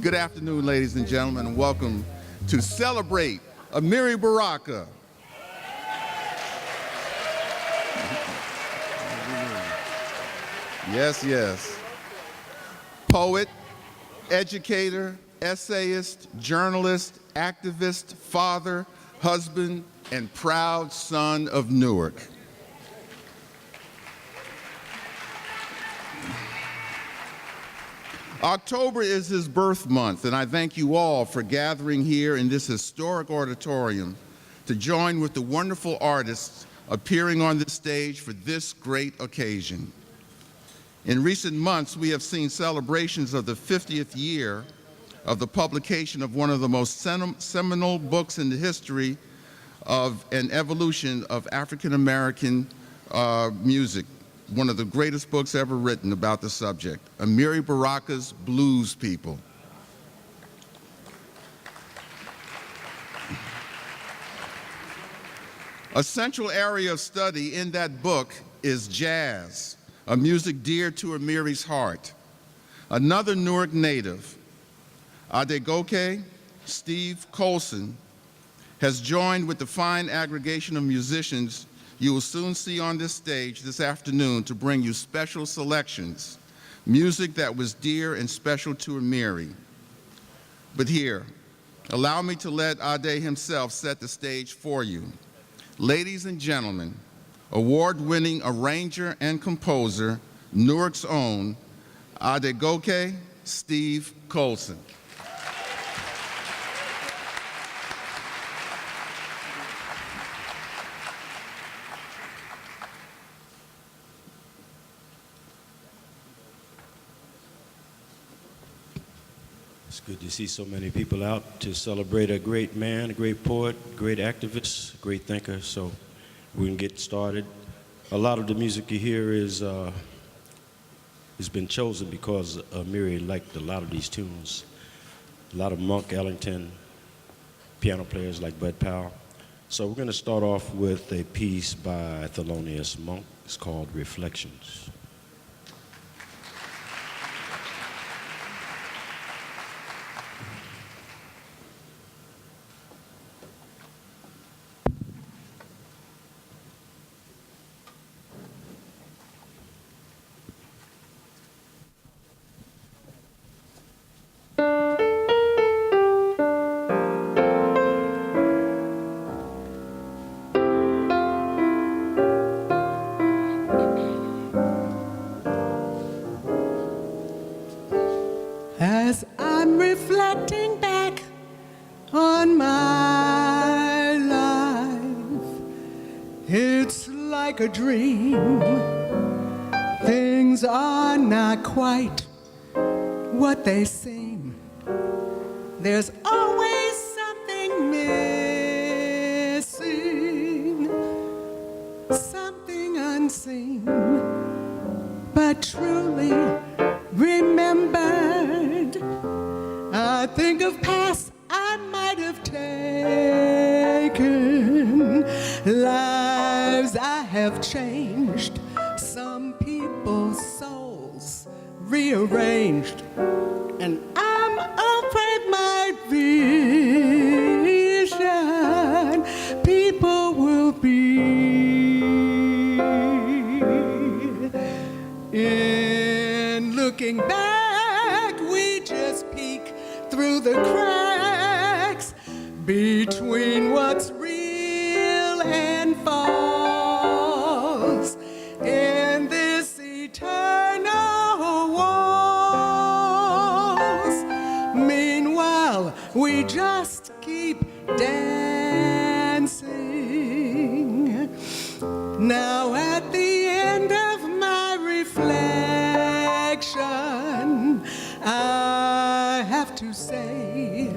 Good afternoon, ladies and gentlemen, and welcome to celebrate Amiri Baraka. Yes, yes. Poet, educator, essayist, journalist, activist, father, husband, and proud son of Newark. October is his birth month, and I thank you all for gathering here in this historic auditorium to join with the wonderful artists appearing on the stage for this great occasion. In recent months, we have seen celebrations of the 50th year of the publication of one of the most seminal books in the history of an evolution of African-American music, one of the greatest books ever written about the subject, Amiri Baraka's Blues People. A central area of study in that book is jazz, a music dear to Amiri's heart. Another Newark native, Adegoke Steve Colson, has joined with the fine aggregation of musicians you will soon see on this stage this afternoon to bring you special selections, music that was dear and special to Amiri. But here, allow me to let Ade himself set the stage for you. Ladies and gentlemen, award-winning arranger and composer, Newark's own, Adegoke Steve Colson. It's good to see so many people out to celebrate a great man, a great poet, great activist, great thinker. So we can get started. A lot of the music you hear has been chosen because Amiri liked a lot of these tunes. A lot of Monk Ellington, piano players like Bud Powell. So we're going to start off with a piece by Thelonious Monk. It's called Reflections. As I'm reflecting back on my life, it's like a dream. Things are not quite what they seem. There's always something missing, something unseen, but truly remembered. I think of paths I might have taken, lives I have changed, some people's souls rearranged, and I'm afraid my vision people will be in looking back. We just peek through the cracks between what's real and false in this eternal waltz. Meanwhile, we just keep dancing. Now at the end of my reflection, I have to say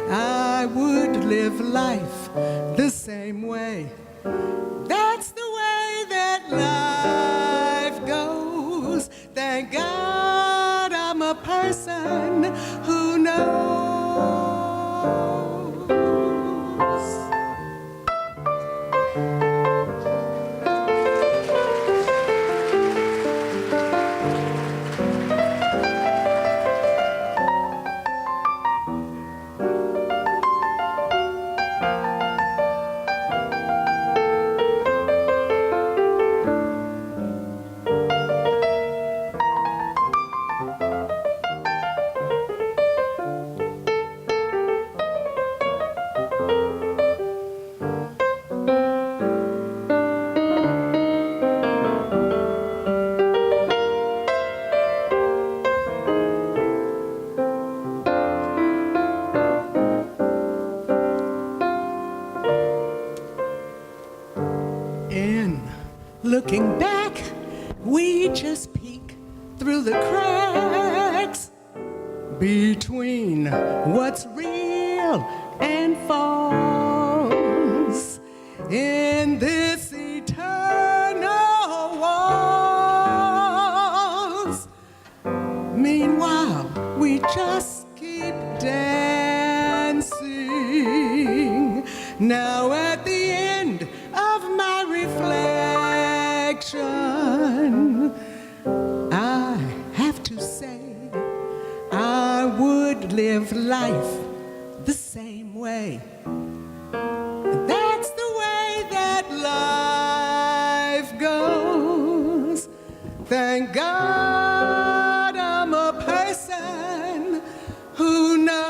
I would live life the same way. That's the way that life goes. Thank God I'm a person who knows. Looking back, we just peek through the cracks between what's real and false in this eternal waltz. Meanwhile, we just keep dancing. Now at the end of my reflection, I have to say I would live life the same way. That's the way that life goes. Thank God I'm a person who knows.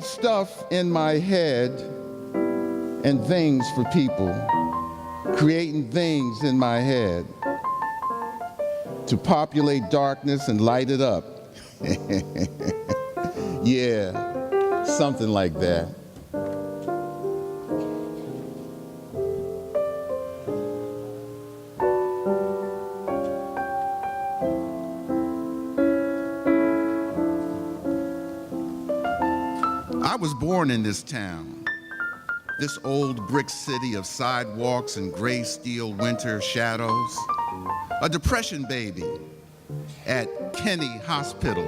Stuff in my head and things for people, creating things in my head to populate darkness and light it up. Yeah, something like that. I was born in this town, this old brick city of sidewalks and gray steel winter shadows, a depression baby at Kenny Hospital,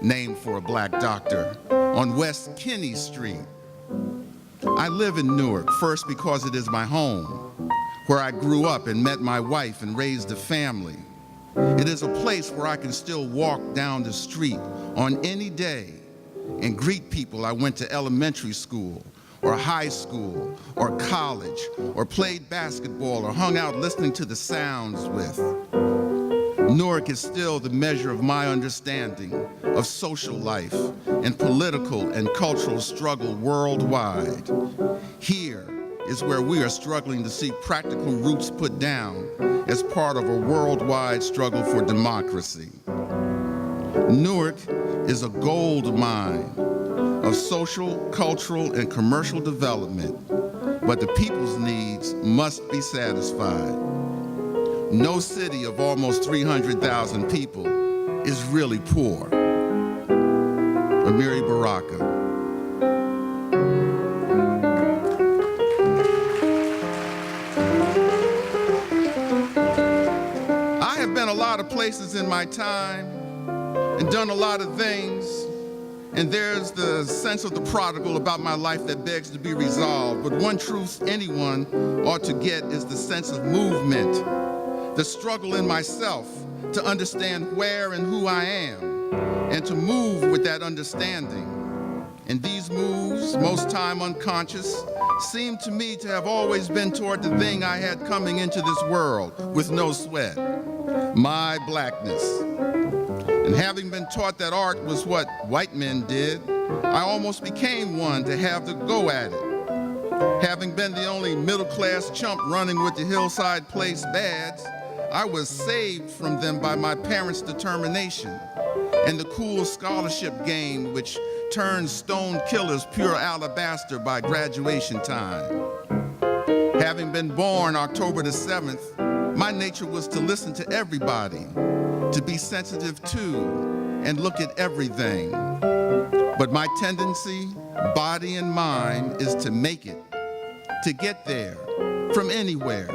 named for a black doctor, on West Kenny Street. I live in Newark, first because it is my home, where I grew up and met my wife and raised a family. It is a place where I can still walk down the street on any day and greet people I went to elementary school or high school or college or played basketball or hung out listening to the sounds with. Newark is still the measure of my understanding of social life and political and cultural struggle worldwide. Here is where we are struggling to see practical roots put down as part of a worldwide struggle for democracy. Newark is a gold mine of social, cultural, and commercial development, but the people's needs must be satisfied. No city of almost 300,000 people is really poor. Amiri Baraka. I have been a lot of places in my time and done a lot of things, and there's the sense of the prodigal about my life that begs to be resolved. But one truth anyone ought to get is the sense of movement, the struggle in myself to understand where and who I am, and to move with that understanding. And these moves, most time unconscious, seem to me to have always been toward the thing I had coming into this world with no sweat, my blackness. And having been taught that art was what white men did, I almost became one to have to go at it. Having been the only middle-class chump running with the Hillside Place Bads, I was saved from them by my parents' determination. and the cool scholarship game which turns stone killers pure alabaster by graduation time. Having been born October the 7th, my nature was to listen to everybody, to be sensitive to, and look at everything. But my tendency, body and mind, is to make it, to get there, from anywhere,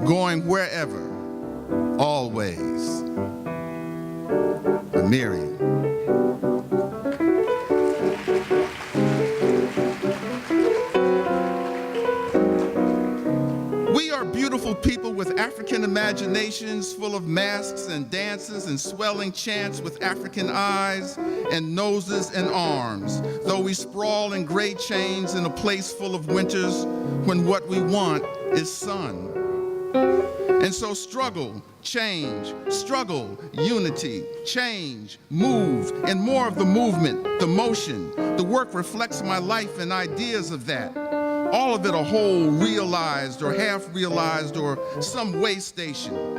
going wherever, always. Amiri. We are beautiful people with African imaginations full of masks and dances and swelling chants with African eyes and noses and arms, though we sprawl in gray chains in a place full of winters when what we want is sun. And so struggle, change, struggle, unity, change, move, and more of the movement, the motion. The work reflects my life and ideas of that. All of it a whole, realized or half-realized or some way station.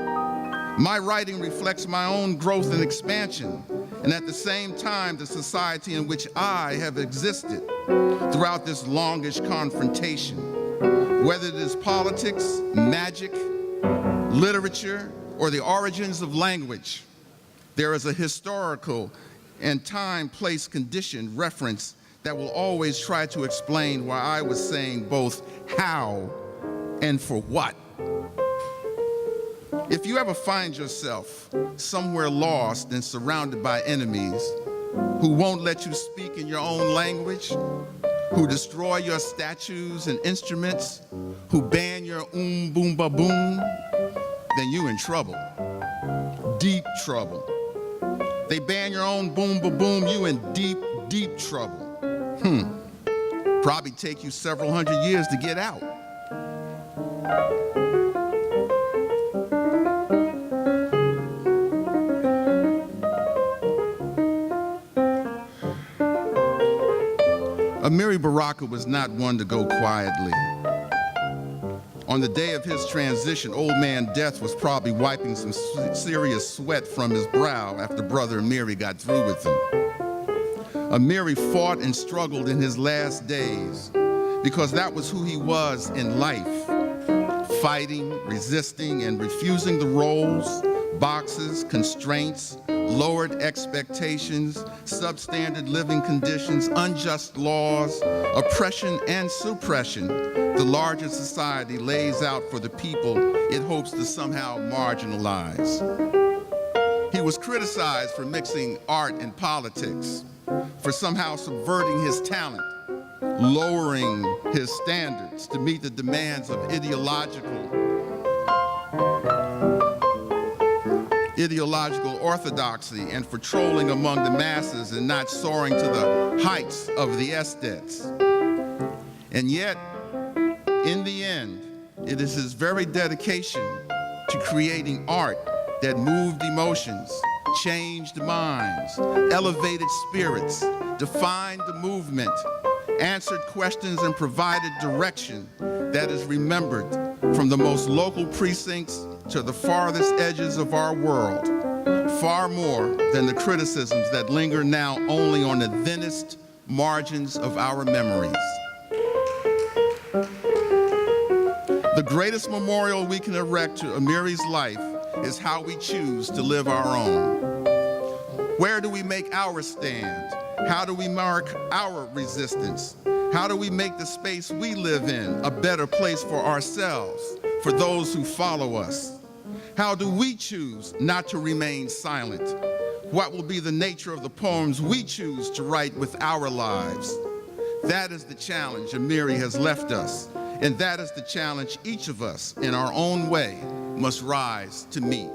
My writing reflects my own growth and expansion, and at the same time, the society in which I have existed throughout this longish confrontation. Whether it is politics, magic, literature, or the origins of language, there is a historical and time, place, condition reference that will always try to explain why I was saying both how and for what. If you ever find yourself somewhere lost and surrounded by enemies who won't let you speak in your own language, who destroy your statues and instruments, who ban your boom ba boom, then you in trouble, deep trouble. They ban your own boom ba boom, you in deep, deep trouble. Probably take you several hundred years to get out. Amiri Baraka was not one to go quietly. On the day of his transition, old man Death was probably wiping some serious sweat from his brow after brother Amiri got through with him. Amiri fought and struggled in his last days because that was who he was in life, fighting, resisting, and refusing the roles, boxes, constraints, lowered expectations, substandard living conditions, unjust laws, oppression and suppression the larger society lays out for the people it hopes to somehow marginalize. He was criticized for mixing art and politics, for somehow subverting his talent, lowering his standards to meet the demands of ideological orthodoxy, and for trolling among the masses and not soaring to the heights of the aesthetes. And yet, in the end, it is his very dedication to creating art that moved emotions, changed minds, elevated spirits, defined the movement, answered questions, and provided direction that is remembered from the most local precincts to the farthest edges of our world, far more than the criticisms that linger now only on the thinnest margins of our memories. The greatest memorial we can erect to Amiri's life is how we choose to live our own. Where do we make our stand? How do we mark our resistance? How do we make the space we live in a better place for ourselves, for those who follow us? How do we choose not to remain silent? What will be the nature of the poems we choose to write with our lives? That is the challenge Amiri has left us, and that is the challenge each of us, in our own way, must rise to meet.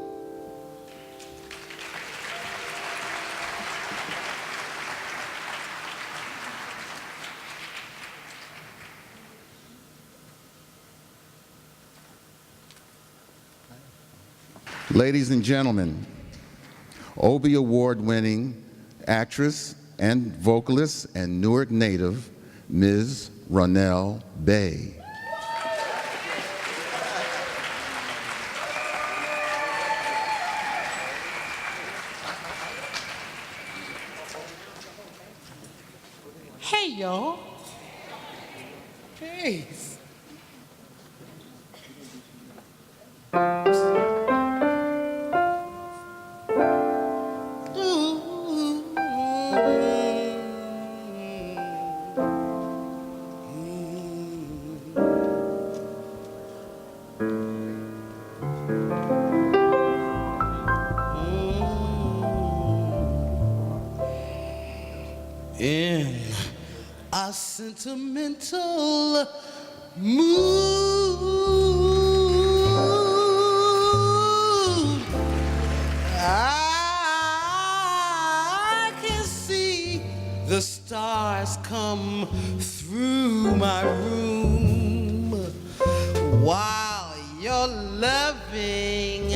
Ladies and gentlemen, Obie Award-winning actress and vocalist and Newark native, Ms. Ronnell Bey. y'all. Peace. In a sentimental mood, I can see the stars come through my room while your loving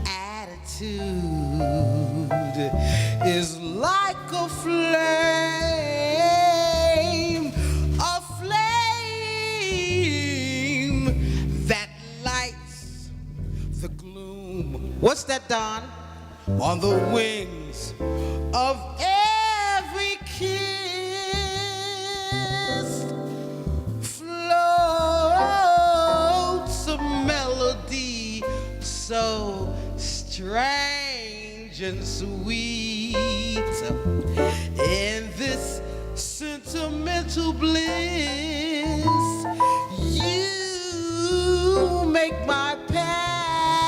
attitude is like a flame that lights the gloom. What's that, Don? On the wings of every kiss floats a melody so strange and sweet. In this sentimental bliss, you make my paradise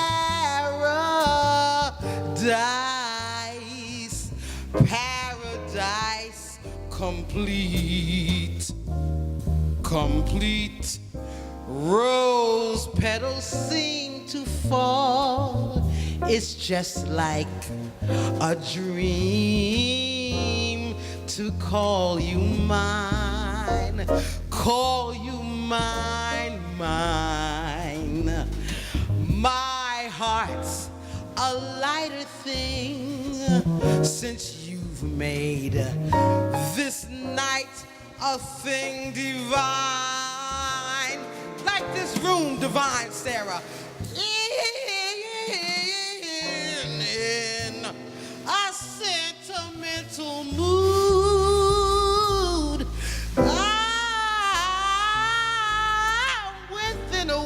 complete. Rose petals seem to fall. It's just like a dream to call you mine, mine. My heart's a lighter thing since you've made this night a thing divine, like this room divine, Sarah. In a sentimental mood, I'm within a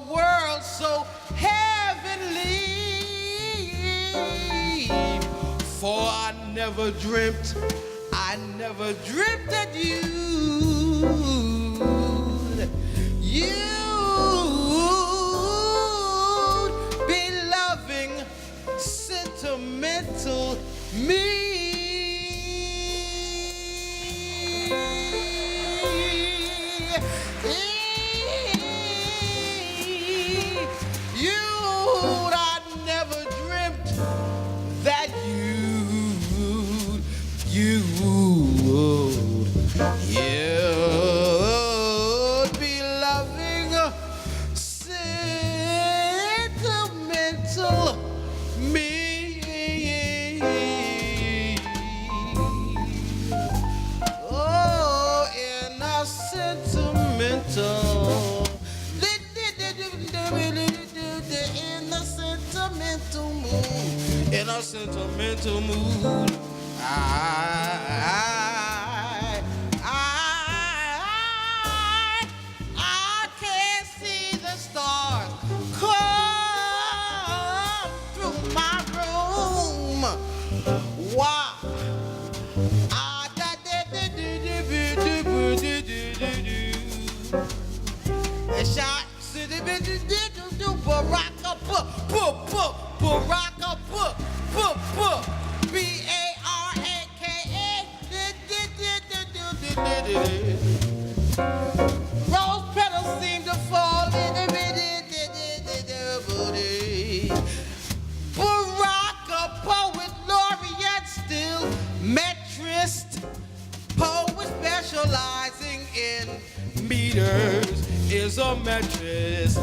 world so heavenly. For I never dreamt that you'd be loving sentimental me. I never dreamt that you'd be loving sentimental me. Oh, in a sentimental, in a sentimental mood, I can't see the stars come through my room. Wow. Baraka, B-A-R-A-K-A. Rose petals seem to fall in the Baraka, poet laureate, still metrist, poet specializing in meters, is a metrist.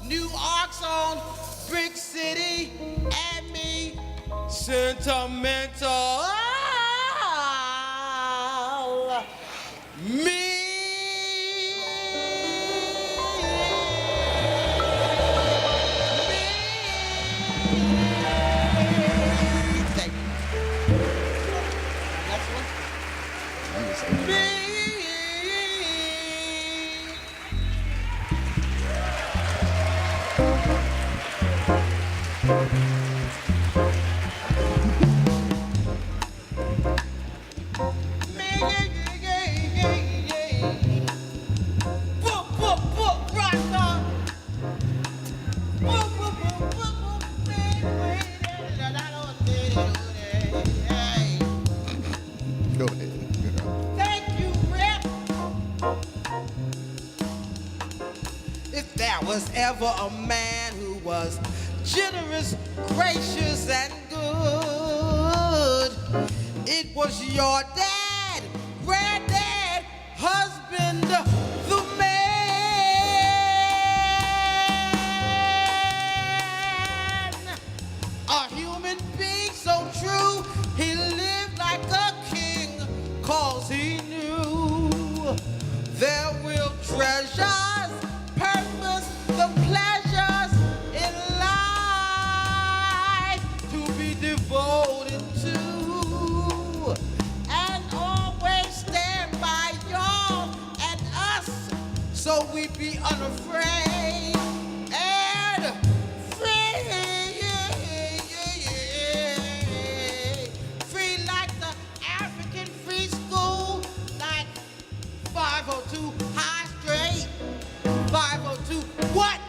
Newark's own Brick City and me. Sentimental. Me. Thank you. Next one. Me. Go ahead. Thank you, Rip. If there was ever a man who was generous, gracious, and good, it was your dad, granddad, husband, the man. A human being so true, he lived like a king, 'cause he knew there will treasures, purpose, the pleasures in life to be devoted to, and always stand by y'all and us, so we be unafraid and free. Free like the African free school, like 502 High Street. 502 what?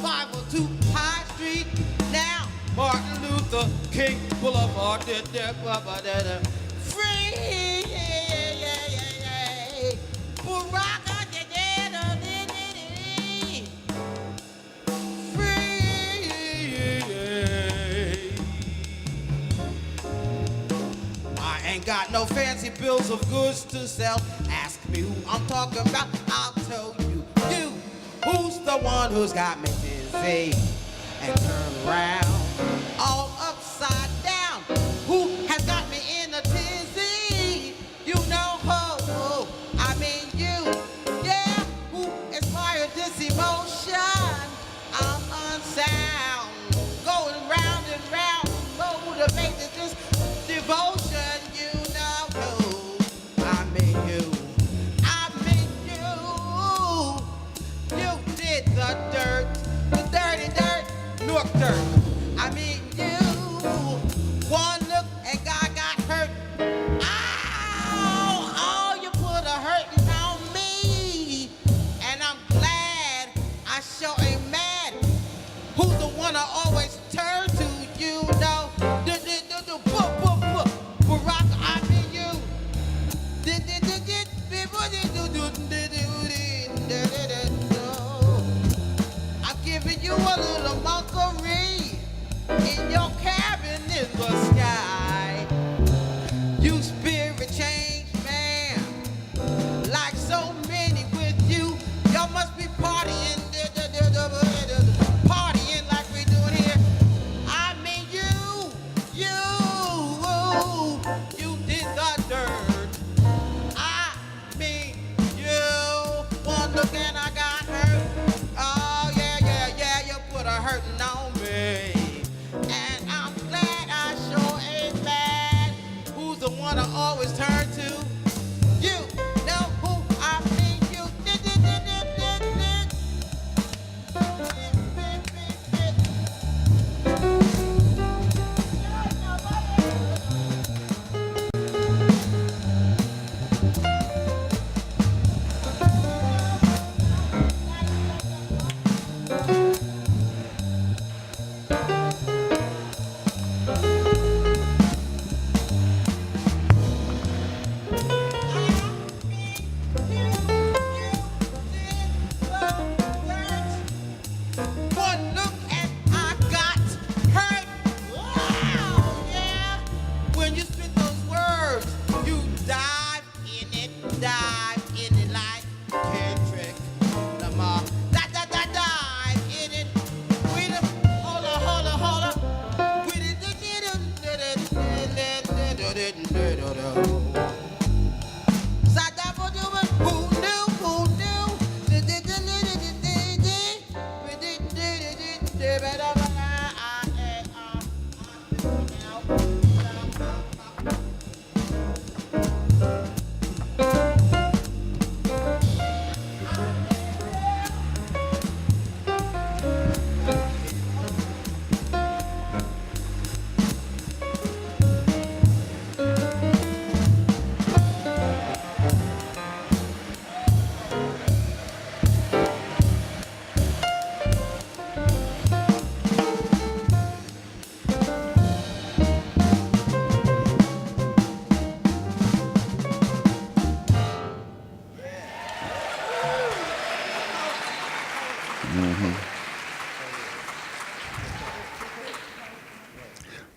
502 High Street. Now Martin Luther King Boulevard. Free. Baraka. I ain't got no fancy bills of goods to sell. Ask me who I'm talking about, I'll tell you. You, who's the one who's got me dizzy and turned around all upside down? Who has got me in a tizzy? You know who? I mean you. Yeah, who inspired this emotion? I'm unsound, going round and round, motivated this devotion. You know who? I mean you. I mean you. You did the dirt, the dirty dirt, Newark dirt. I mean you. One look and God got hurt. Oh, you put a hurting on me, and I'm glad I sure ain't mad. Who's the one I always turn to? You know, Baraka, I mean you. I'm giving you a little monkery in your cabin in the sky. You spirit change man, like so many with you. Y'all must be partying, partying like we doing here. I mean you did the dirt. I mean you. One look and I got hurt. Oh yeah, you put a hurting on me. And I'm glad I sure ain't mad. Who's the one I always turn to? You know who I mean you. One look and I got hurt. Wow, yeah. When you spit those words, you dive in it like Kendrick Lamar. Dive in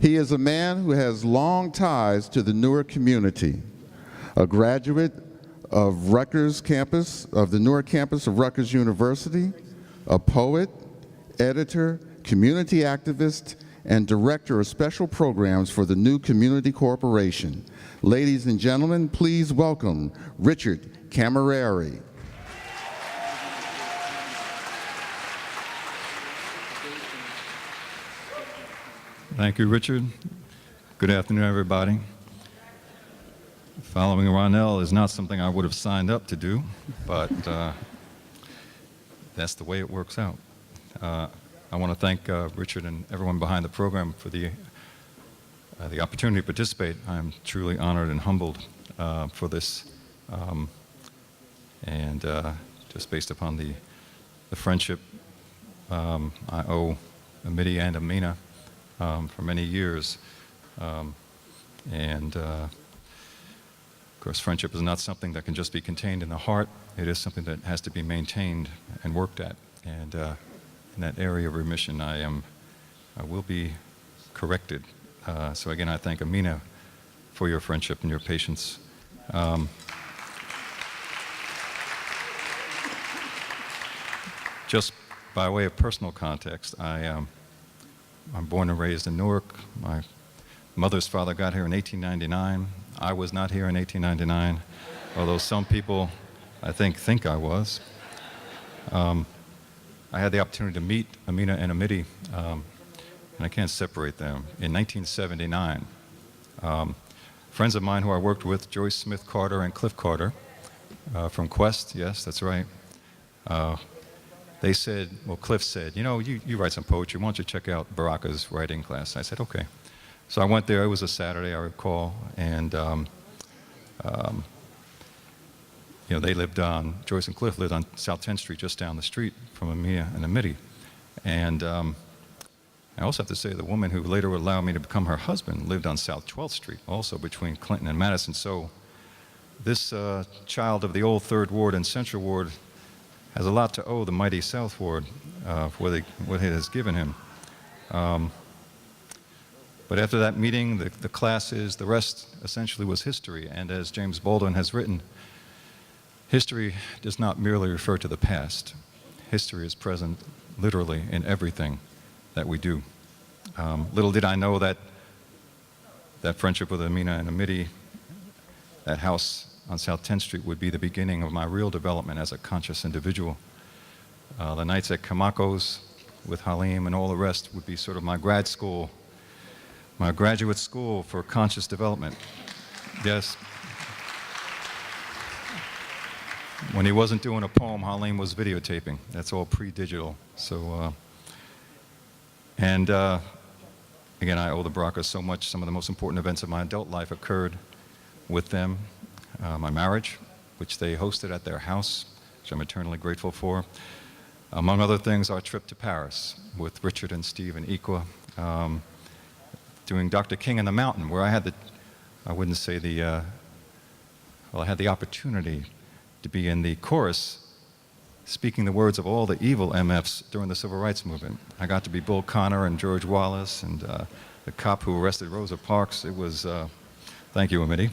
He is a man who has long ties to the Newark community, a graduate of Rutgers campus, of the Newark campus of Rutgers University, a poet, editor, community activist, and director of special programs for the New Community Corporation. Ladies and gentlemen, please welcome Richard Cammarieri. Thank you, Richard. Good afternoon, everybody. Following Ronnell is not something I would have signed up to do, but that's the way it works out. I want to thank Richard and everyone behind the program for the opportunity to participate. I'm truly honored and humbled for this, and just based upon the friendship I owe Amiri and Amina for many years. Of course, friendship is not something that can just be contained in the heart. It is something that has to be maintained and worked at. And in that area of remission, I will be corrected. So again, I thank Amina for your friendship and your patience. Just by way of personal context, I'm born and raised in Newark. My mother's father got here in 1899. I was not here in 1899, although some people, I think I was. I had the opportunity to meet Amina and Amiri, and I can't separate them, in 1979. Friends of mine who I worked with, Joyce Smith Carter and Cliff Carter, from Quest, yes, that's right. They said, well, Cliff said, you know, you write some poetry, why don't you check out Baraka's writing class? I said, okay. So I went there, it was a Saturday, I recall, and you know, they lived on, Joyce and Cliff lived on South 10th Street, just down the street from Amina and Amiri. And I also have to say the woman who later would allow me to become her husband lived on South 12th Street, also between Clinton and Madison. So this child of the old Third Ward and Central Ward has a lot to owe the mighty South Ward for what it has given him. But after that meeting, the classes, the rest essentially was history. And as James Baldwin has written, history does not merely refer to the past. History is present literally in everything that we do. Little did I know that friendship with Amina and Amiri, that house on South 10th Street, would be the beginning of my real development as a conscious individual. The nights at Kamako's with Halim and all the rest would be sort of my grad school, my graduate school for conscious development. Yes. When he wasn't doing a poem, Halim was videotaping. That's all pre-digital. So, again, I owe the Barakas so much. Some of the most important events of my adult life occurred with them. My marriage, which they hosted at their house, which I'm eternally grateful for. Among other things, our trip to Paris with Richard and Steve and Iqua, doing Dr. King and the Mountain, where I had I had the opportunity to be in the chorus speaking the words of all the evil MFs during the Civil Rights Movement. I got to be Bull Connor and George Wallace and the cop who arrested Rosa Parks. It was, thank you, Amiri.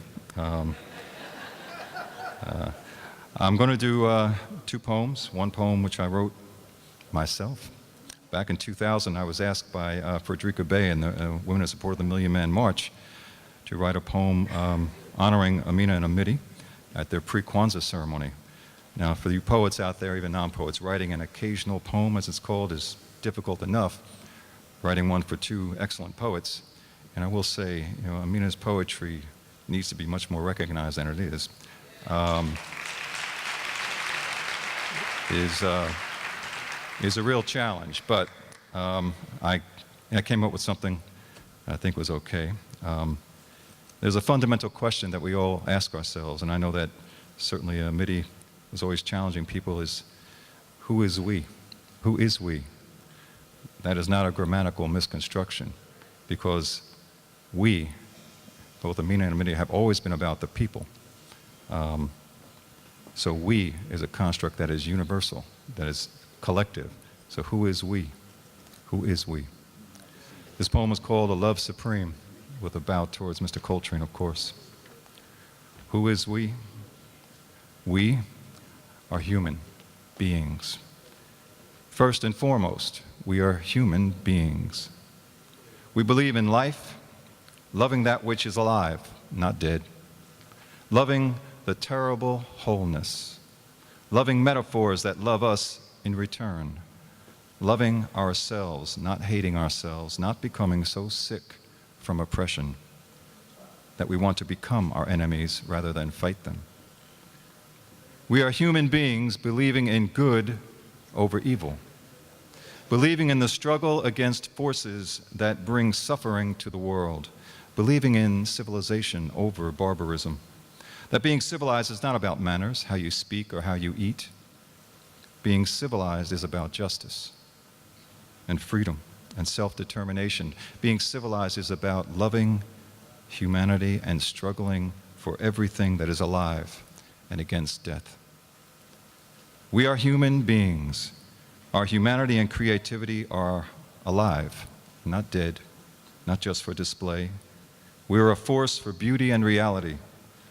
I'm going to do 2 poems. One poem which I wrote myself. Back in 2000, I was asked by Frederica Bey and the Women in Support of the Million Man March to write a poem honoring Amina and Amiri at their pre-Kwanzaa ceremony. Now, for you poets out there, even non-poets, writing an occasional poem, as it's called, is difficult enough, writing one for two excellent poets. And I will say, Amina's poetry needs to be much more recognized than it is. Is a real challenge, but I came up with something I think was okay. There's a fundamental question that we all ask ourselves, and I know that certainly Amiri was always challenging people, is who is we? Who is we? That is not a grammatical misconstruction, because we, both Amina and Amiri, have always been about the people. So we is a construct that is universal, that is collective. So who is we? Who is we? This poem is called A Love Supreme, with a bow towards Mr. Coltrane, of course. Who is we? We are human beings. First and foremost, we are human beings. We believe in life, loving that which is alive, not dead, loving the terrible wholeness, loving metaphors that love us in return, loving ourselves, not hating ourselves, not becoming so sick from oppression that we want to become our enemies rather than fight them. We are human beings believing in good over evil, believing in the struggle against forces that bring suffering to the world, believing in civilization over barbarism, that being civilized is not about manners, how you speak or how you eat. Being civilized is about justice and freedom and self-determination. Being civilized is about loving humanity and struggling for everything that is alive and against death. We are human beings. Our humanity and creativity are alive, not dead, not just for display. We are a force for beauty and reality,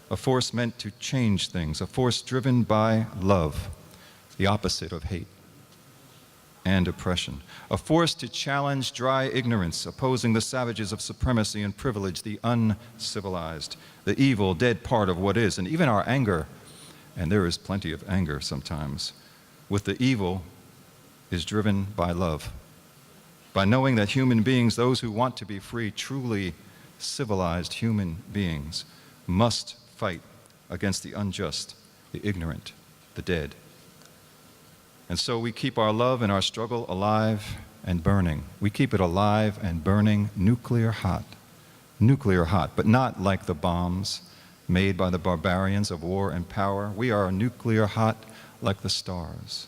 a force meant to change things, a force driven by love, the opposite of hate and oppression, a force to challenge dry ignorance, opposing the savages of supremacy and privilege, the uncivilized, the evil, dead part of what is, and even our anger, and there is plenty of anger sometimes, with the evil is driven by love, by knowing that human beings, those who want to be free, truly civilized human beings, must fight against the unjust, the ignorant, the dead. And so we keep our love and our struggle alive and burning. We keep it alive and burning, nuclear hot, but not like the bombs made by the barbarians of war and power. We are nuclear hot like the stars.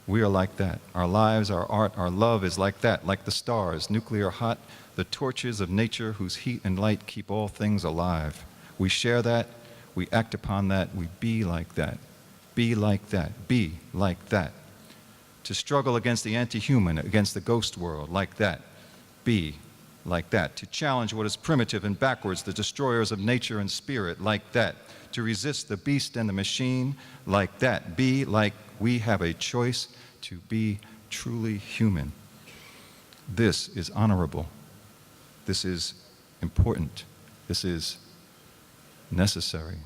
We are like that. Our lives, our art, our love is like that, like the stars, nuclear hot, the torches of nature whose heat and light keep all things alive. We share that, we act upon that, we be like that. Be like that, be like that. To struggle against the anti-human, against the ghost world, like that. Be like that. To challenge what is primitive and backwards, the destroyers of nature and spirit, like that. To resist the beast and the machine, like that. Be like we have a choice to be truly human. This is honorable. This is important. This is necessary.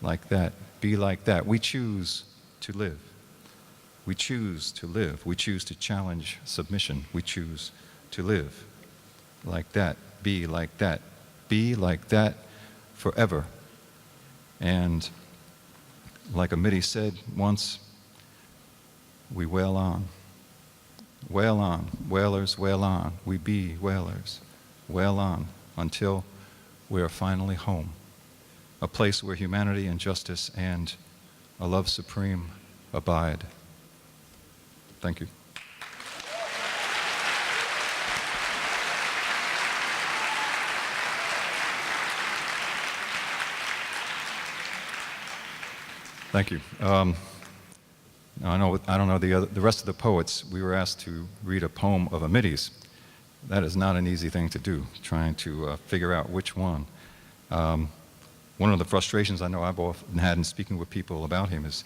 Like that. Be like that. We choose to live. We choose to live. We choose to challenge submission. We choose to live like that. Be like that. Be like that forever. And like Amiri said once, we wail on. Wail on. Wailers wail on. We be wailers. Wail on until we are finally home. A place where humanity and justice and a love supreme abide. Thank you. Thank you. I don't know the rest of the poets. We were asked to read a poem of Amiri's. That is not an easy thing to do, trying to figure out which one. One of the frustrations I know I've often had in speaking with people about him is,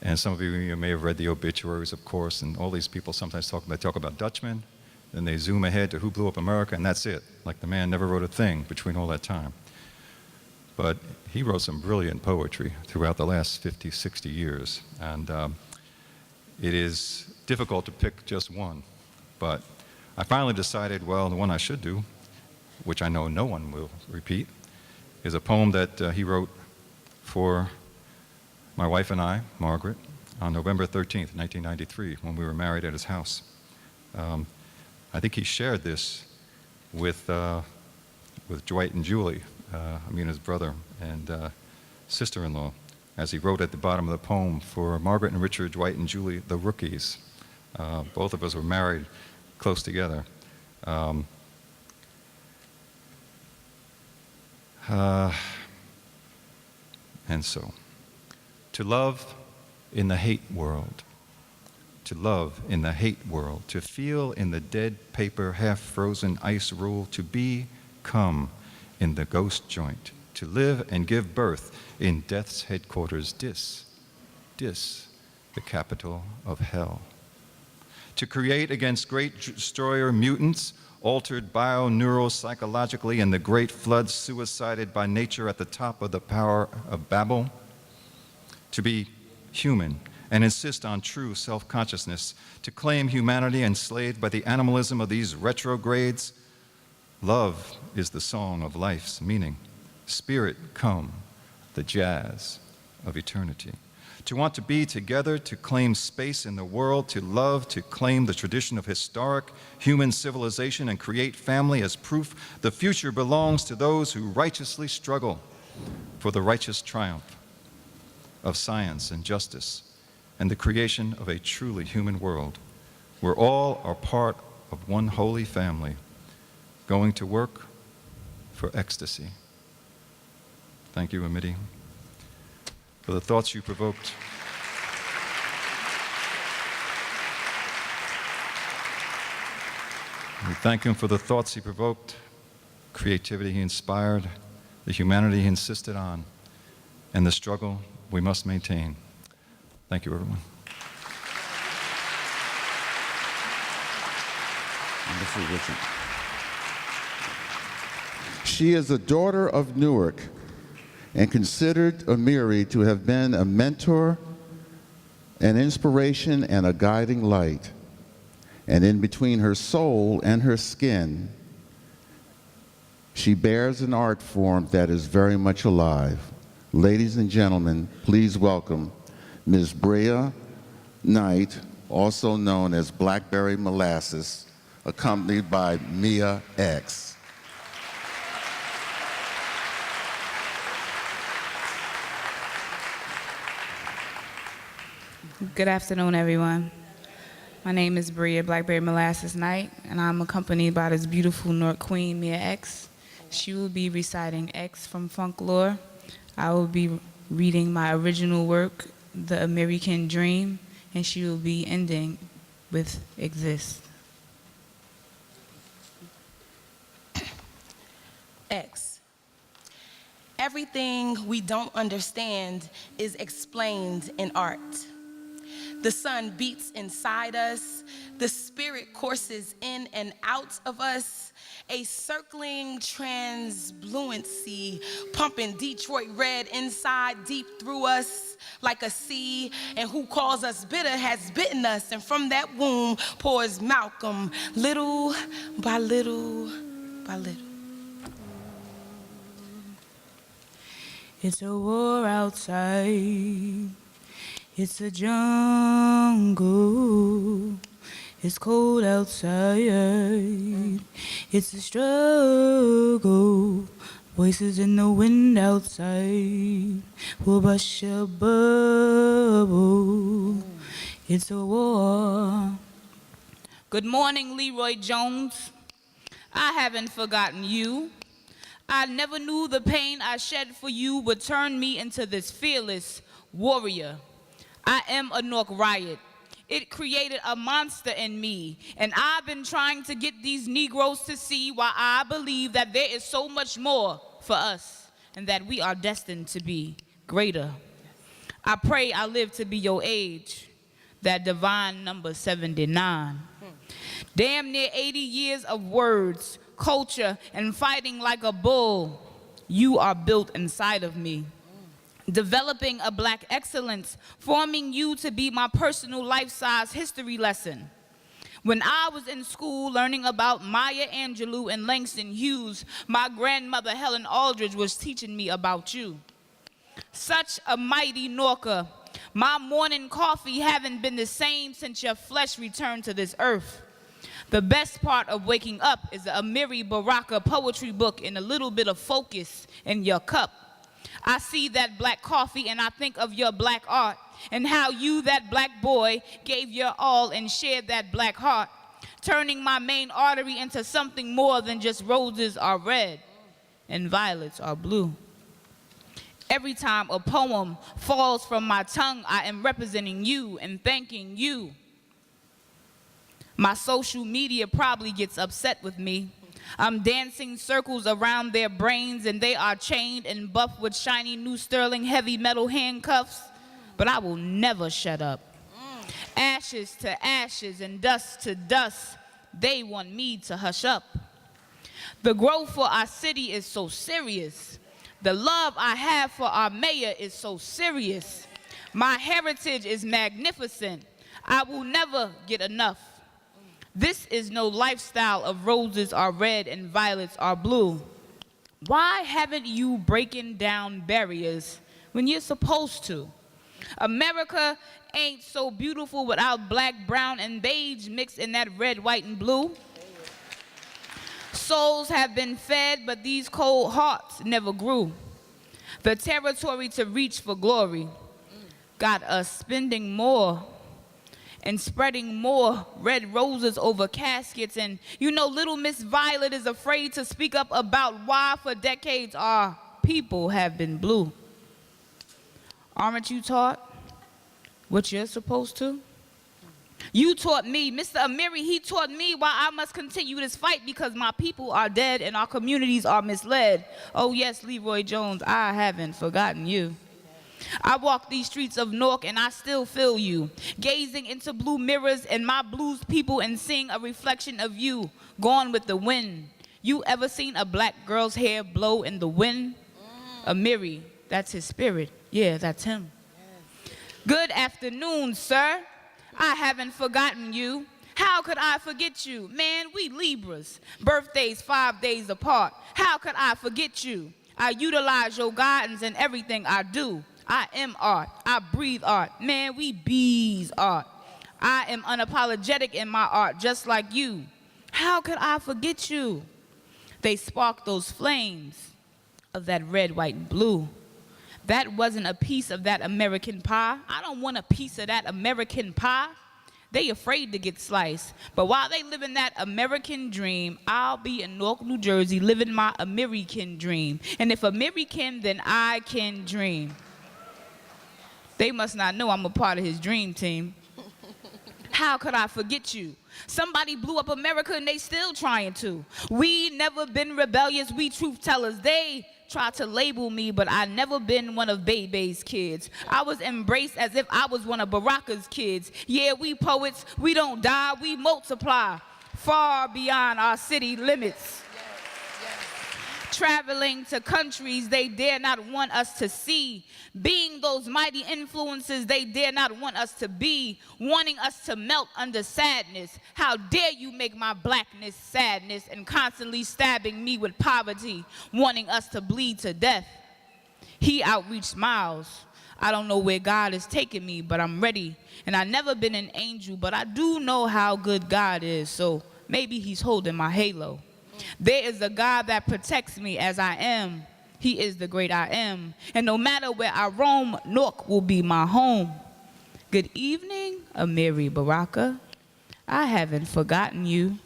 and some of you may have read the obituaries, of course, and all these people sometimes talk about Dutchman, then they zoom ahead to Who Blew Up America, and that's it. Like the man never wrote a thing between all that time. But he wrote some brilliant poetry throughout the last 50, 60 years. And it is difficult to pick just one. But I finally decided, well, the one I should do, which I know no one will repeat, is a poem that he wrote for my wife and I, Margaret, on November 13th, 1993, when we were married at his house. I think he shared this with Dwight and Julie, Amina's brother and sister-in-law, as he wrote at the bottom of the poem, for Margaret and Richard, Dwight and Julie, the rookies. Both of us were married close together. And so, to love in the hate world, to love in the hate world, to feel in the dead paper half-frozen ice rule, to become in the ghost joint, to live and give birth in death's headquarters, dis, the capital of hell. To create against great destroyer mutants, altered bio-neuropsychologically in the great floods, suicided by nature at the top of the Tower of Babel. To be human and insist on true self-consciousness, to claim humanity enslaved by the animalism of these retrogrades. Love is the song of life's meaning. Spirit come, the jazz of eternity. To want to be together, to claim space in the world, to love, to claim the tradition of historic human civilization and create family as proof the future belongs to those who righteously struggle for the righteous triumph of science and justice and the creation of a truly human world where all are part of one holy family, going to work for ecstasy. Thank you, Amiri, for the thoughts you provoked. We thank him for the thoughts he provoked, creativity he inspired, the humanity he insisted on, and the struggle we must maintain. Thank you, everyone. Wonderful, Richard. She is a daughter of Newark and considered Amiri to have been a mentor, an inspiration, and a guiding light. And in between her soul and her skin, she bears an art form that is very much alive. Ladies and gentlemen, please welcome Ms. Breya Knight, also known as Blkbrry Molassez, accompanied by Mia X. Good afternoon, everyone. My name is Breya Blkbrry Molassez Knight, and I'm accompanied by this beautiful Newark queen, Mia X. She will be reciting X from Funk Lore. I will be reading my original work, The American Dream, and she will be ending with Exist. X. Everything we don't understand is explained in art. The sun beats inside us, the spirit courses in and out of us, a circling transbluency pumping Detroit red inside deep through us like a sea, and who calls us bitter has bitten us, and from that womb pours Malcolm little by little by little. It's a war outside. It's a jungle. It's cold outside. It's a struggle. Voices in the wind outside will bust your bubble. It's a war. Good morning, Leroy Jones. I haven't forgotten you. I never knew the pain I shed for you would turn me into this fearless warrior. I am a Newark riot. It created a monster in me, and I've been trying to get these Negroes to see why I believe that there is so much more for us and that we are destined to be greater. I pray I live to be your age, that divine number 79. Damn near 80 years of words, culture, and fighting like a bull. You are built inside of me. developing a black excellence, forming you to be my personal life-size history lesson. When I was in school learning about Maya Angelou and Langston Hughes, my grandmother Helen Aldridge was teaching me about you. Such a mighty Norker, my morning coffee haven't been the same since your flesh returned to this earth. The best part of waking up is the Amiri Baraka poetry book and a little bit of focus in your cup. I see that black coffee and I think of your black art and how you, that black boy, gave your all and shared that black heart, turning my main artery into something more than just roses are red and violets are blue. Every time a poem falls from my tongue, I am representing you and thanking you. My social media probably gets upset with me. I'm dancing circles around their brains and they are chained and buffed with shiny new sterling heavy metal handcuffs, but I will never shut up. Ashes to ashes and dust to dust, they want me to hush up. The growth for our city is so serious. The love I have for our mayor is so serious. My heritage is magnificent. I will never get enough. This is no lifestyle of roses are red and violets are blue. Why haven't you breaking down barriers when you're supposed to? America ain't so beautiful without black, brown, and beige mixed in that red, white, and blue. Souls have been fed, but these cold hearts never grew. The territory to reach for glory got us spending more and spreading more red roses over caskets. And you know, little Miss Violet is afraid to speak up about why for decades our people have been blue. Aren't you taught what you're supposed to? You taught me, Mr. Amiri, he taught me why I must continue this fight because my people are dead and our communities are misled. Oh yes, Leroy Jones, I haven't forgotten you. I walk these streets of Newark and I still feel you, gazing into blue mirrors and my blues people and seeing a reflection of you, gone with the wind. You ever seen a black girl's hair blow in the wind? Amiri, that's his spirit. Yeah, that's him. Good afternoon, sir. I haven't forgotten you. How could I forget you? Man, we Libras, birthdays 5 days apart. How could I forget you? I utilize your guidance in everything I do. I am art. I breathe art. Man, we bees art. I am unapologetic in my art, just like you. How could I forget you? They spark those flames of that red, white, and blue. That wasn't a piece of that American pie. I don't want a piece of that American pie. They afraid to get sliced. But while they live in that American dream, I'll be in Newark, New Jersey, living my American dream. And if American, then I can dream. They must not know I'm a part of his dream team. How could I forget you? Somebody blew up America and they still trying to. We never been rebellious, we truth tellers. They tried to label me, but I never been one of Bebe's kids. I was embraced as if I was one of Baraka's kids. Yeah, we poets, we don't die, we multiply far beyond our city limits. Traveling to countries they dare not want us to see, being those mighty influences they dare not want us to be, wanting us to melt under sadness. How dare you make my blackness sadness and constantly stabbing me with poverty, wanting us to bleed to death. He outreached miles. I don't know where God is taking me, but I'm ready. And I've never been an angel, but I do know how good God is, so maybe he's holding my halo. There is a God that protects me as I am. He is the great I am. And no matter where I roam, Newark will be my home. Good evening, Amiri Baraka. I haven't forgotten you.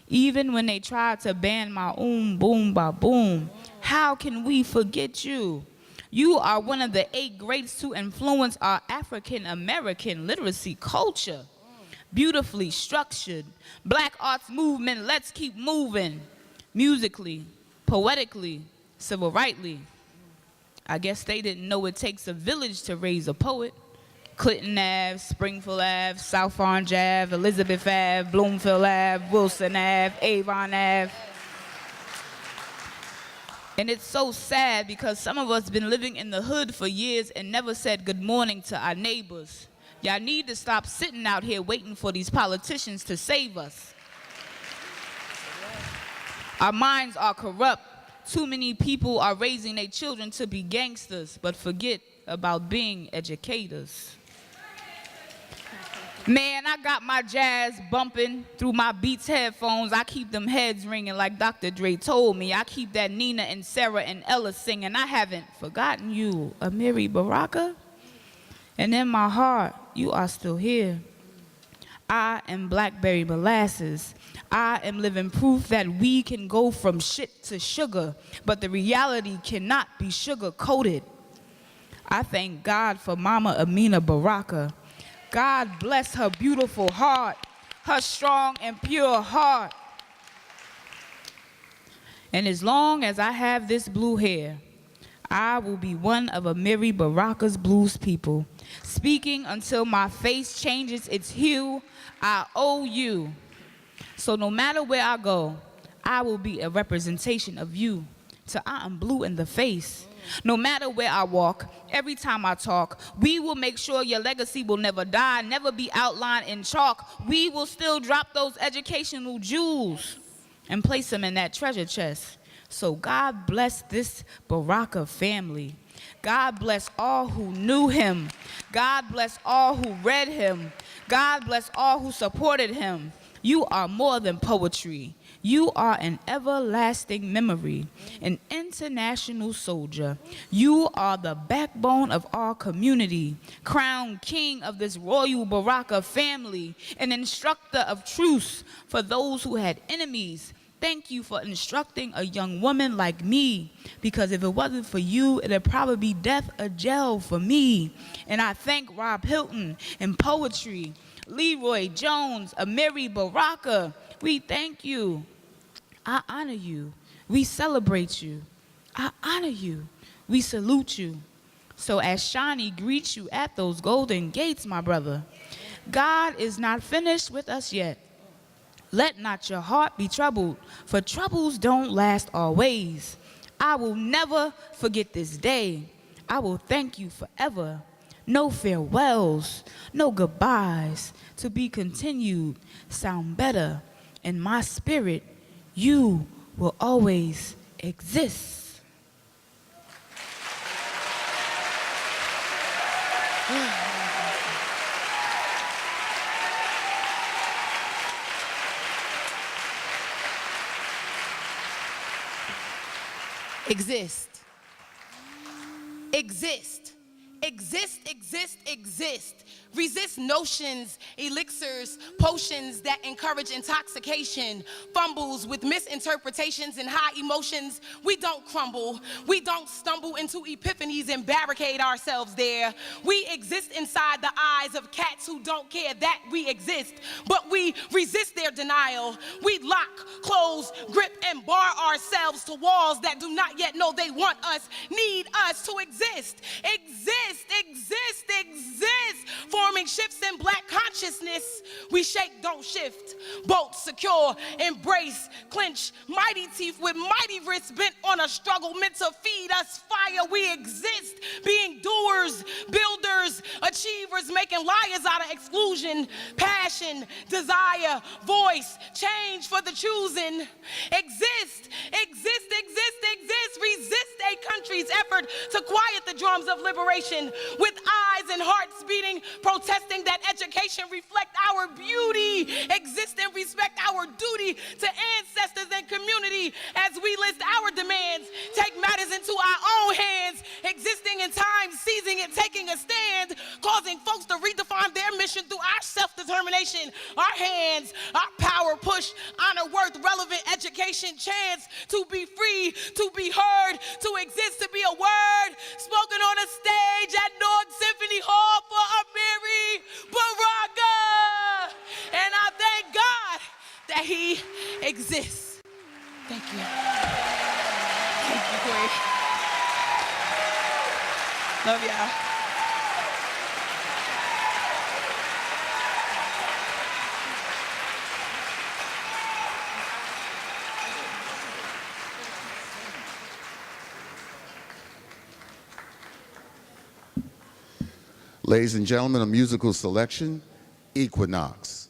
Even when they tried to ban my boom, ba boom, how can we forget you? You are one of the 8 greats to influence our African-American literacy culture. Beautifully structured. Black arts movement, let's keep moving. Musically, poetically, civil rightly. I guess they didn't know it takes a village to raise a poet. Clinton Ave, Springfield Ave, South Orange Ave, Elizabeth Ave, Bloomfield Ave, Wilson Ave, Avon Ave. And it's so sad because some of us been living in the hood for years and never said good morning to our neighbors. Y'all need to stop sitting out here waiting for these politicians to save us. Our minds are corrupt. Too many people are raising their children to be gangsters, but forget about being educators. Man, I got my jazz bumping through my Beats headphones. I keep them heads ringing like Dr. Dre told me. I keep that Nina and Sarah and Ella singing. I haven't forgotten you, Amiri Baraka. And in my heart, you are still here. I am Blkbrry Molassez. I am living proof that we can go from shit to sugar, but the reality cannot be sugar-coated. I thank God for Mama Amiri Baraka. God bless her beautiful heart, her strong and pure heart. And as long as I have this blue hair, I will be one of Amiri Baraka's blues people, speaking until my face changes its hue. I owe you. So no matter where I go, I will be a representation of you. So I am blue in the face. No matter where I walk, every time I talk, we will make sure your legacy will never die, never be outlined in chalk. We will still drop those educational jewels and place them in that treasure chest. So God bless this Baraka family. God bless all who knew him. God bless all who read him. God bless all who supported him. You are more than poetry. You are an everlasting memory, an international soldier. You are the backbone of our community, crowned king of this royal Baraka family, an instructor of truce for those who had enemies. Thank you for instructing a young woman like me, because if it wasn't for you, it'd probably be death or jail for me. And I thank Rob Hilton and poetry, Leroy Jones, Amiri Baraka. We thank you. I honor you. We celebrate you. I honor you. We salute you. So as Shani greets you at those golden gates, my brother, God is not finished with us yet. Let not your heart be troubled, for troubles don't last always. I will never forget this day. I will thank you forever. No farewells, no goodbyes, to be continued, sound better. In my spirit, you will always exist. Exist. Exist. Exist, exist, exist. Resist notions, elixirs, potions that encourage intoxication, fumbles with misinterpretations and high emotions. We don't crumble. We don't stumble into epiphanies and barricade ourselves there. We exist inside the eyes of cats who don't care that we exist, but we resist their denial. We lock, close, grip, and bar ourselves to walls that do not yet know they want us, need us to exist. Exist, exist, exist. Forming shifts in black consciousness. We shake, don't shift. Bolt, secure, embrace, clench, mighty teeth with mighty wrists bent on a struggle meant to feed us fire. We exist, being doers, builders, achievers, making liars out of exclusion, passion, desire, voice, change for the choosing. Exist, exist, exist, exist. Resist a country's effort to quiet the drums of liberation with eyes and hearts beating, protesting that education reflect our beauty, exist and respect our duty to ancestors and community as we list our demands, take matters into our own hands, existing in time, seizing it, taking a stand, causing folks to redefine their mission through our self-determination, our hands, our power, push, honor, worth, relevant education, chance to be free, to be heard, to exist, to be a word spoken on a stage at Newark Symphony Hall for Amiri Baraka. And I thank God that he exists. Thank you. Thank you, Queen. Love y'all. Ladies and gentlemen, a musical selection, Equinox.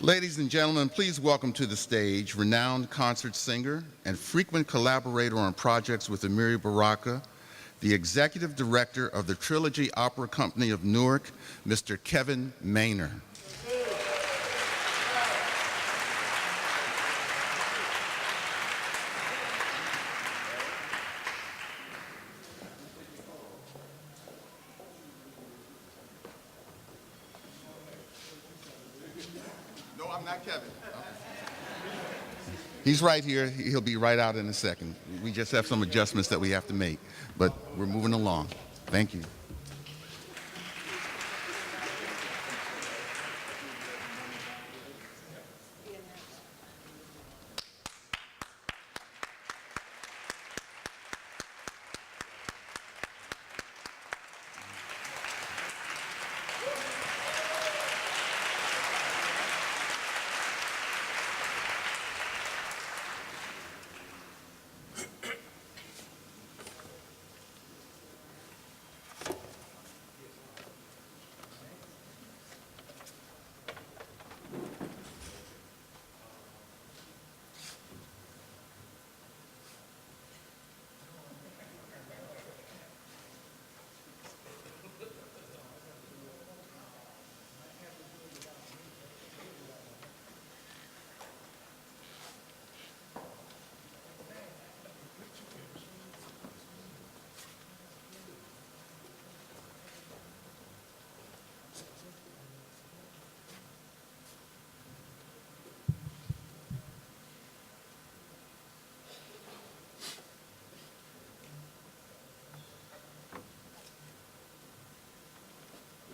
Ladies and gentlemen, please welcome to the stage renowned concert singer and frequent collaborator on projects with Amiri Baraka, the executive director of the Trilogy Opera Company of Newark, Mr. Kevin Maynor. No, I'm not Kevin. He's right here. He'll be right out in a second. We just have some adjustments that we have to make, but we're moving along. Thank you.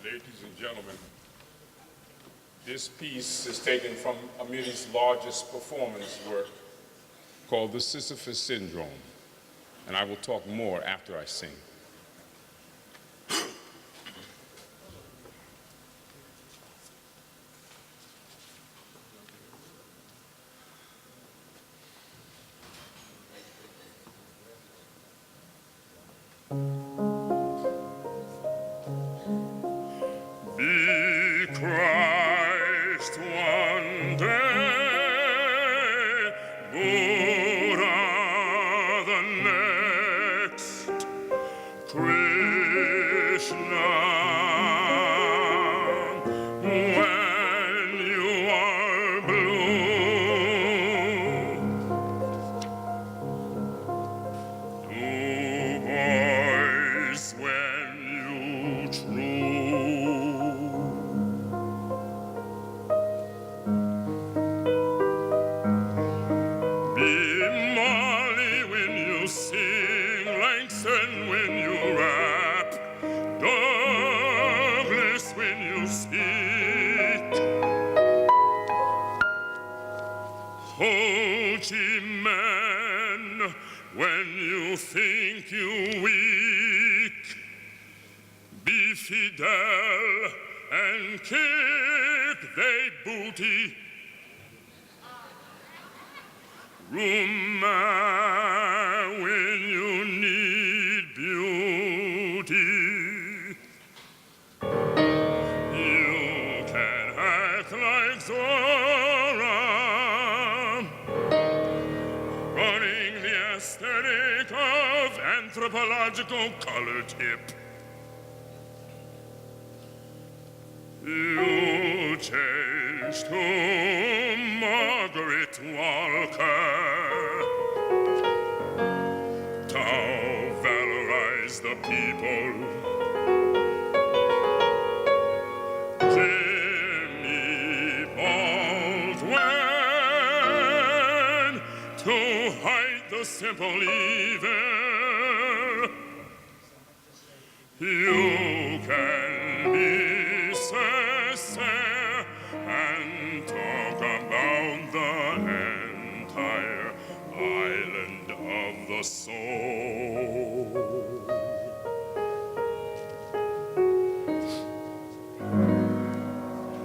Ladies and gentlemen, this piece is taken from Amiri's largest performance work called The Sisyphus Syndrome, and I will talk more after I sing. Anthropological color tip. You changed to Margaret Walker. Thou valorize the people. Jimmy Baldwin to hide the simple evil. You can be sincere and talk about the entire island of the soul.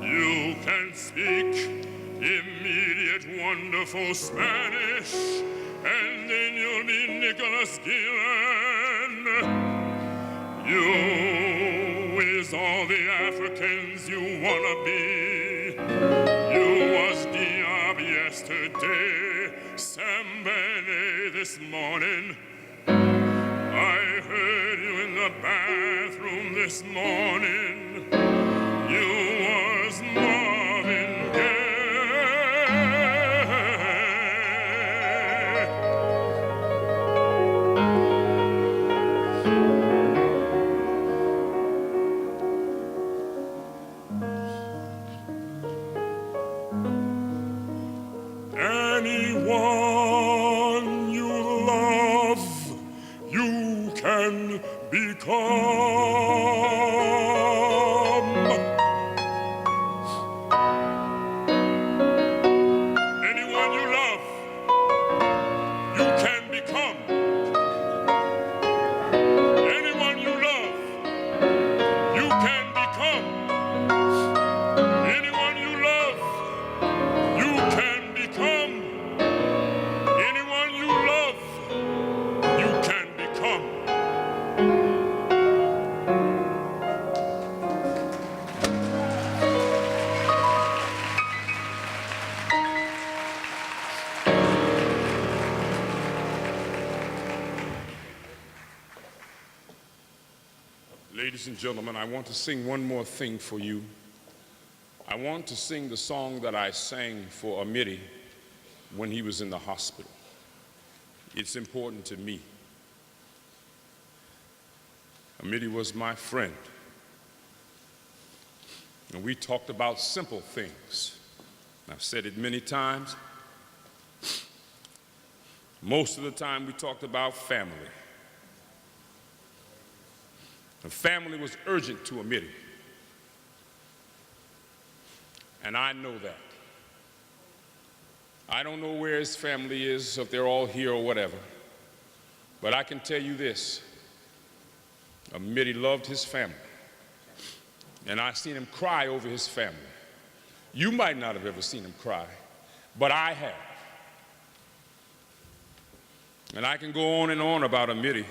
You can speak immediate, wonderful Spanish, and then you'll be Nicholas Gillen. You is all the Africans you wanna be. You yesterday, Sambene this morning. I heard you in the bathroom this morning. You was Marvin Gaye. Anyone you love, you can become. Anyone you love, you can become. Anyone you love, you can become. Anyone you love, you can become. Anyone you love, you can become. Ladies and gentlemen, I want to sing one more thing for you. I want to sing the song that I sang for Amiri when he was in the hospital. It's important to me. Amiri was my friend, and we talked about simple things. I've said it many times. Most of the time we talked about family. The family was urgent to Amiri, and I know that. I don't know where his family is, if they're all here or whatever, but I can tell you this: Amiri loved his family, and I've seen him cry over his family. You might not have ever seen him cry, but I have. And I can go on and on about Amiri,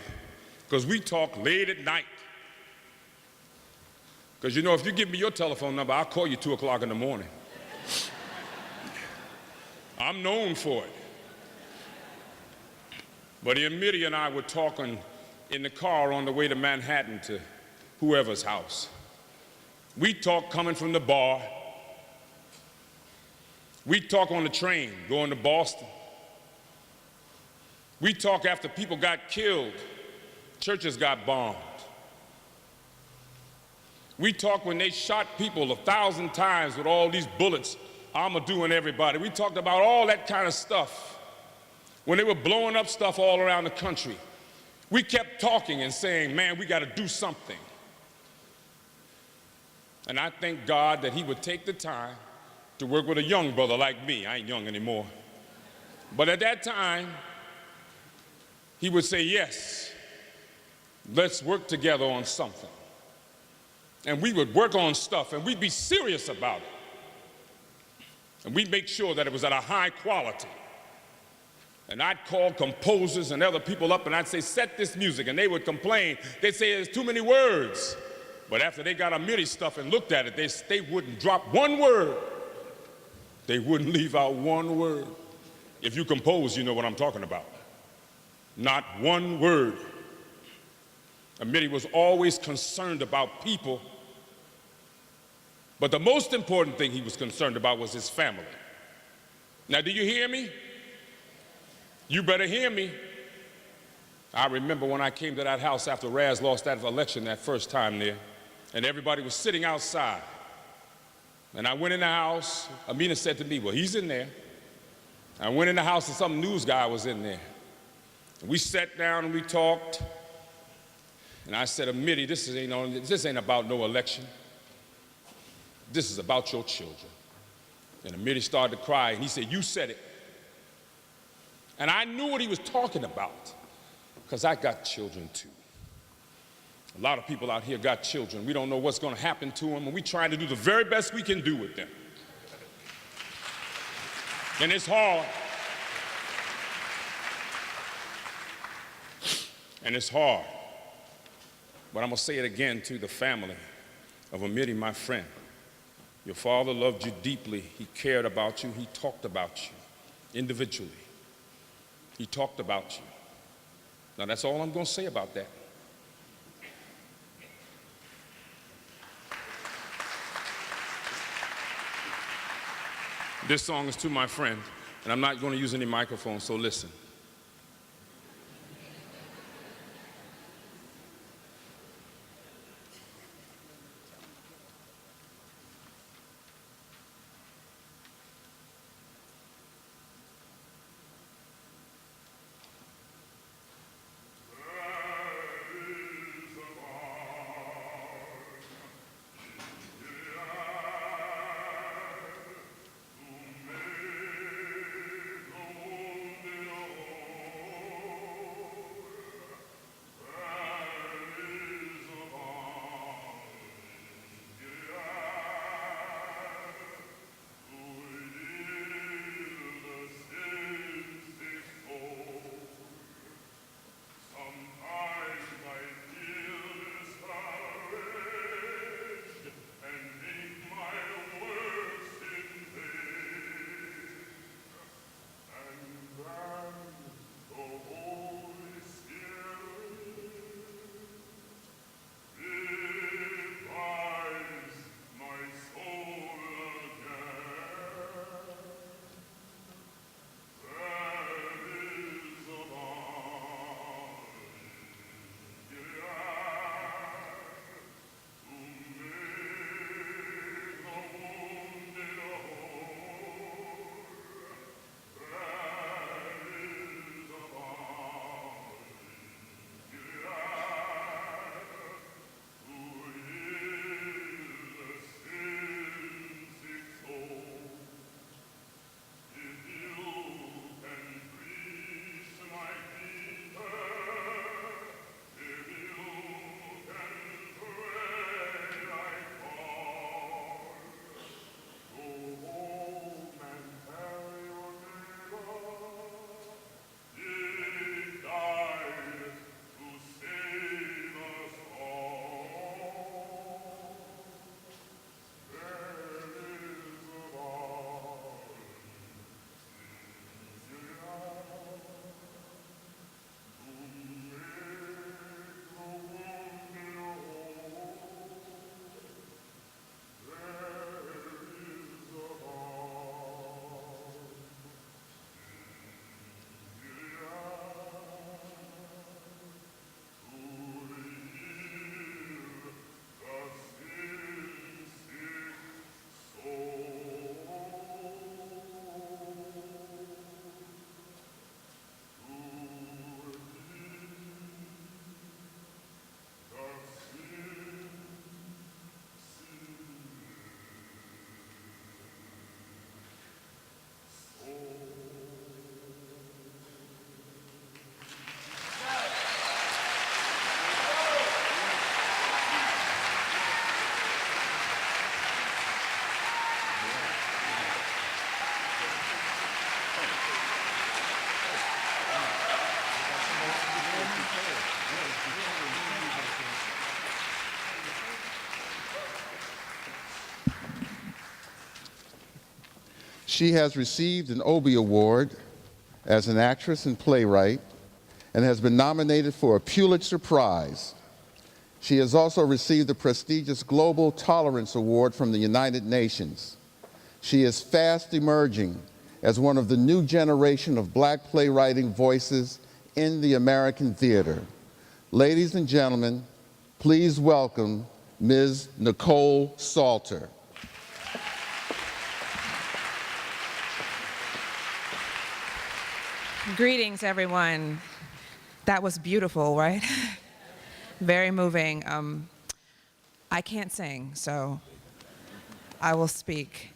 because we talk late at night. Because you know, if you give me your telephone number, I'll call you 2 o'clock in the morning. I'm known for it. But Amiri and I were talking in the car on the way to Manhattan to whoever's house. We talk coming from the bar. We talk on the train going to Boston. We talk after people got killed, churches got bombed. We talk when they shot people 1,000 times with all these bullets, armaduring everybody. We talked about all that kind of stuff when they were blowing up stuff all around the country. We kept talking and saying, man, we got to do something. And I thank God that he would take the time to work with a young brother like me. I ain't young anymore. But at that time, he would say, yes, let's work together on something. And we would work on stuff, and we'd be serious about it. And we'd make sure that it was at a high quality. And I'd call composers and other people up, and I'd say, set this music, and they would complain. They'd say, there's too many words. But after they got Amiri stuff and looked at it, they wouldn't drop one word. They wouldn't leave out one word. If you compose, you know what I'm talking about. Not one word. Amiri was always concerned about people, but the most important thing he was concerned about was his family. Now, do you hear me? You better hear me. I remember when I came to that house after Ras lost that election that first time there, and everybody was sitting outside. And I went in the house. Amina said to me, well, he's in there. I went in the house and some news guy was in there. And we sat down and we talked. And I said, Amiri, this ain't about no election. This is about your children. And Amiri started to cry, and he said, you said it. And I knew what he was talking about, because I got children too. A lot of people out here got children. We don't know what's going to happen to them, and we're trying to do the very best we can do with them. And it's hard. And it's hard. But I'm going to say it again to the family of Amiri, my friend. Your father loved you deeply. He cared about you. He talked about you. individually. He talked about you. Now, that's all I'm going to say about that. This song is to my friend, and I'm not going to use any microphones, so listen. She has received an Obie Award as an actress and playwright and has been nominated for a Pulitzer Prize. She has also received the prestigious Global Tolerance Award from the United Nations. She is fast emerging as one of the new generation of Black playwriting voices in the American theater. Ladies and gentlemen, please welcome Ms. Nicole Salter. Greetings, everyone. That was beautiful, right? Very moving. I can't sing, so I will speak.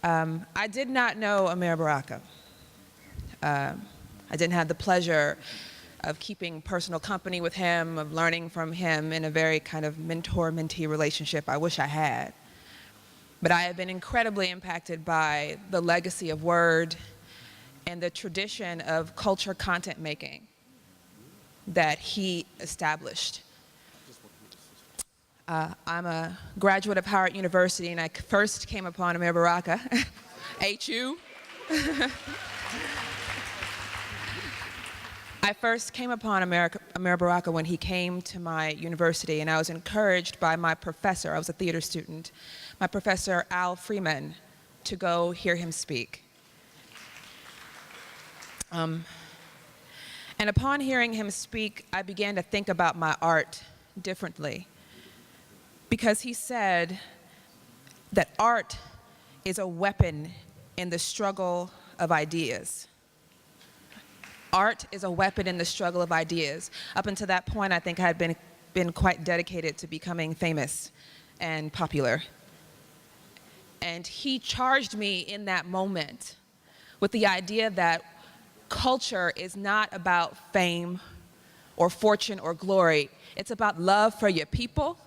I did not know Amiri Baraka. I didn't have the pleasure of keeping personal company with him, of learning from him in a very kind of mentor-mentee relationship I wish I had. But I have been incredibly impacted by the legacy of Word and the tradition of culture content making that he established. I'm a graduate of Howard University, and I first came upon Amiri Baraka, HU. I first came upon Amiri Baraka when he came to my university, and I was encouraged by my professor. I was a theater student, my professor Al Freeman, to go hear him speak. And upon hearing him speak, I began to think about my art differently, because he said that art is a weapon in the struggle of ideas. Art is a weapon in the struggle of ideas. Up until that point, I think I had been quite dedicated to becoming famous and popular. And he charged me in that moment with the idea that culture is not about fame or fortune or glory. It's about love for your people.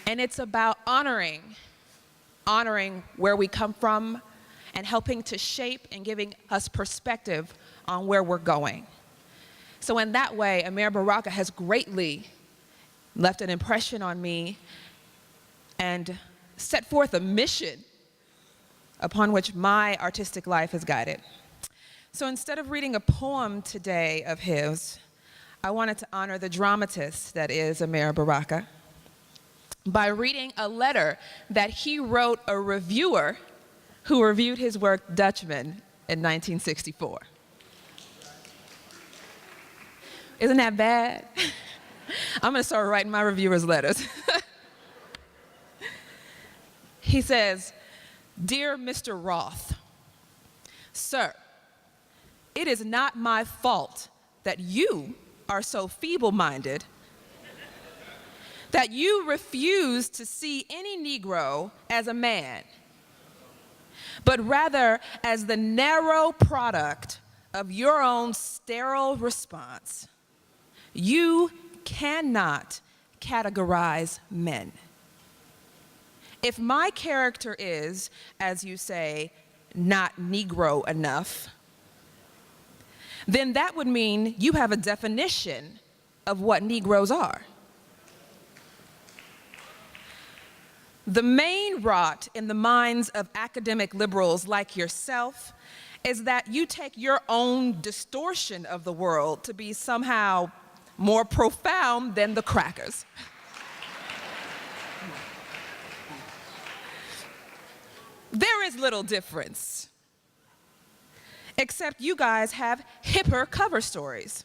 And it's about honoring where we come from and helping to shape and giving us perspective on where we're going. So in that way, Amiri Baraka has greatly left an impression on me and set forth a mission upon which my artistic life is guided. So instead of reading a poem today of his, I wanted to honor the dramatist that is Amiri Baraka by reading a letter that he wrote a reviewer who reviewed his work, Dutchman, in 1964. Isn't that bad? I'm gonna start writing my reviewers letters. He says, "Dear Mr. Roth, sir, it is not my fault that you are so feeble-minded that you refuse to see any Negro as a man, but rather as the narrow product of your own sterile response. You cannot categorize men. If my character is, as you say, not Negro enough, then that would mean you have a definition of what Negroes are. The main rot in the minds of academic liberals like yourself is that you take your own distortion of the world to be somehow more profound than the crackers. There is little difference, except you guys have hipper cover stories.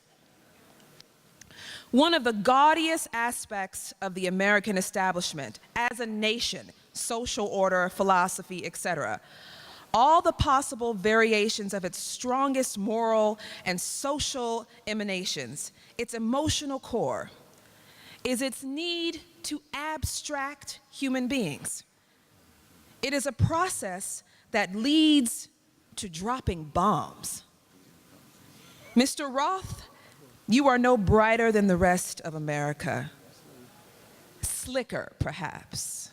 One of the gaudiest aspects of the American establishment as a nation, social order, philosophy, etc., all the possible variations of its strongest moral and social emanations, its emotional core, is its need to abstract human beings. It is a process that leads to dropping bombs. Mr. Roth, you are no brighter than the rest of America. Slicker, perhaps.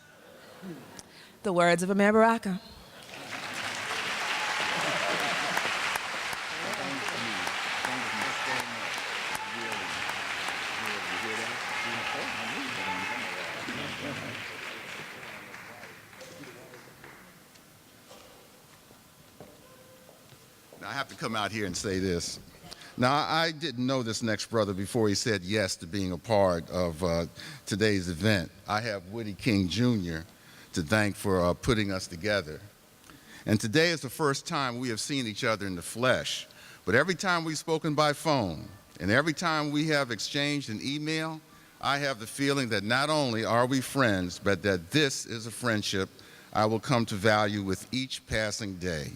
The words of Amiri Baraka. Now, I have to come out here and say this. Now, I didn't know this next brother before he said yes to being a part of today's event. I have Woody King Jr. to thank for putting us together. And today is the first time we have seen each other in the flesh. But every time we've spoken by phone, and every time we have exchanged an email, I have the feeling that not only are we friends, but that this is a friendship I will come to value with each passing day.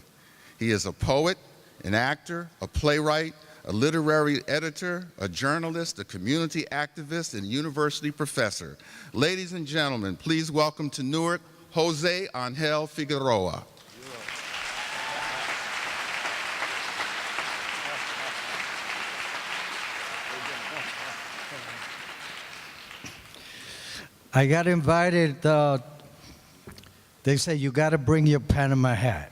He is a poet, an actor, a playwright, a literary editor, a journalist, a community activist, and university professor. Ladies and gentlemen, please welcome to Newark, Jose Angel Figueroa. I got invited, they say you got to bring your Panama hat.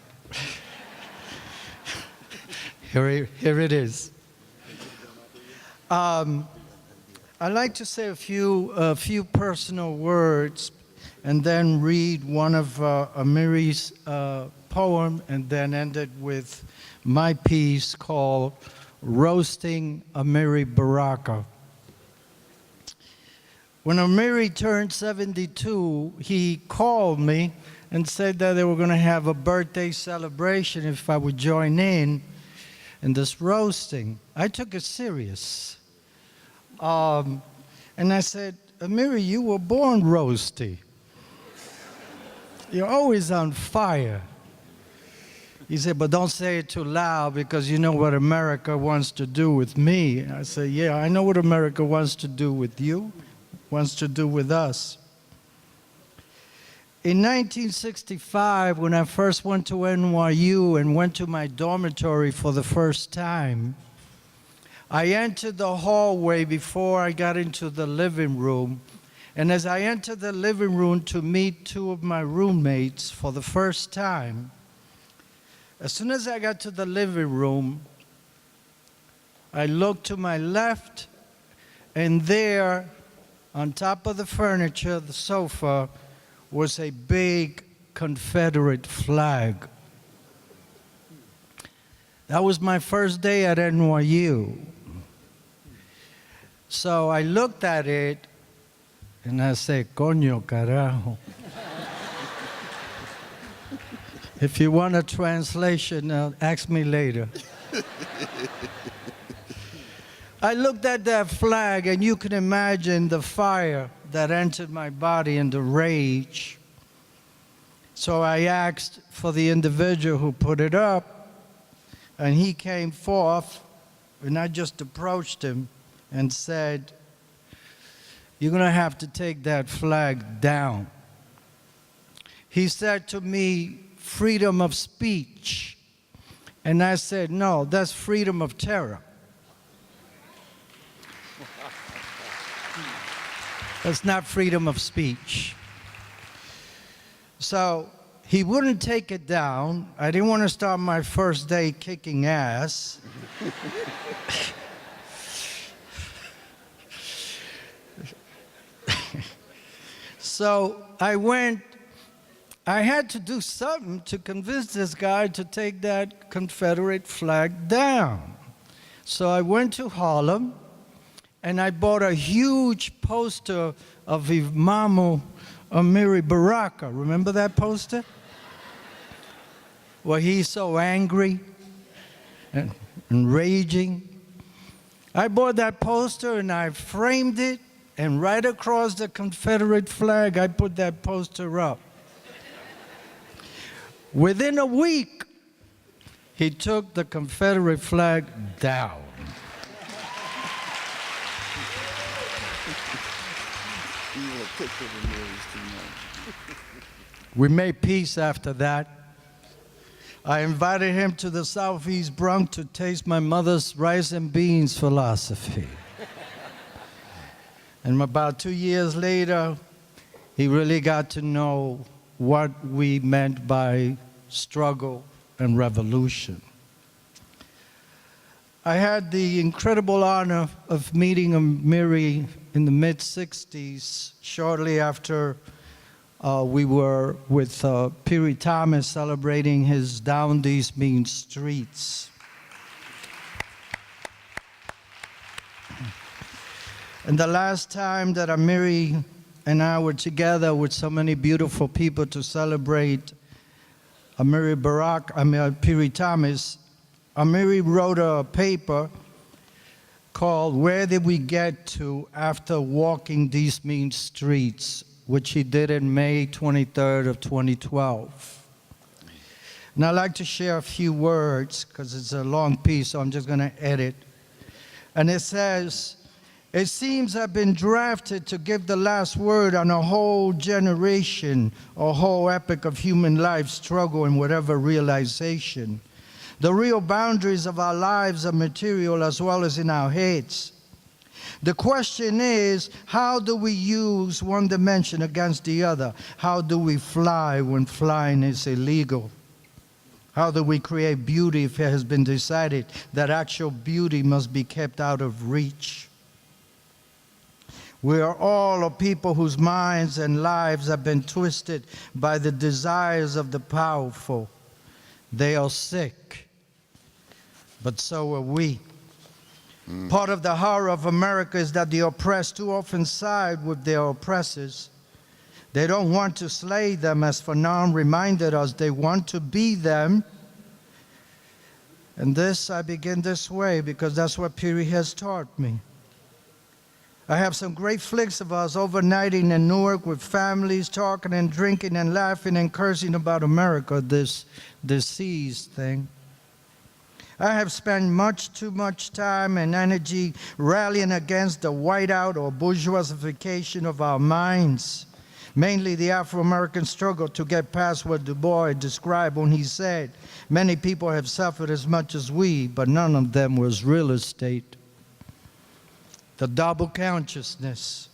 Here it is. I'd like to say a few personal words and then read one of Amiri's poem, and then ended with my piece called Roasting Amiri Baraka. When Amiri turned 72, he called me and said that they were going to have a birthday celebration if I would join in this roasting. I took it serious. And I said, Amiri, you were born roasty. You're always on fire. He said, but don't say it too loud because you know what America wants to do with me. I said, yeah, I know what America wants to do with you, wants to do with us. In 1965, when I first went to NYU and went to my dormitory for the first time, I entered the hallway before I got into the living room. And as I entered the living room to meet two of my roommates for the first time, as soon as I got to the living room, I looked to my left, and there, on top of the furniture, the sofa, was a big Confederate flag. That was my first day at NYU. So I looked at it, and I said, coño carajo. If you want a translation, ask me later. I looked at that flag, and you can imagine the fire that entered my body and the rage. So I asked for the individual who put it up, and he came forth, and I just approached him and said, you're going to have to take that flag down. He said to me, freedom of speech. And I said, no, that's freedom of terror. That's not freedom of speech. So he wouldn't take it down. I didn't want to start my first day kicking ass. So I had to do something to convince this guy to take that Confederate flag down. So I went to Harlem, and I bought a huge poster of Imamu Amiri Baraka. Remember that poster? Where he's so angry and raging. I bought that poster and I framed it, and right across the Confederate flag, I put that poster up. Within a week, he took the Confederate flag down. We made peace after that. I invited him to the Southeast Bronx to taste my mother's rice and beans philosophy. And about 2 years later, he really got to know what we meant by struggle and revolution. I had the incredible honor of meeting Amiri in the mid-'60s, shortly after we were with Piri Thomas celebrating his Down These Mean Streets. And the last time that Amiri and I were together with so many beautiful people to celebrate Piri Thomas, Amiri wrote a paper called Where Did We Get To After Walking These Mean Streets, which he did in May 23rd of 2012. And I'd like to share a few words because it's a long piece, so I'm just going to edit. And it says, it seems I've been drafted to give the last word on a whole generation, a whole epic of human life, struggle, and whatever realization. The real boundaries of our lives are material as well as in our heads. The question is, how do we use one dimension against the other? How do we fly when flying is illegal? How do we create beauty if it has been decided that actual beauty must be kept out of reach? We are all a people whose minds and lives have been twisted by the desires of the powerful. They are sick, but so are we. Part of the horror of America is that the oppressed too often side with their oppressors. They don't want to slay them, as Fanon reminded us. They want to be them. And this, I begin this way because that's what Piri has taught me. I have some great flicks of us overnighting in Newark with families, talking and drinking and laughing and cursing about America, this disease thing. I have spent too much time and energy rallying against the whiteout or bourgeoisification of our minds, mainly the Afro-American struggle to get past what Du Bois described when he said, many people have suffered as much as we, but none of them was real estate. The double consciousness,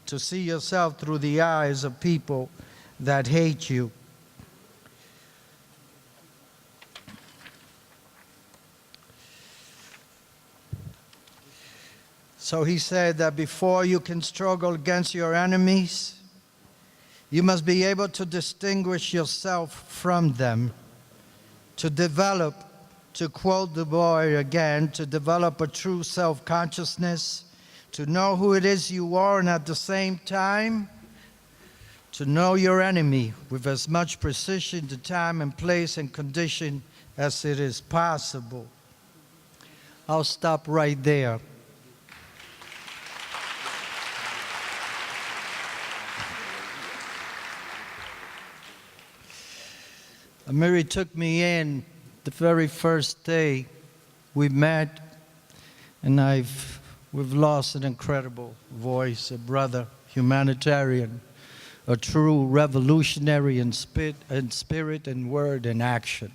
to see yourself through the eyes of people that hate you. So he said that before you can struggle against your enemies, you must be able to distinguish yourself from them, to develop, to quote Du Bois again, to develop a true self-consciousness, to know who it is you are, and at the same time, to know your enemy with as much precision, the time and place and condition as it is possible. I'll stop right there. Amiri took me in the very first day we met, and we've lost an incredible voice, a brother, humanitarian, a true revolutionary in spirit and word and action.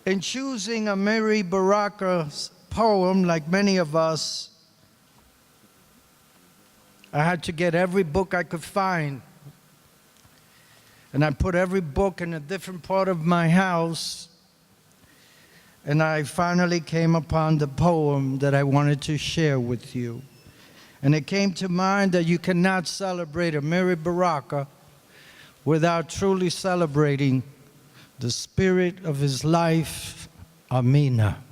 In choosing Amiri Baraka's poem, like many of us, I had to get every book I could find. And I put every book in a different part of my house, and I finally came upon the poem that I wanted to share with you. And it came to mind that you cannot celebrate Amiri Baraka without truly celebrating the spirit of his life, Amina.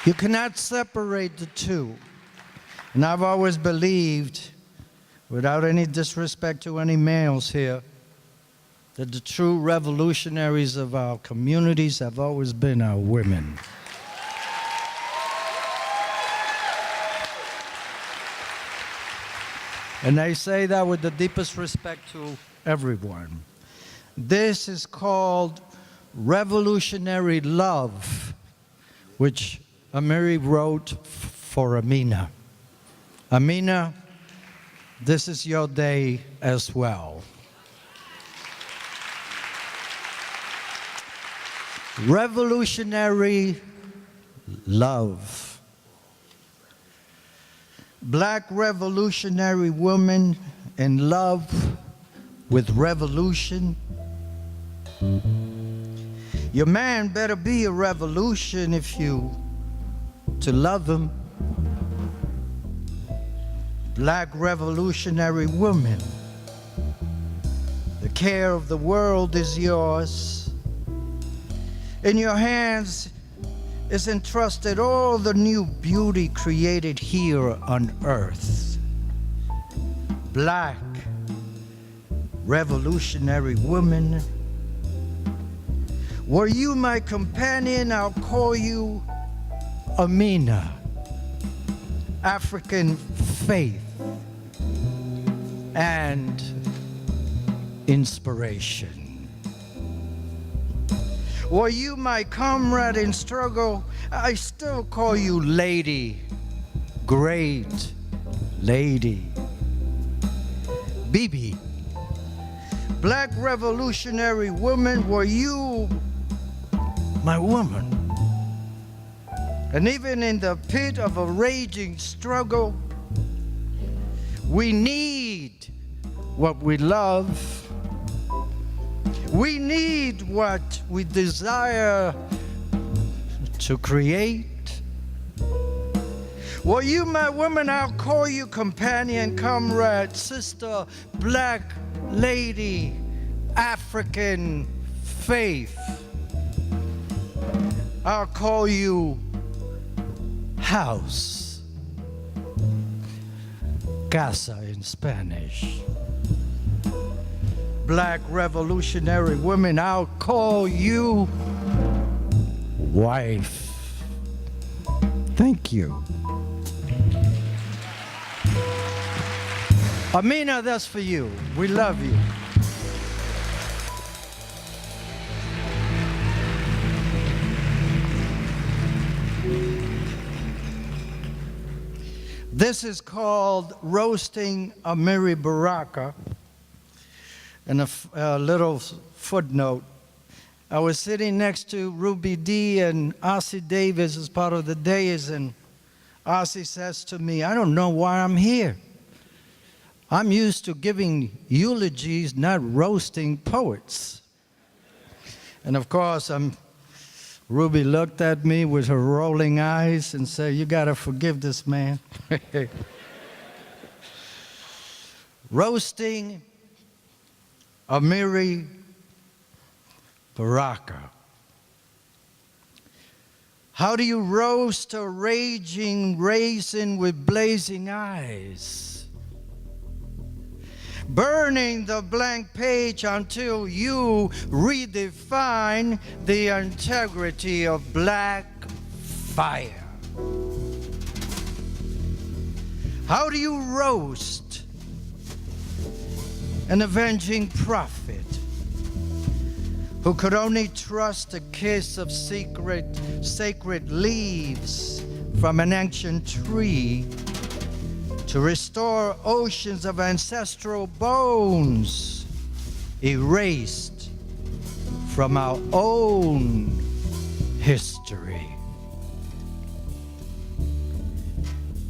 You cannot separate the two. And I've always believed, without any disrespect to any males here, that the true revolutionaries of our communities have always been our women. And I say that with the deepest respect to everyone. This is called revolutionary love, which Amiri wrote for Amina. Amina, this is your day as well. Revolutionary love. Black revolutionary woman in love with revolution. Your man better be a revolution if you to love him. Black revolutionary woman, the care of the world is yours. In your hands is entrusted all the new beauty created here on earth. Black revolutionary woman, were you my companion, I'll call you Amina. African faith and inspiration. Were you my comrade in struggle, I still call you lady, great lady. Bibi, black revolutionary woman, were you my woman? And even in the pit of a raging struggle, we need what we love. We need what we desire to create. Well, you, my woman, I'll call you companion, comrade, sister, black lady, African faith. I'll call you house, casa in Spanish. Black revolutionary women, I'll call you wife. Thank you. Amina, that's for you. We love you. This is called Roasting Amiri Baraka. And a little footnote. I was sitting next to Ruby D and Ossie Davis as part of the days, and Ossie says to me, I don't know why I'm here. I'm used to giving eulogies, not roasting poets. And of course, Ruby looked at me with her rolling eyes and said, you gotta forgive this man. Roasting Amiri Baraka. How do you roast a raging raisin with blazing eyes? Burning the blank page until you redefine the integrity of black fire. How do you roast an avenging prophet who could only trust a kiss of sacred leaves from an ancient tree to restore oceans of ancestral bones erased from our own history?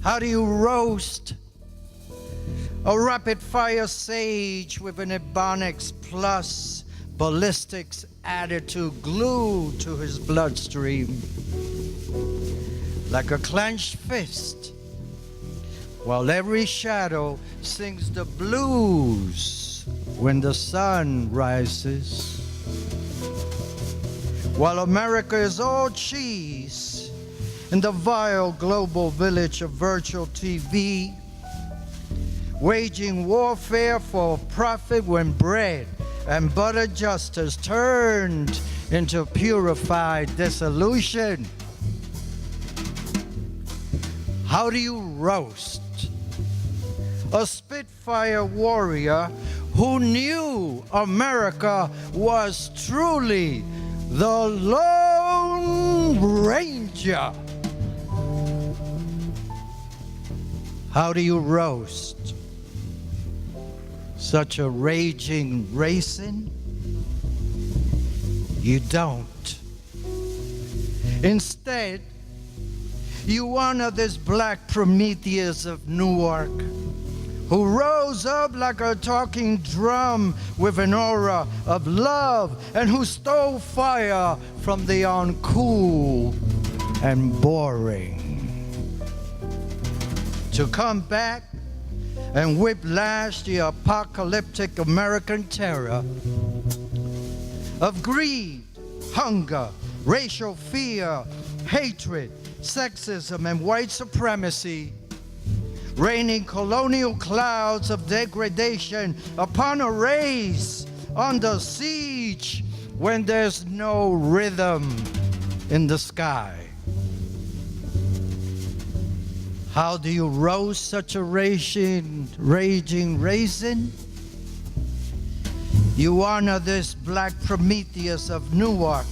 How do you roast a rapid-fire sage with an Ebonics plus ballistics attitude glued to his bloodstream like a clenched fist, while every shadow sings the blues when the sun rises? While America is all cheese in the vile global village of virtual TV, waging warfare for profit when bread and butter justice turned into purified dissolution. How do you roast a Spitfire warrior who knew America was truly the Lone Ranger? How do you roast such a raging raisin? You don't. Instead, you honor this black Prometheus of Newark, who rose up like a talking drum with an aura of love, and who stole fire from the uncool and boring, to come back and whiplash the apocalyptic American terror of greed, hunger, racial fear, hatred, sexism, and white supremacy, raining colonial clouds of degradation upon a race under siege when there's no rhythm in the sky. How do you roast such a raging raisin? You honor this black Prometheus of Newark,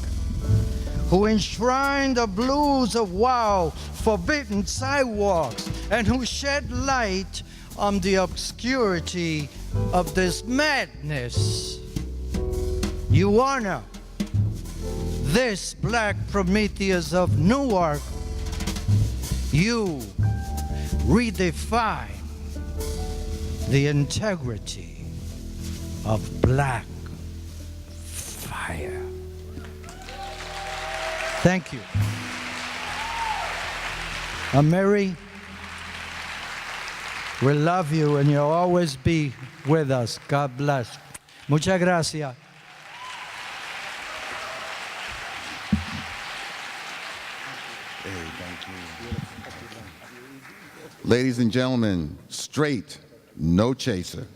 who enshrined the blues of wild, forbidden sidewalks, and who shed light on the obscurity of this madness. You honor this black Prometheus of Newark. You redefine the integrity of black fire. Thank you. Amiri We love you, and you'll always be with us. God bless. Muchas gracias. Ladies and gentlemen, straight, no chaser.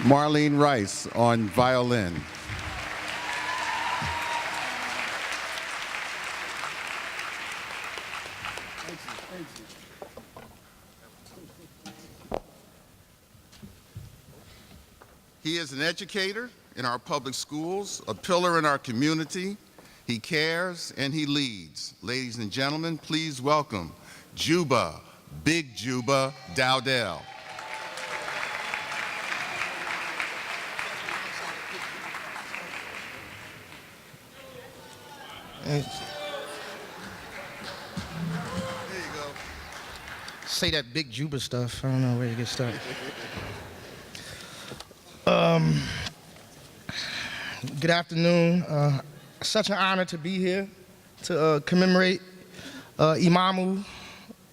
Marlene Rice on violin. He is an educator in our public schools, a pillar in our community. He cares and he leads. Ladies and gentlemen, please welcome Juba, Big Juba Dowdell. There you go. Say that Big Juba stuff. I don't know where to get started. Good afternoon. Such an honor to be here to commemorate Imamu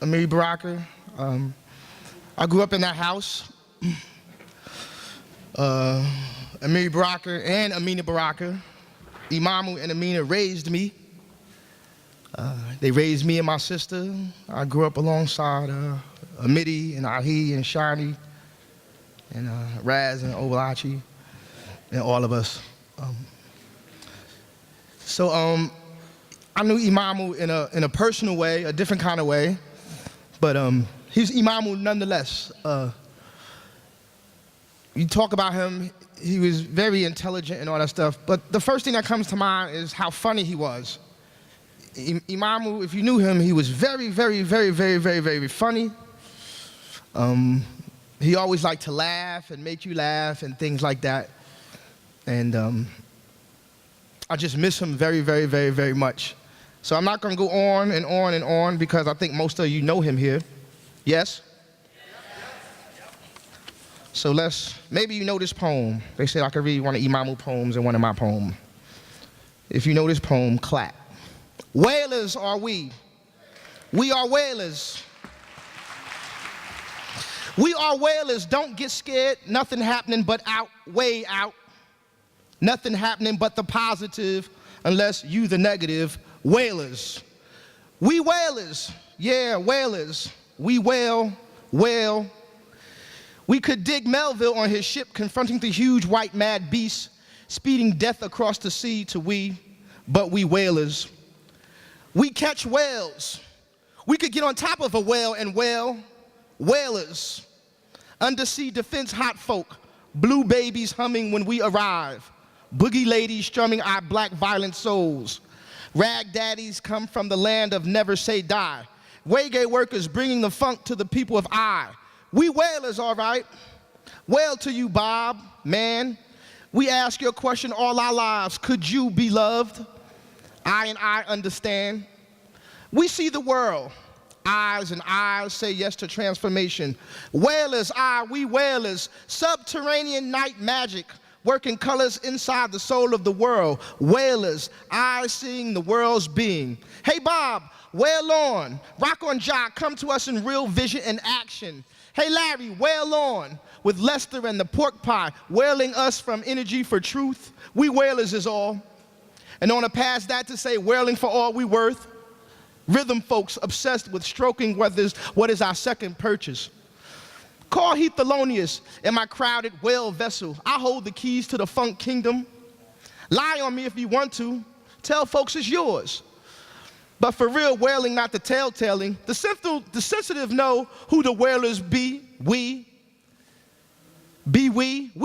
Amiri Baraka. I grew up in that house. Amiri Baraka and Amina Baraka, Imamu and Amina raised me. They raised me and my sister. I grew up alongside Amiri and Ahi and Shani and Raz and Obalachi and all of us. So I knew Imamu in a personal way, a different kind of way, but he's Imamu nonetheless. You talk about him, he was very intelligent and all that stuff, but the first thing that comes to mind is how funny he was. Imamu, if you knew him, he was very, very, very, very, very, very funny. He always liked to laugh and make you laugh and things like that. And I just miss him very, very, very, very much. So I'm not going to go on and on and on because I think most of you know him here. Yes? So maybe you know this poem. They said I could read one of Imamu poems and one of my poems. If you know this poem, clap. Wailers are we. We are wailers. We are wailers. Don't get scared. Nothing happening but out, way out. Nothing happening but the positive unless you the negative. Wailers. We wailers. Yeah, wailers. We wail. We could dig Melville on his ship confronting the huge white mad beast speeding death across the sea to we, but we wailers. We catch whales. We could get on top of a whale and wail. Whalers. Undersea defense hot folk. Blue babies humming when we arrive. Boogie ladies strumming our black violent souls. Rag daddies come from the land of never say die. Reggae workers bringing the funk to the people of I. We wailers, all right. Wail to you, Bob, man. We ask your question all our lives. Could you be loved? I and I understand. We see the world. Eyes and eyes say yes to transformation. Wailers, we wailers. Subterranean night magic, working colors inside the soul of the world. Wailers, eyes seeing the world's being. Hey Bob, wail on. Rock on Jock, come to us in real vision and action. Hey Larry, wail on. With Lester and the pork pie, wailing us from energy for truth. We wailers is all. And on a past that to say, wailing for all we worth. Rhythm folks obsessed with stroking what is our second purchase. Call Heath Thelonious in my crowded whale vessel. I hold the keys to the funk kingdom. Lie on me if you want to. Tell folks it's yours. But for real wailing, not the telltaling. The sensitive know who the wailers be. We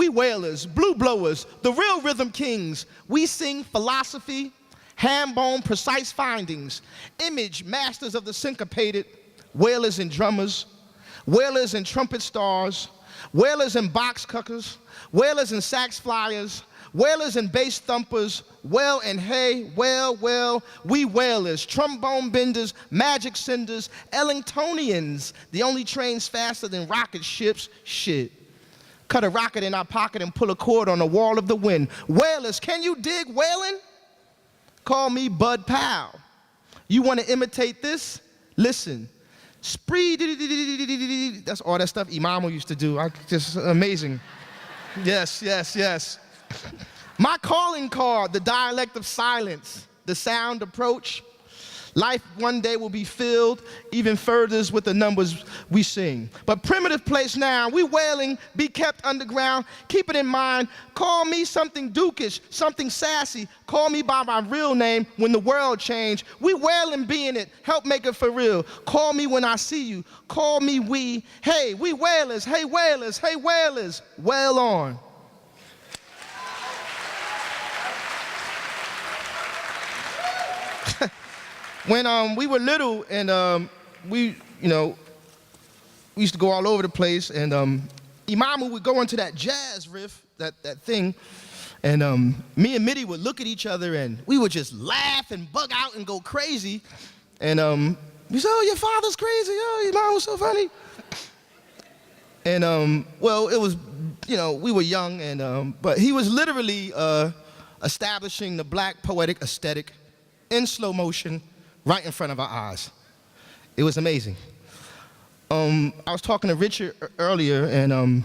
wailers, blue blowers, the real rhythm kings. We sing philosophy, ham-bone precise findings, image masters of the syncopated, wailers and drummers, wailers and trumpet stars, wailers and box cuckers, wailers and sax flyers, wailers and bass thumpers, well and hey, well, we wailers, trombone benders, magic senders, Ellingtonians, the only trains faster than rocket ships, shit. Cut a rocket in our pocket and pull a cord on the wall of the wind. Wailers, can you dig wailing? Call me Bud Powell. You want to imitate this? Listen. Spree, that's all that stuff Imamu used to do. Just amazing. Yes. My calling card, the dialect of silence, the sound approach. Life one day will be filled even further with the numbers we sing. But primitive place now, we wailing, be kept underground. Keep it in mind, call me something dukish, something sassy. Call me by my real name when the world change. We wailing, be in it, help make it for real. Call me when I see you, call me we. Hey, we wailers, hey wailers, hey wailers, wail on. When we were little and we used to go all over the place, and Imamu would go into that jazz riff, that thing, and me and Mitty would look at each other and we would just laugh and bug out and go crazy. And we said, oh, your father's crazy, oh, your mom was so funny. And well, it was, we were young, and but he was literally establishing the black poetic aesthetic in slow motion, right in front of our eyes. It was amazing. I was talking to Richard earlier, and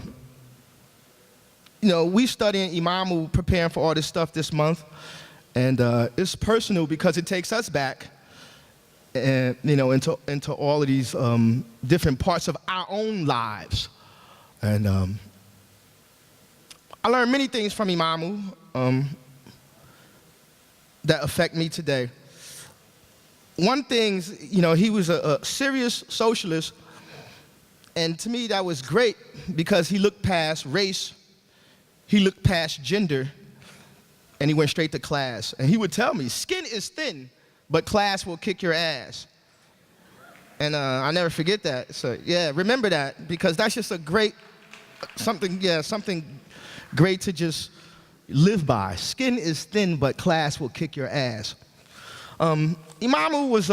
we studying Imamu, preparing for all this stuff this month, and it's personal because it takes us back, and into all of these different parts of our own lives. And I learned many things from Imamu that affect me today. One thing, he was a serious socialist, and to me that was great because he looked past race, he looked past gender, and he went straight to class. And he would tell me, skin is thin, but class will kick your ass. And I never forget that. So yeah, remember that, because that's just a great, something great to just live by. Skin is thin, but class will kick your ass. Imamu was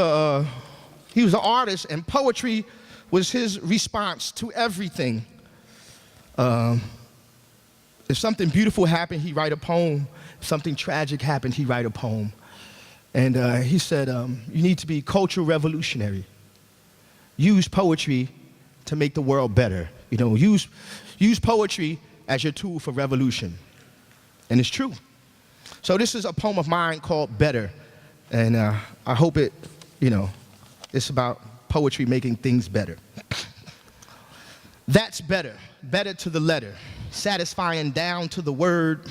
he was an artist, and poetry was his response to everything. If something beautiful happened, he'd write a poem. If something tragic happened, he'd write a poem. And he said, you need to be cultural revolutionary. Use poetry to make the world better. Use poetry as your tool for revolution. And it's true. So this is a poem of mine called Better. And I hope it's about poetry making things better. That's better, better to the letter, satisfying down to the word.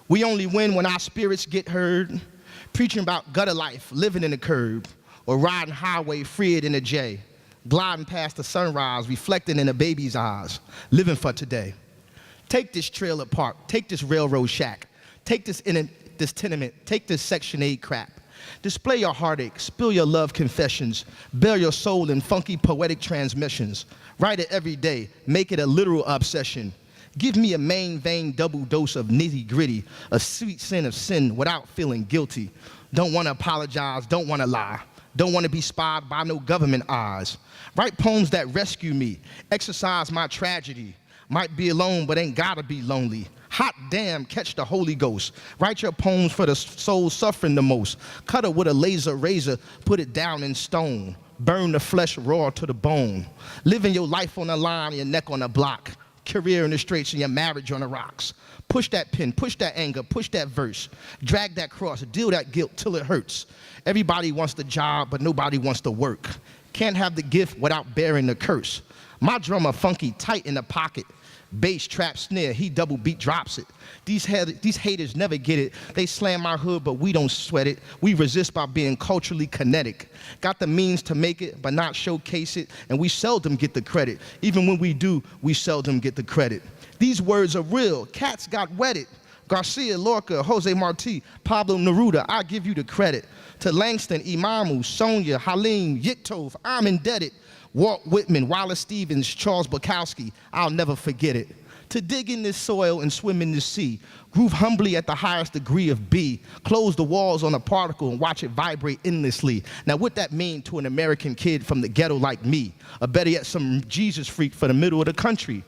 We only win when our spirits get heard, preaching about gutter life, living in the curb, or riding highway freed in a J, gliding past the sunrise, reflecting in a baby's eyes, living for today. Take this trailer park, take this railroad shack, take this tenement, take this Section 8 crap. Display your heartache, spill your love confessions, bare your soul in funky poetic transmissions. Write it every day, make it a literal obsession. Give me a main vein double dose of nitty gritty, a sweet sin of sin without feeling guilty. Don't want to apologize, don't want to lie. Don't want to be spied by no government eyes. Write poems that rescue me, exercise my tragedy. Might be alone, but ain't gotta be lonely. Hot damn, catch the Holy Ghost. Write your poems for the soul suffering the most. Cut it with a laser razor, put it down in stone. Burn the flesh raw to the bone. Living your life on the line, your neck on the block. Career in the streets and your marriage on the rocks. Push that pen, push that anger, push that verse. Drag that cross, deal that guilt till it hurts. Everybody wants the job, but nobody wants to work. Can't have the gift without bearing the curse. My drummer funky tight in the pocket. Bass, trap, snare, he double beat drops it. These haters never get it. They slam my hood, but we don't sweat it. We resist by being culturally kinetic. Got the means to make it, but not showcase it. And we seldom get the credit. Even when we do, we seldom get the credit. These words are real. Cats got wetted. Garcia, Lorca, Jose Marti, Pablo Neruda, I give you the credit. To Langston, Imamu, Sonia, Halim, Yiktov, I'm indebted. Walt Whitman, Wallace Stevens, Charles Bukowski, I'll never forget it. To dig in this soil and swim in this sea, groove humbly at the highest degree of B, close the walls on a particle and watch it vibrate endlessly. Now what that mean to an American kid from the ghetto like me, or better yet some Jesus freak for the middle of the country?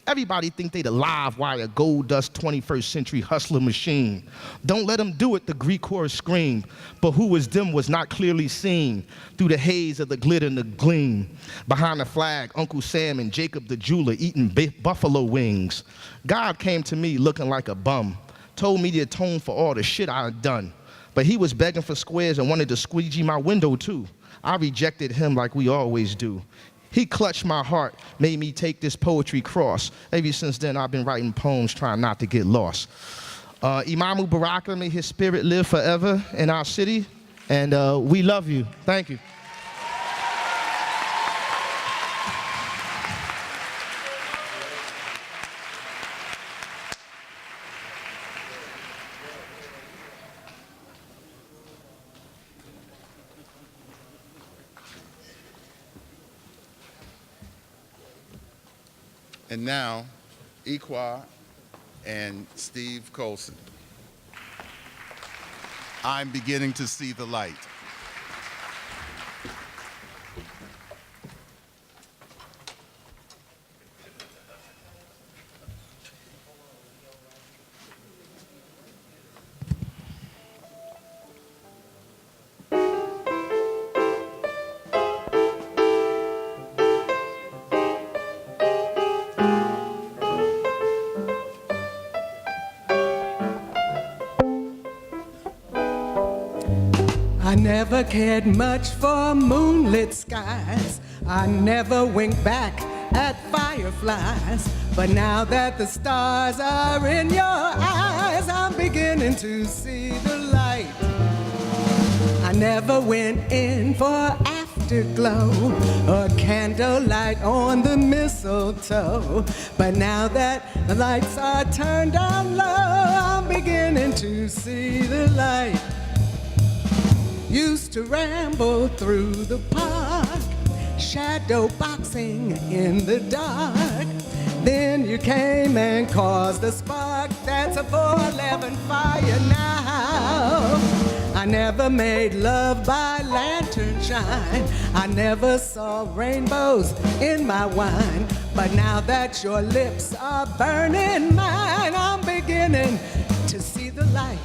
Everybody think they alive while a gold dust 21st century hustler machine. Don't let them do it, the Greek chorus screamed. But who was them was not clearly seen through the haze of the glitter and the gleam. Behind the flag, Uncle Sam and Jacob the jeweler eating buffalo wings. God came to me looking like a bum, told me to atone for all the shit I had done. But he was begging for squares and wanted to squeegee my window too. I rejected him like we always do. He clutched my heart, made me take this poetry cross. Ever since then, I've been writing poems trying not to get lost. Amiri Baraka, may his spirit live forever in our city, and we love you. Thank you. And now, Iqua and Steve Colson. I'm beginning to see the light. I never cared much for moonlit skies. I never winked back at fireflies. But now that the stars are in your eyes, I'm beginning to see the light. I never went in for afterglow or candlelight on the mistletoe. But now that the lights are turned down low, I'm beginning to see the light. Used to ramble through the park, shadow boxing in the dark. Then you came and caused a spark. That's a 411 fire now. I never made love by lantern shine. I never saw rainbows in my wine. But now that your lips are burning mine, I'm beginning to see the light.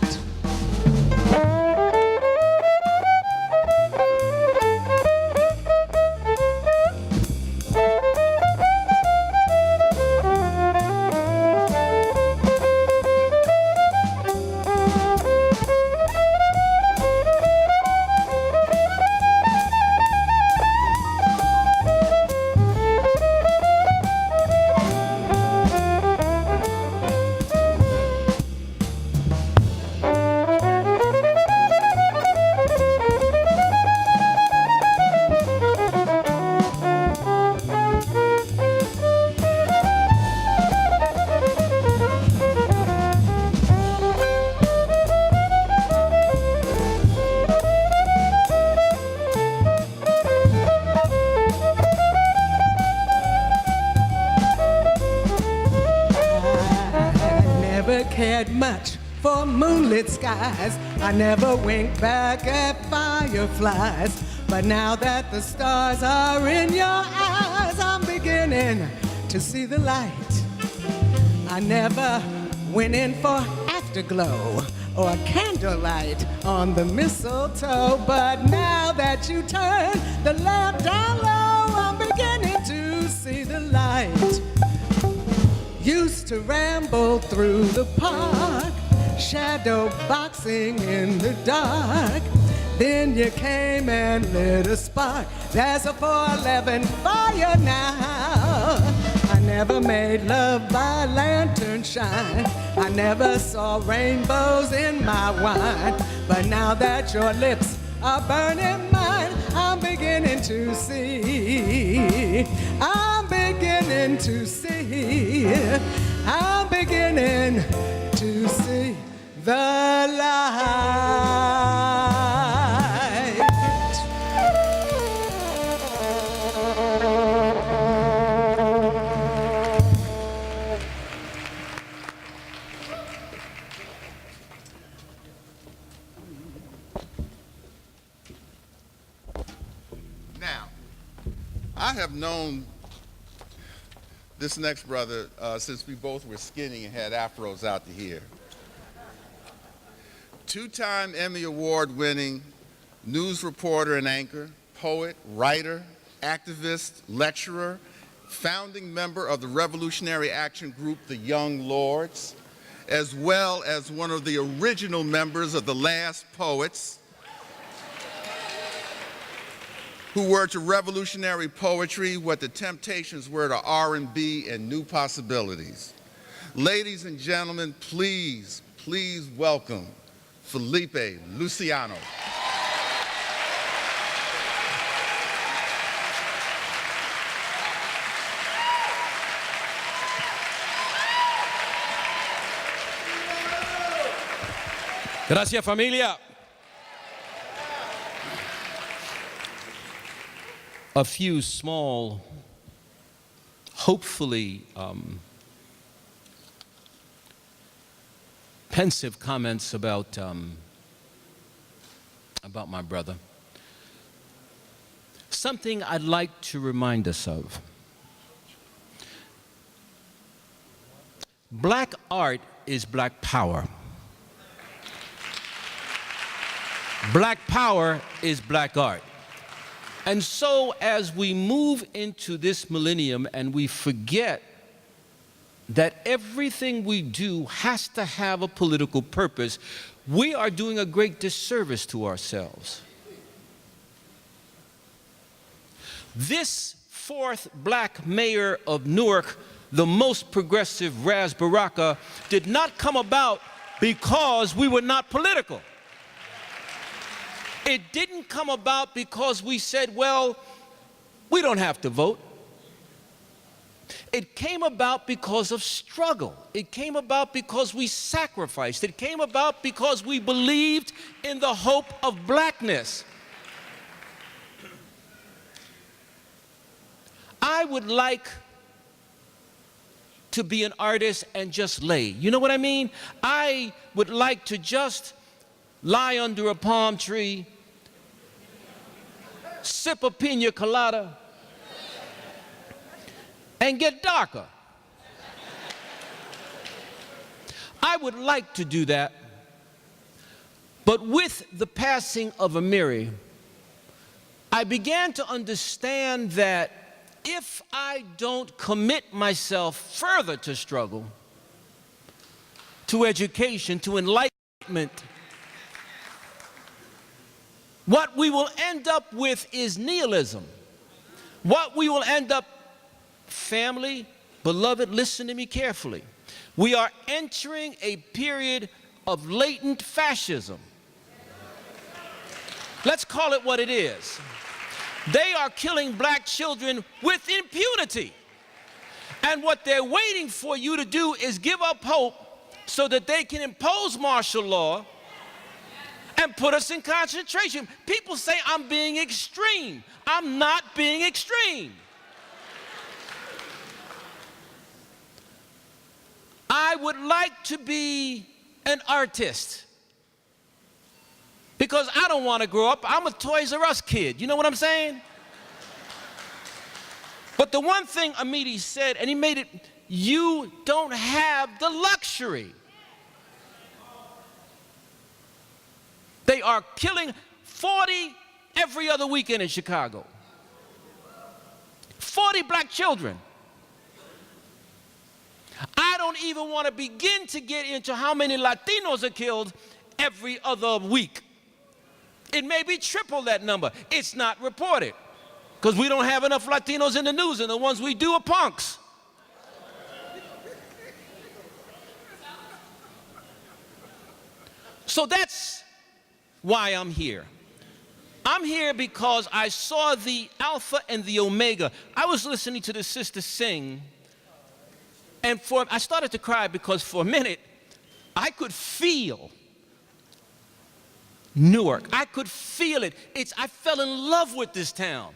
Much for moonlit skies. I never winked back at fireflies. But now that the stars are in your eyes, I'm beginning to see the light. I never went in for afterglow or candlelight on the mistletoe, but now that you turn the lamp down low, I'm beginning to see the light. Used to ramble through the park, shadow boxing in the dark. Then you came and lit a spark. There's a 411 fire now. I never made love by lantern shine. I never saw rainbows in my wine. But now that your lips are burning mine, I'm beginning to see. I'm beginning to see. I'm beginning to see the light. I have known this next brother since we both were skinny and had afros out to here. Two-time Emmy Award-winning news reporter and anchor, poet, writer, activist, lecturer, founding member of the revolutionary action group, the Young Lords, as well as one of the original members of the Last Poets, who were to revolutionary poetry what the Temptations were to R&B and new possibilities. Ladies and gentlemen, please, please welcome Felipe Luciano. Gracias, familia. A few small, hopefully pensive comments about my brother. Something I'd like to remind us of. Black art is black power. Black power is black art. And so as we move into this millennium and we forget that everything we do has to have a political purpose, we are doing a great disservice to ourselves. This fourth black mayor of Newark, the most progressive Ras Baraka, did not come about because we were not political. It didn't come about because we said, well, we don't have to vote. It came about because of struggle. It came about because we sacrificed. It came about because we believed in the hope of blackness. I would like to be an artist and just lay. You know what I mean? I would like to just lie under a palm tree, sip a pina colada, and get darker. I would like to do that, but with the passing of Amiri, I began to understand that if I don't commit myself further to struggle, to education, to enlightenment, what we will end up with is nihilism. What we will end up, family, beloved, listen to me carefully. We are entering a period of latent fascism. Let's call it what it is. They are killing black children with impunity. And what they're waiting for you to do is give up hope so that they can impose martial law and put us in concentration. People say I'm being extreme. I'm not being extreme. I would like to be an artist. Because I don't want to grow up. I'm a Toys R Us kid. You know what I'm saying? But the one thing Amiri said, and he made it, you don't have the luxury. They are killing 40 every other weekend in Chicago. 40 black children. I don't even want to begin to get into how many Latinos are killed every other week. It may be triple that number. It's not reported because we don't have enough Latinos in the news, and the ones we do are punks. So that's why I'm here. I'm here because I saw the Alpha and the Omega. I was listening to the sister sing, and I started to cry because for a minute, I could feel Newark. I could feel it. I fell in love with this town.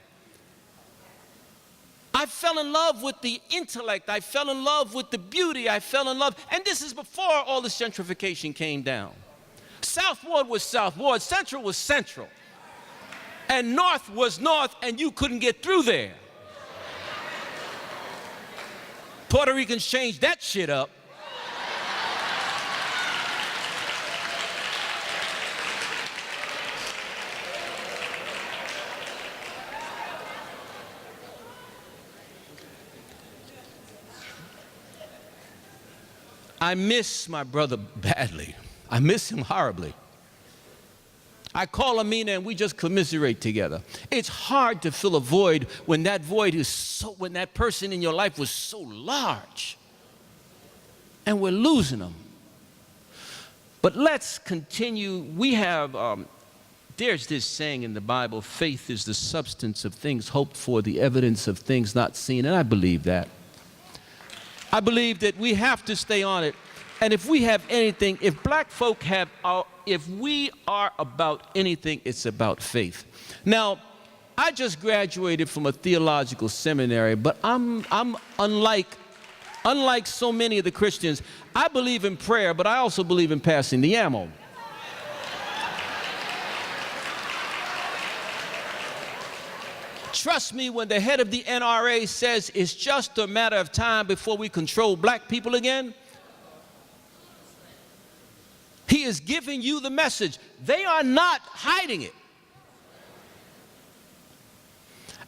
I fell in love with the intellect. I fell in love with the beauty. I fell in love. And this is before all this gentrification came down. South Ward was South Ward. Central was Central. And North was North, and you couldn't get through there. Puerto Ricans changed that shit up. I miss my brother badly. I miss him horribly. I call Amina and we just commiserate together. It's hard to fill a void when that void is when that person in your life was so large. And we're losing them. But let's continue. We have, there's this saying in the Bible, faith is the substance of things hoped for, the evidence of things not seen, and I believe that. I believe that we have to stay on it. And if we have anything, if black folk have, if we are about anything, it's about faith. Now, I just graduated from a theological seminary, but I'm unlike so many of the Christians. I believe in prayer, but I also believe in passing the ammo. Trust me, when the head of the NRA says it's just a matter of time before we control black people again, he is giving you the message. They are not hiding it.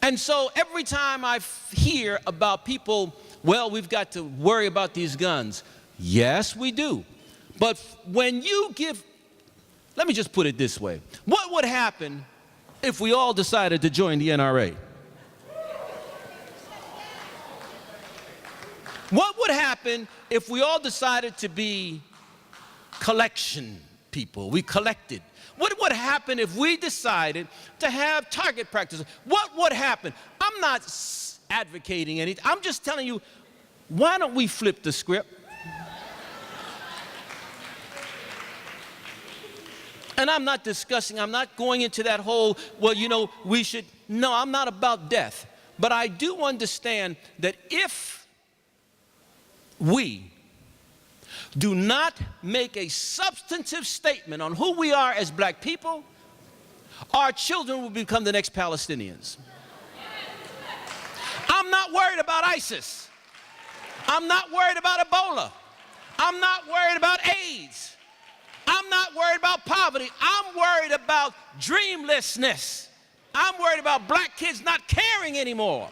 And so every time I hear about people, well, we've got to worry about these guns. Yes, we do. But when you give, let me just put it this way. What would happen if we all decided to join the NRA? What would happen if we all decided to be collection people? We collected. What would happen if we decided to have target practice? What would happen? I'm not advocating anything. I'm just telling you, why don't we flip the script? And I'm not discussing, I'm not going into that whole, well, you know, we should, no, I'm not about death. But I do understand that if we do not make a substantive statement on who we are as black people, our children will become the next Palestinians. I'm not worried about ISIS. I'm not worried about Ebola. I'm not worried about AIDS. I'm not worried about poverty. I'm worried about dreamlessness. I'm worried about black kids not caring anymore,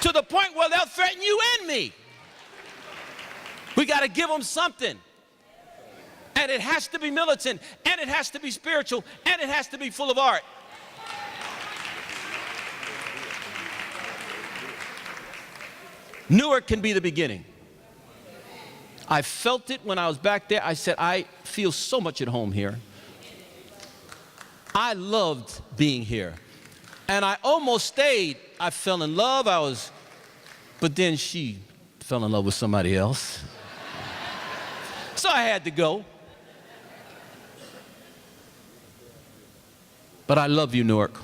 to the point where they'll threaten you and me. We got to give them something. And it has to be militant, and it has to be spiritual, and it has to be full of art. Newark can be the beginning. I felt it when I was back there. I said, I feel so much at home here. I loved being here. And I almost stayed. I fell in love. But then she fell in love with somebody else. So I had to go. But I love you, Newark.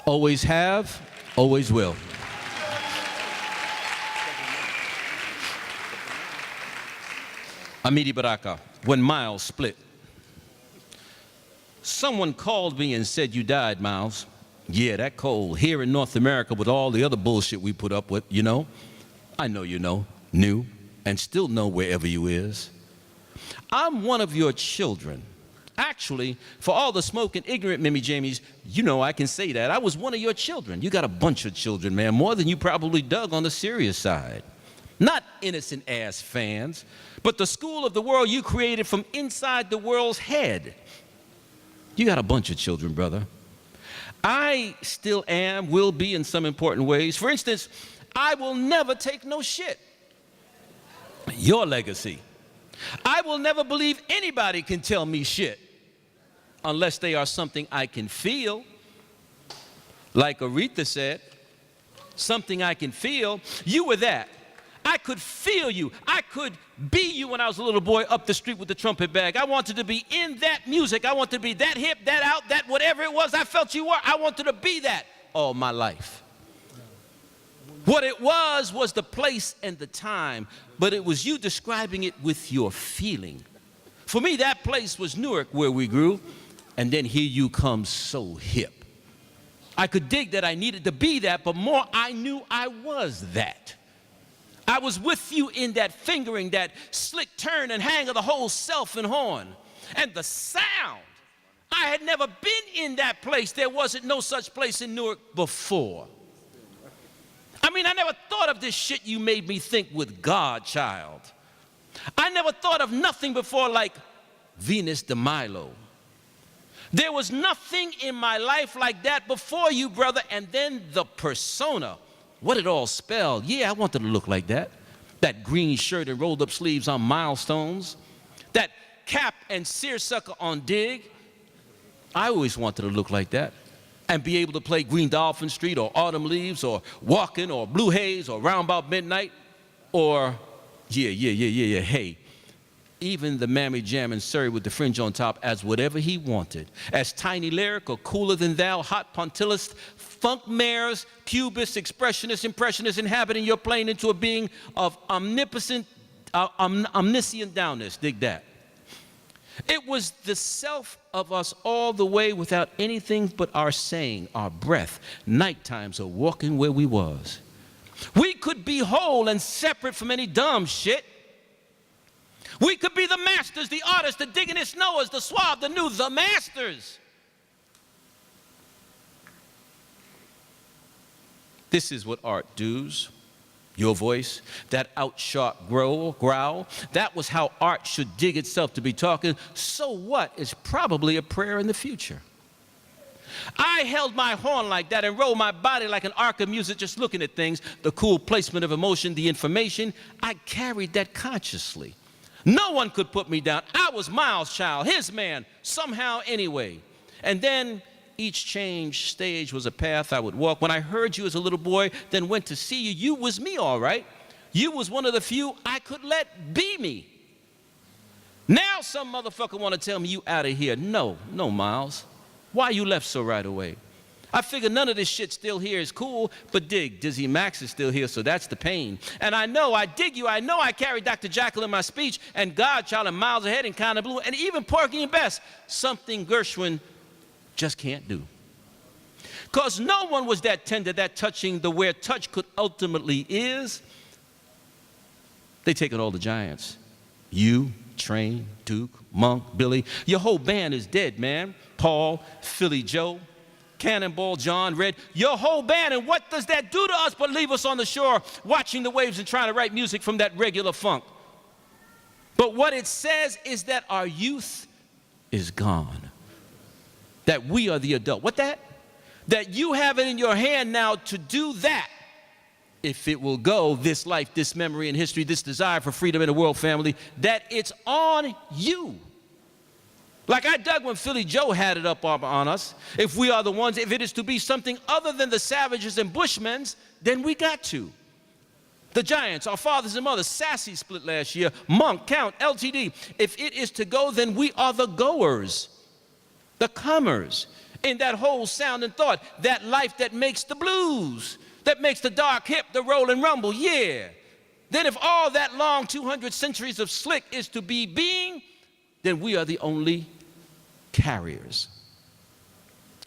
Always have, always will. Amiri Baraka, when miles split. Someone called me and said you died, Miles. Yeah, that cold here in North America with all the other bullshit we put up with, you know. I know you know, knew, and still know wherever you is. I'm one of your children. Actually, for all the smoking ignorant Mimmy Jamies, you know I can say that. I was one of your children. You got a bunch of children, man, more than you probably dug on the serious side. Not innocent ass fans, but the school of the world you created from inside the world's head. You got a bunch of children, brother. I still am, will be in some important ways. For instance, I will never take no shit. Your legacy. I will never believe anybody can tell me shit unless they are something I can feel. Like Aretha said, something I can feel. You were that. I could feel you. I could be you when I was a little boy up the street with the trumpet bag. I wanted to be in that music. I wanted to be that hip, that out, that whatever it was I felt you were. I wanted to be that all my life. What it was the place and the time, but it was you describing it with your feeling. For me, that place was Newark, where we grew, and then here you come so hip. I could dig that I needed to be that, but more I knew I was that. I was with you in that fingering, that slick turn and hang of the whole self and horn. And the sound, I had never been in that place. There wasn't no such place in Newark before. I mean, I never thought of this shit you made me think with God, child. I never thought of nothing before like Venus de Milo. There was nothing in my life like that before you, brother. And then the persona, what it all spelled. Yeah, I wanted to look like that. That green shirt and rolled up sleeves on Milestones. That cap and seersucker on Dig. I always wanted to look like that. And be able to play Green Dolphin Street or Autumn Leaves or Walkin' or Blue Haze or Round About Midnight or, hey, even the Mammy Jam in Surrey with the fringe on top as whatever he wanted. As Tiny Lyric or Cooler Than Thou, Hot Pontillist, Funk Mares, Cubist, Expressionist, Impressionist, inhabiting your plane into a being of omniscient downness. Dig that. It was the self of us all the way without anything but our saying, our breath, night times, or walking where we was. We could be whole and separate from any dumb shit. We could be the masters, the artists, the diggingest knowers, the suave, the new, the masters. This is what art does. Your voice, that outsharp growl, that was how art should dig itself to be talking. So what is probably a prayer in the future. I held my horn like that and rolled my body like an arc of music just looking at things, the cool placement of emotion, the information. I carried that consciously. No one could put me down. I was Miles' child, his man, somehow anyway. And then each change stage was a path I would walk. When I heard you as a little boy, then went to see you, you was me, all right. You was one of the few I could let be me. Now some motherfucker want to tell me you out of here. No, Miles. Why you left so right away? I figure none of this shit still here is cool, but dig, Dizzy Max is still here, so that's the pain. And I know, I dig you, I know I carry Dr. Jekyll in my speech, and Godchild and Miles Ahead and Kinda Blue, and even Porgy and Bess, something Gershwin just can't do. Because no one was that tender, that touching, the where touch could ultimately is. They taken all the giants. You, Train, Duke, Monk, Billy. Your whole band is dead, man. Paul, Philly Joe, Cannonball, John, Red. Your whole band, and what does that do to us but leave us on the shore watching the waves and trying to write music from that regular funk? But what it says is that our youth is gone. That we are the adult. What that? That you have it in your hand now to do that. If it will go, this life, this memory and history, this desire for freedom in a world family, that it's on you. Like I dug when Philly Joe had it up on us. If we are the ones, if it is to be something other than the savages and bushmen, then we got to. The giants, our fathers and mothers, Sassy split last year, Monk, Count, LTD. If it is to go, then we are the goers. The comers in that whole sound and thought, that life that makes the blues, that makes the dark hip, the roll and rumble, yeah. Then if all that long 200 centuries of slick is to be being, then we are the only carriers.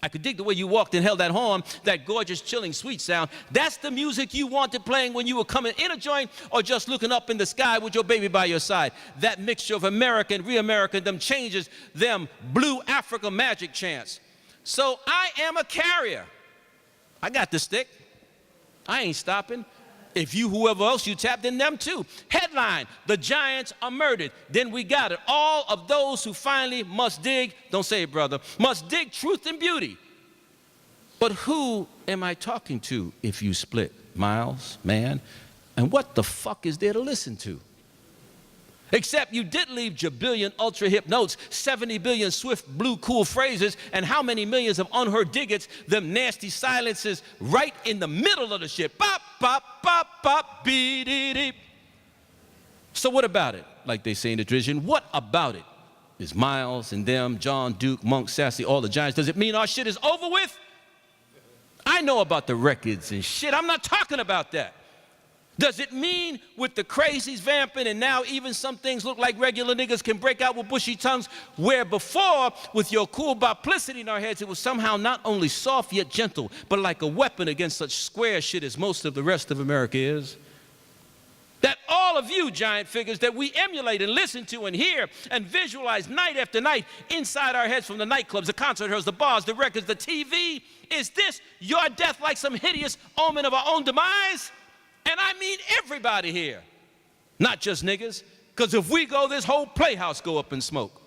I could dig the way you walked and held that horn, that gorgeous, chilling, sweet sound. That's the music you wanted playing when you were coming in a joint or just looking up in the sky with your baby by your side. That mixture of American, re-American, them changes, them blue Africa magic chants. So I am a carrier. I got the stick. I ain't stopping. If you, whoever else you tapped in, them too. Headline, the giants are murdered. Then we got it. All of those who finally must dig, don't say it, brother, must dig truth and beauty. But who am I talking to if you split? Miles, man? And what the fuck is there to listen to? Except you did leave jabillion ultra hip notes, 70 billion swift blue cool phrases, and how many millions of unheard diggets, them nasty silences right in the middle of the shit. Bop, bop, bop, bop, beep. So what about it? Like they say in the tradition, what about it? Is Miles and them, John, Duke, Monk, Sassy, all the giants, does it mean our shit is over with? I know about the records and shit. I'm not talking about that. Does it mean with the crazies vamping and now even some things look like regular niggas can break out with bushy tongues, where before with your cool biplicity in our heads it was somehow not only soft yet gentle, but like a weapon against such square shit as most of the rest of America is? That all of you giant figures that we emulate and listen to and hear and visualize night after night inside our heads from the nightclubs, the concert halls, the bars, the records, the TV, is this your death like some hideous omen of our own demise? And I mean everybody here, not just niggas, because if we go, this whole playhouse go up in smoke.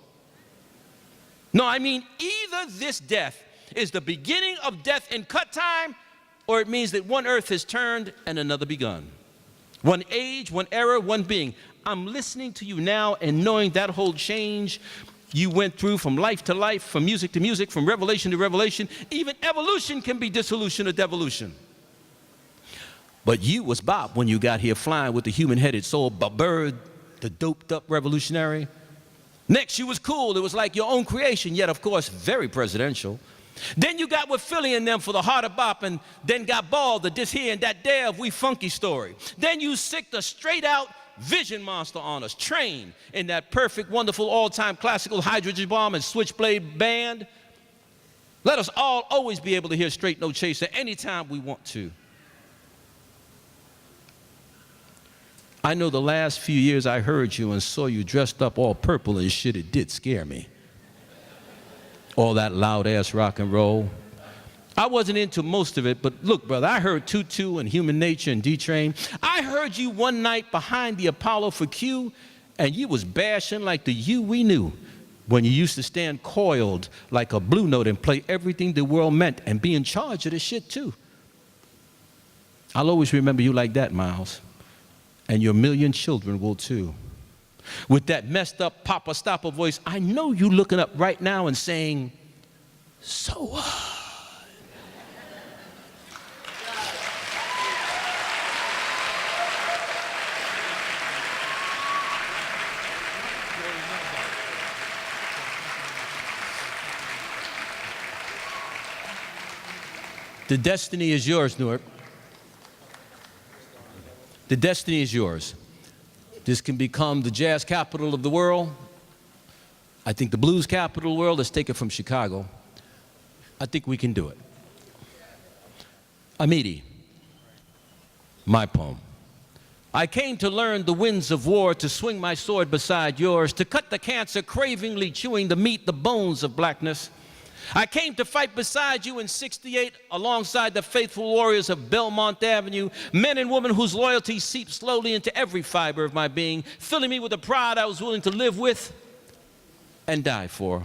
No, I mean either this death is the beginning of death in cut time, or it means that one earth has turned and another begun. One age, one era, one being. I'm listening to you now and knowing that whole change you went through from life to life, from music to music, from revelation to revelation. Even evolution can be dissolution or devolution. But you was Bob when you got here flying with the human-headed soul bird, the doped-up revolutionary. Next, you was cool. It was like your own creation, yet, of course, very presidential. Then you got with Philly and them for the heart of bop, and then got bald, the this here and that there of We Funky story. Then you sicked a straight-out vision monster on us, trained in that perfect, wonderful, all-time classical hydrogen bomb and switchblade band. Let us all always be able to hear Straight No Chaser anytime we want to. I know the last few years I heard you and saw you dressed up all purple and shit, it did scare me. All that loud-ass rock and roll. I wasn't into most of it, but look, brother, I heard Tutu and Human Nature and D-Train. I heard you one night behind the Apollo for Q, and you was bashing like the you we knew when you used to stand coiled like a blue note and play everything the world meant and be in charge of the shit, too. I'll always remember you like that, Miles. And your million children will too. With that messed up Papa Stopper voice, I know you looking up right now and saying, so what? The destiny is yours, Newark. The destiny is yours. This can become the jazz capital of the world. I think the blues capital of the world. Let's take it from Chicago. I think we can do it. Amiri, my poem. I came to learn the winds of war, to swing my sword beside yours, to cut the cancer cravingly chewing the meat, the bones of blackness. I came to fight beside you in '68 alongside the faithful warriors of Belmont Avenue, men and women whose loyalty seeped slowly into every fiber of my being, filling me with a pride I was willing to live with and die for.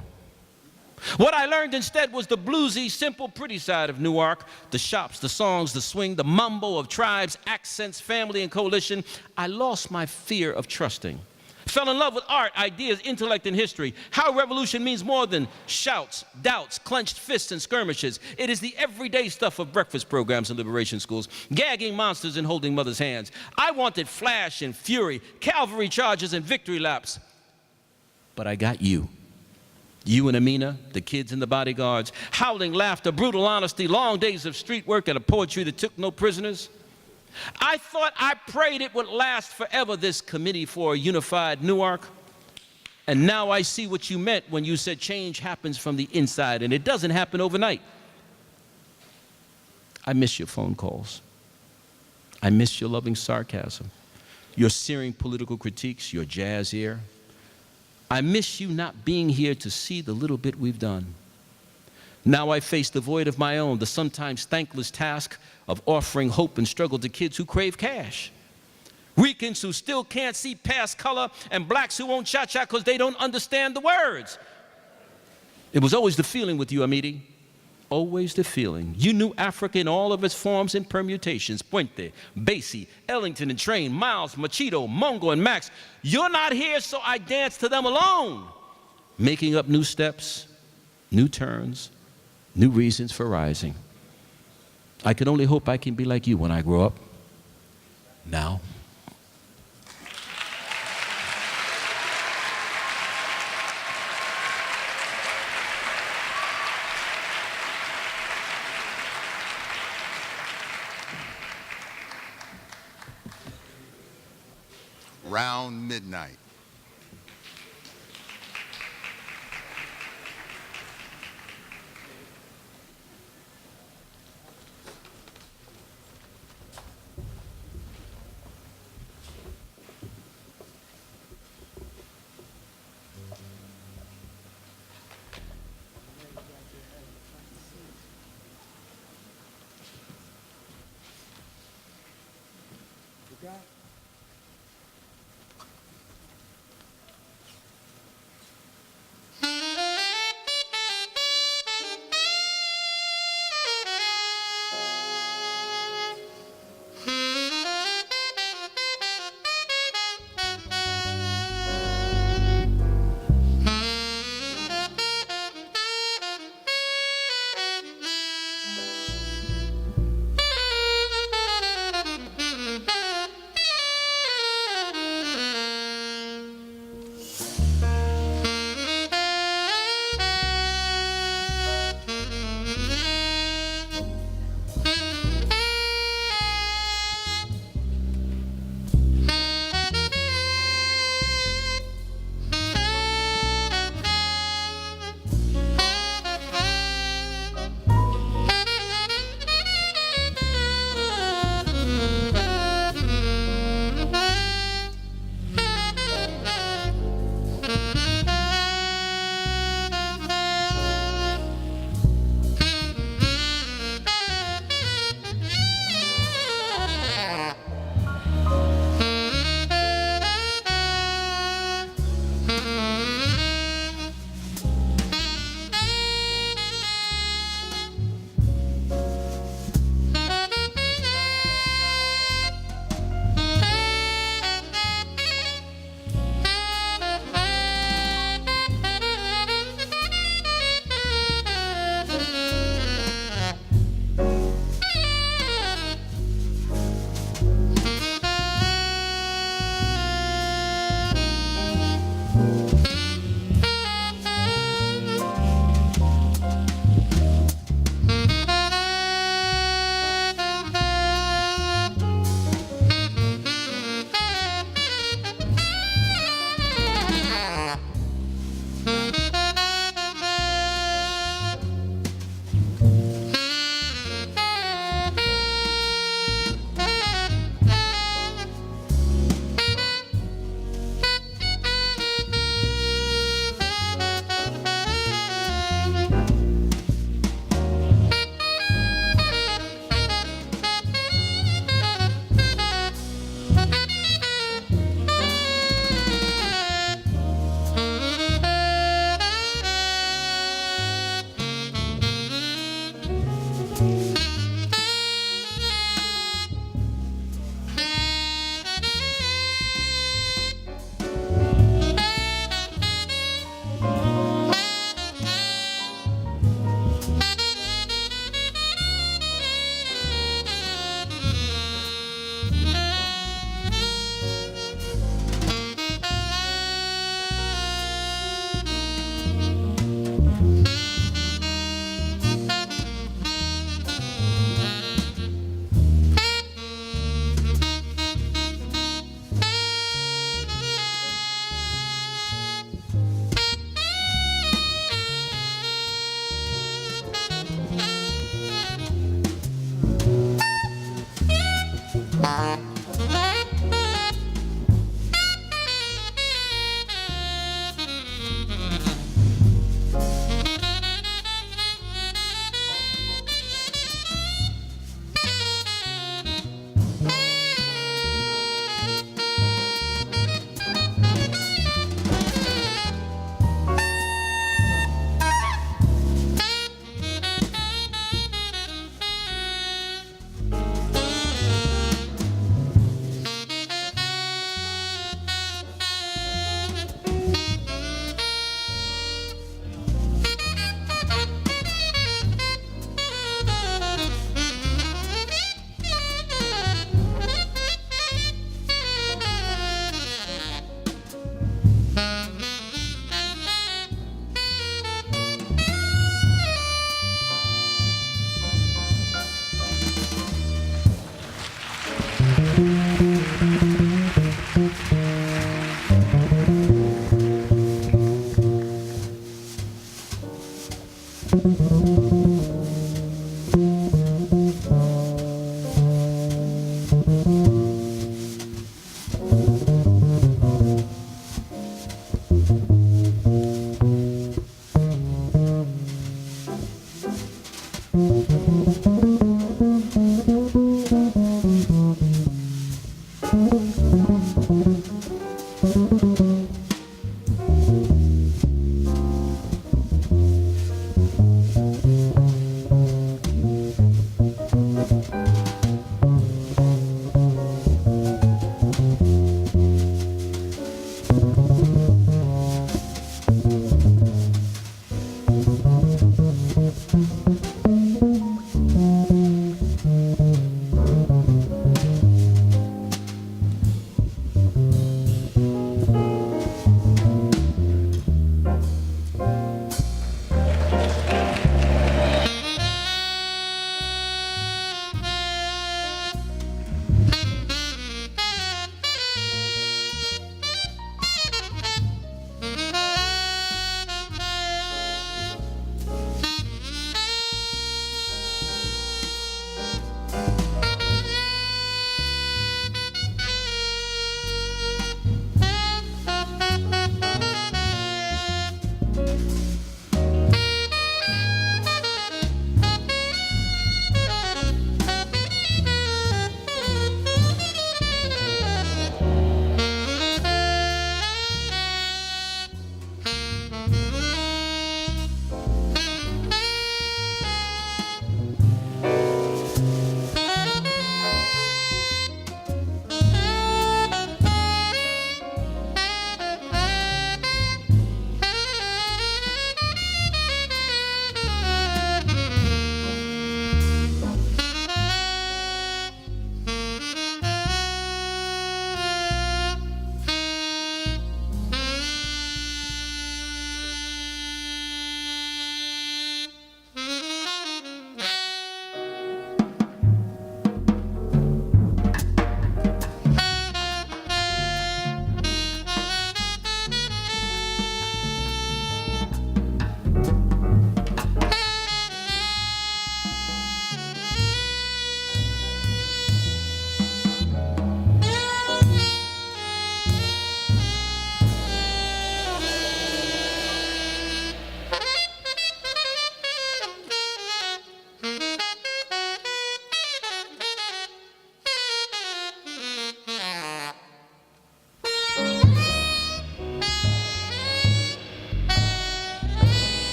What I learned instead was the bluesy, simple, pretty side of Newark, the shops, the songs, the swing, the mambo of tribes, accents, family, and coalition. I lost my fear of trusting. Fell in love with art, ideas, intellect, and history. How revolution means more than shouts, doubts, clenched fists, and skirmishes. It is the everyday stuff of breakfast programs and liberation schools, gagging monsters and holding mothers' hands. I wanted flash and fury, cavalry charges and victory laps. But I got you. You and Amina, the kids and the bodyguards, howling laughter, brutal honesty, long days of street work and a poetry that took no prisoners. I thought, I prayed it would last forever, this committee for a unified Newark. And now I see what you meant when you said change happens from the inside, and it doesn't happen overnight. I miss your phone calls. I miss your loving sarcasm, your searing political critiques, your jazz ear. I miss you not being here to see the little bit we've done. Now I face the void of my own, the sometimes thankless task of offering hope and struggle to kids who crave cash. Ricans who still can't see past color, and blacks who won't cha-cha because they don't understand the words. It was always the feeling with you, Amiri. Always the feeling. You knew Africa in all of its forms and permutations. Puente, Basie, Ellington and Train, Miles, Machito, Mongo and Max. You're not here, so I dance to them alone. Making up new steps, new turns, new reasons for rising. I can only hope I can be like you when I grow up. Now. Round midnight.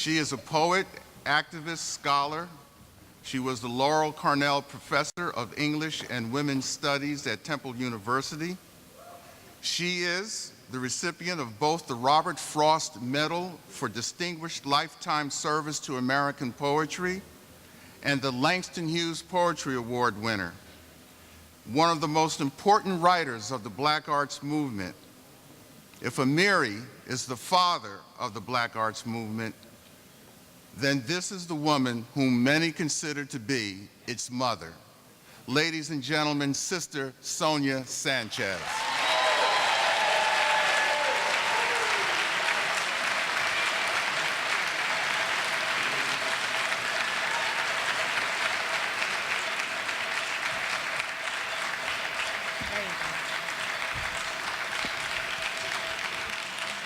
She is a poet, activist, scholar. She was the Laurel Cornell Professor of English and Women's Studies at Temple University. She is the recipient of both the Robert Frost Medal for Distinguished Lifetime Service to American Poetry and the Langston Hughes Poetry Award winner. One of the most important writers of the Black Arts Movement. If Amiri is the father of the Black Arts Movement, then this is the woman whom many consider to be its mother. Ladies and gentlemen, Sister Sonia Sanchez.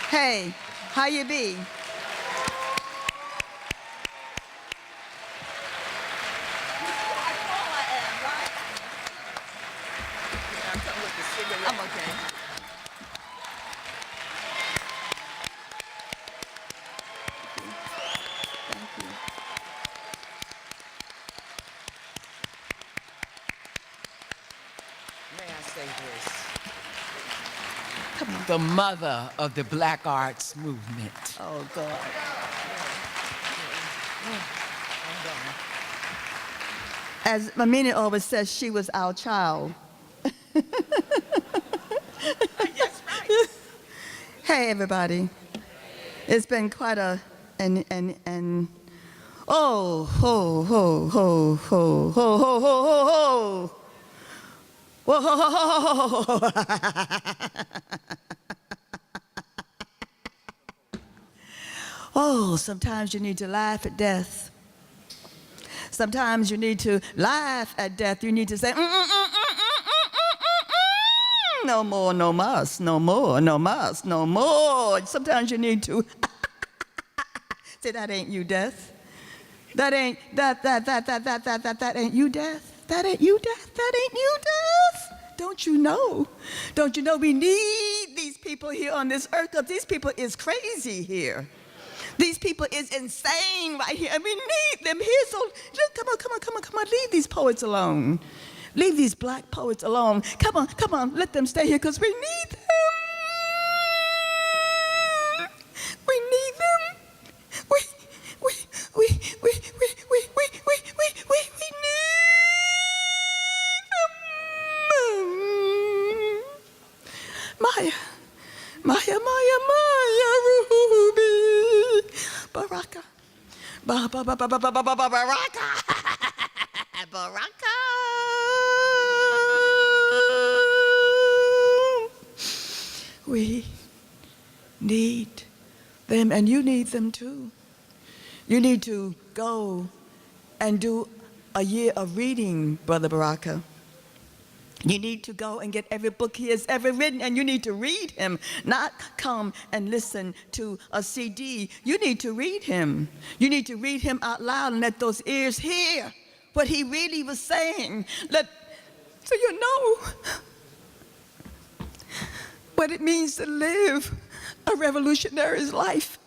Hey, how you be? I'm okay. Thank you. May I say this? Come on. The mother of the Black Arts Movement. Oh, God. As Mamini always says, she was our child. Hey, everybody. It's been quite a, oh, ho, ho, ho, ho, ho, ho, ho, ho, ho. Whoa, ho, ho, ho, ho, ho. Oh, sometimes you need to laugh at death. Sometimes you need to laugh at death. You need to say, no more, no mas, no more, no mas, no more. Sometimes you need to say, that ain't you, death. That ain't, that ain't you, death. That ain't you, death. That ain't you, death. Don't you know? Don't you know we need these people here on this earth, because these people is crazy here. These people is insane right here, and we need them here. So come on, leave these poets alone. Leave these black poets alone. Come on, let them stay here, because we need them. We need them. We need them. Maya, Ruby. Baraka. Baraka. Baraka. We need them, and you need them too. You need to go and do a year of reading, Brother Baraka. You need to go and get every book he has ever written, and you need to read him, not come and listen to a CD. You need to read him. You need to read him out loud and let those ears hear what he really was saying. So you know what it means to live a revolutionary's life.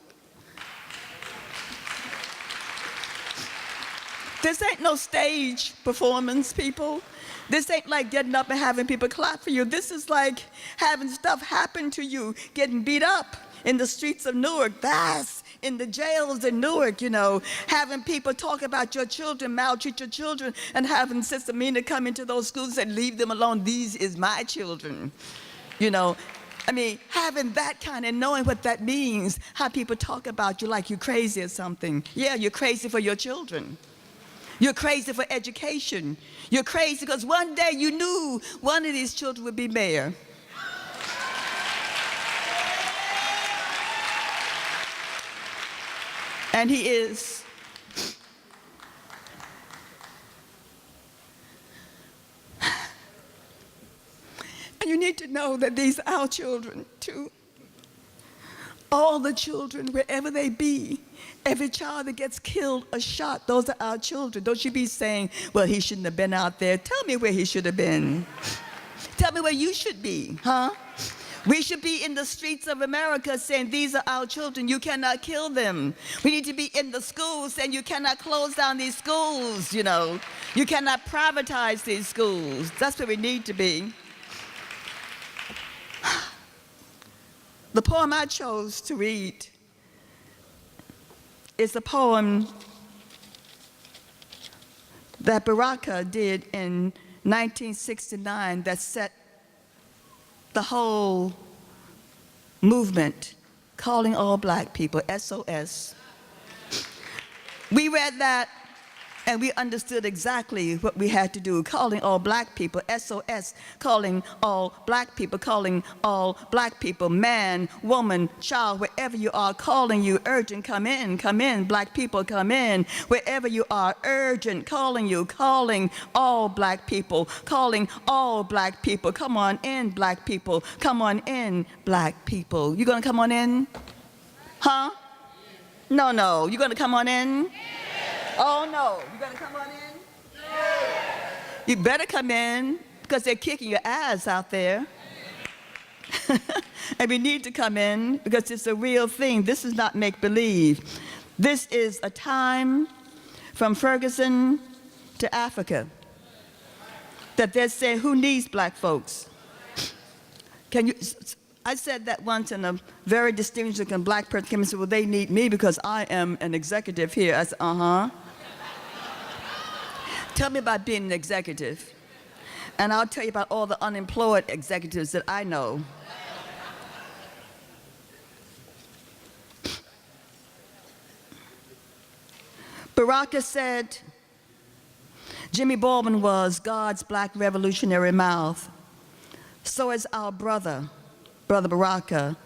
This ain't no stage performance, people. This ain't like getting up and having people clap for you. This is like having stuff happen to you, getting beat up in the streets of Newark. That's in the jails in Newark, you know, having people talk about your children, maltreat your children, and having Sister Mina come into those schools and leave them alone. These is my children, you know. I mean, having that kind of knowing what that means, how people talk about you like you're crazy or something. Yeah, you're crazy for your children. You're crazy for education. You're crazy because one day you knew one of these children would be mayor. And he is. And you need to know that these are our children too. All the children, wherever they be, every child that gets killed or shot, those are our children. Don't you be saying, well, he shouldn't have been out there. Tell me where he should have been. Tell me where you should be, huh? We should be in the streets of America saying, these are our children, you cannot kill them. We need to be in the schools saying, you cannot close down these schools, you know. You cannot privatize these schools. That's where we need to be. The poem I chose to read is a poem that Baraka did in 1969 that set the whole movement, calling all black people, SOS. We read that and we understood exactly what we had to do, calling all black people, SOS, calling all black people, man, woman, child, wherever you are, calling you, urgent, come in, black people, come in, wherever you are, urgent, calling you, calling all black people, come on in, black people, come on in, black people. You gonna come on in? Huh? No, you gonna come on in? Oh no, you gonna come on in? Yeah. You better come in because they're kicking your ass out there. And we need to come in because it's a real thing. This is not make-believe. This is a time from Ferguson to Africa that they're saying, who needs black folks? I said that once, and a very distinguished looking black person came and said, well, they need me because I am an executive here. I said, uh-huh. Tell me about being an executive, and I'll tell you about all the unemployed executives that I know. Baraka said, Jimmy Baldwin was God's black revolutionary mouth. So is our brother Baraka.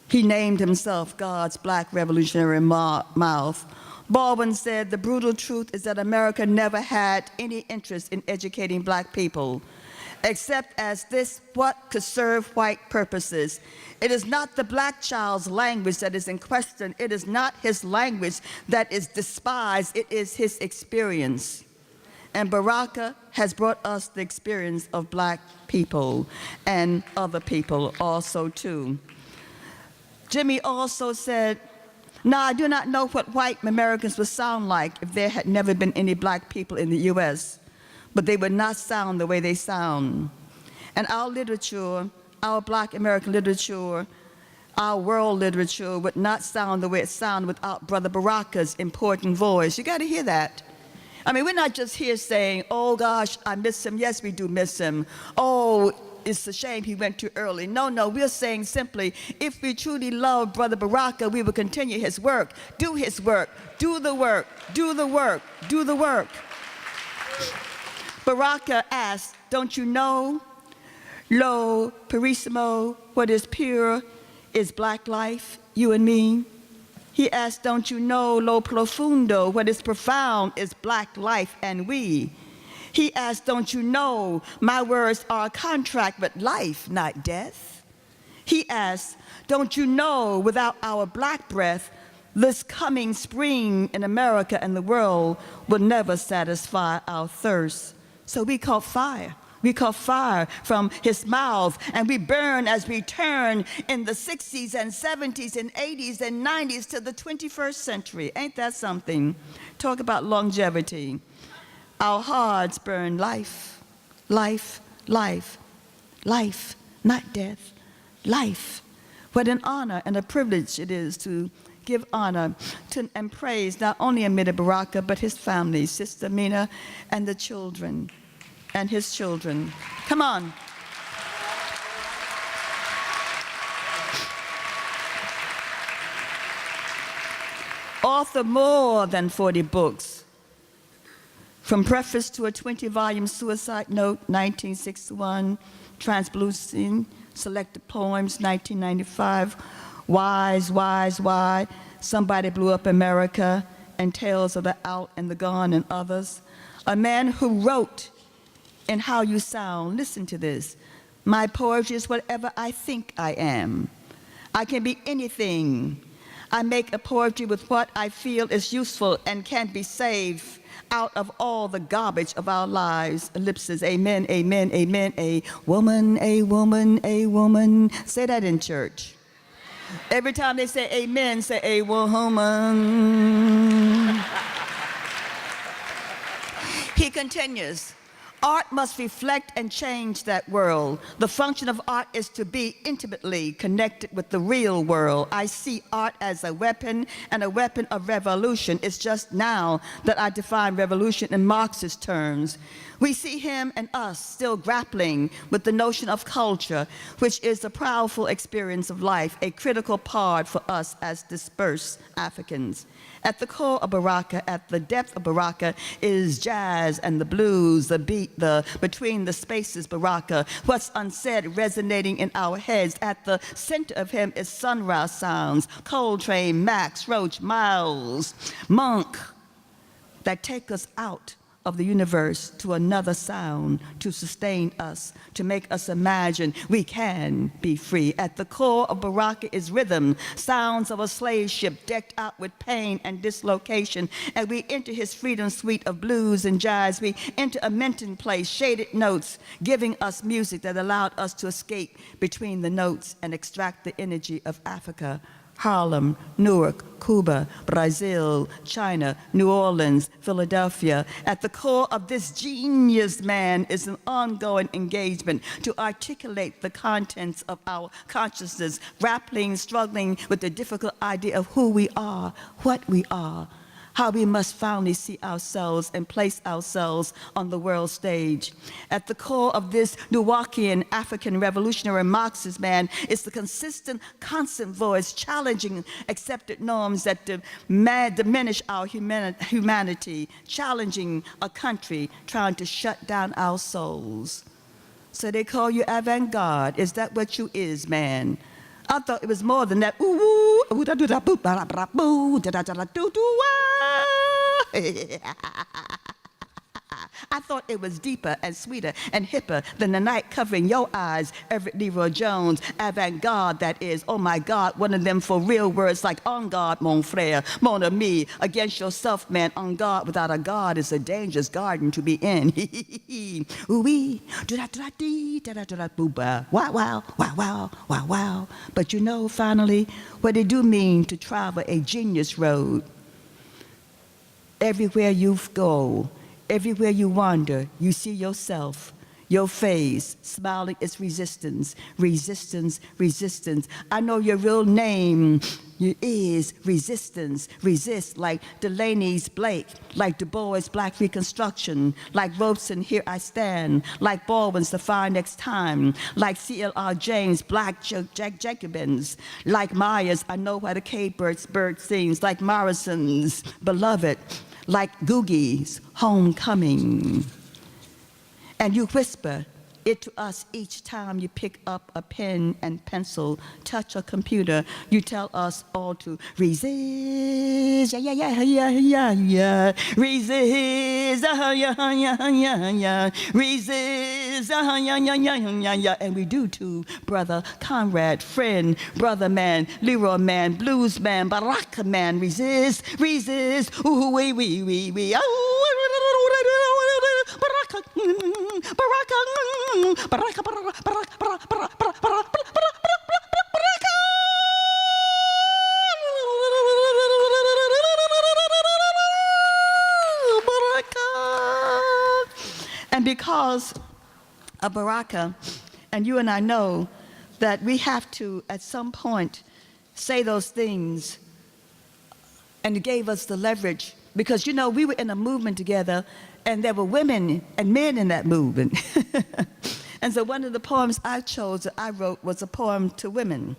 He named himself God's black revolutionary mouth. Baldwin said, the brutal truth is that America never had any interest in educating black people, except as this what could serve white purposes. It is not the black child's language that is in question. It is not his language that is despised. It is his experience. And Baraka has brought us the experience of black people and other people also too. Jimmy also said, now, I do not know what white Americans would sound like if there had never been any black people in the US, but they would not sound the way they sound. And our literature, our black American literature, our world literature would not sound the way it sounded without Brother Baraka's important voice. You gotta hear that. I mean, we're not just here saying, oh gosh, I miss him. Yes, we do miss him. Oh, it's a shame he went too early. No, we're saying simply, if we truly love Brother Baraka, we will continue his work, do his work, do the work, do the work, do the work. Baraka asked, don't you know, lo purissimo, what is pure is black life, you and me? He asked, don't you know, lo profundo, what is profound is black life and we? He asked, don't you know, my words are a contract, but life, not death? He asked, don't you know, without our black breath, this coming spring in America and the world will never satisfy our thirst. So we caught fire. We caught fire from his mouth, and we burn as we turn in the 60s and 70s and 80s and 90s to the 21st century. Ain't that something? Talk about longevity. Our hearts burn life, life, life, life, not death, life. What an honor and a privilege it is to give honor to and praise not only Amiri Baraka, but his family, Sister Mina, and the children, and his children. Come on. Author more than 40 books. From preface to a 20-volume suicide note, 1961, translucent, selected poems, 1995, Why, Somebody Blew Up America, and Tales of the Out and the Gone and others. A man who wrote in How You Sound, listen to this, my poetry is whatever I think I am. I can be anything. I make a poetry with what I feel is useful and can be saved. out of all the garbage of our lives. Ellipsis, amen, amen, amen. A woman, a woman, a woman. Say that in church. Every time they say amen, say a woman. He continues, art must reflect and change that world. The function of art is to be intimately connected with the real world. I see art as a weapon and a weapon of revolution. It's just now that I define revolution in Marxist terms. We see him and us still grappling with the notion of culture, which is a powerful experience of life, a critical part for us as dispersed Africans. At the core of Baraka, at the depth of Baraka, is jazz and the blues, the beat, the between the spaces Baraka, what's unsaid resonating in our heads. At the center of him is sunrise sounds, Coltrane, Max, Roach, Miles, Monk, that take us out of the universe to another sound, to sustain us, to make us imagine we can be free. At the core of Baraka is rhythm, sounds of a slave ship decked out with pain and dislocation. And we enter his freedom suite of blues and jazz. We enter a Minton place, shaded notes, giving us music that allowed us to escape between the notes and extract the energy of Africa. Harlem, Newark, Cuba, Brazil, China, New Orleans, Philadelphia. At the core of this genius man is an ongoing engagement to articulate the contents of our consciousness, grappling, struggling with the difficult idea of who we are, what we are, how we must finally see ourselves and place ourselves on the world stage. At the core of this Newarkian African revolutionary Marxist man is the consistent, constant voice challenging accepted norms that diminish our humanity, challenging a country trying to shut down our souls. So they call you avant-garde. Is that what you is, man? I thought it was more than that. I thought it was deeper and sweeter and hipper than the night covering your eyes. Everett Leroy Jones, avant-garde that is. Oh my God, one of them for real words like en garde, mon frère, mon ami, against yourself, man. En garde without a God is a dangerous garden to be in. Ooh-wee, do-da-da-dee, da-da-da-da-boo-ba. Wow, wow, wow, wow, wow, wow. But you know, finally, what it do mean to travel a genius road. Everywhere you go, everywhere you wander, you see yourself, your face, smiling is resistance, resistance, resistance. I know your real name is resistance, resist, like Delaney's Blake, like Du Bois' Black Reconstruction, like Robeson, Here I Stand, like Baldwin's The Fire Next Time, like C.L.R. James' Black Jacobins, like Myers, I Know Why the Cave Bird Sings, like Morrison's Beloved, like Googie's Homecoming. And you whisper it to us each time you pick up a pen and pencil, touch a computer. You tell us all to resist, yeah, yeah, yeah, yeah, yeah, resist, yeah, yeah, yeah, yeah, resist, yeah, yeah, yeah, yeah, yeah. And we do too, brother, comrade, friend, brother man, Leroy man, blues man, Baraka man, resist, resist, ooh, wee, wee, wee, wee, Baraka, Baraka, Baraka, Baraka, Baraka. And because of Baraka, and you and I know that we have to, at some point, say those things, and it gave us the leverage, because, you know, we were in a movement together, and there were women and men in that movement. And so one of the poems I chose that I wrote was a poem to women.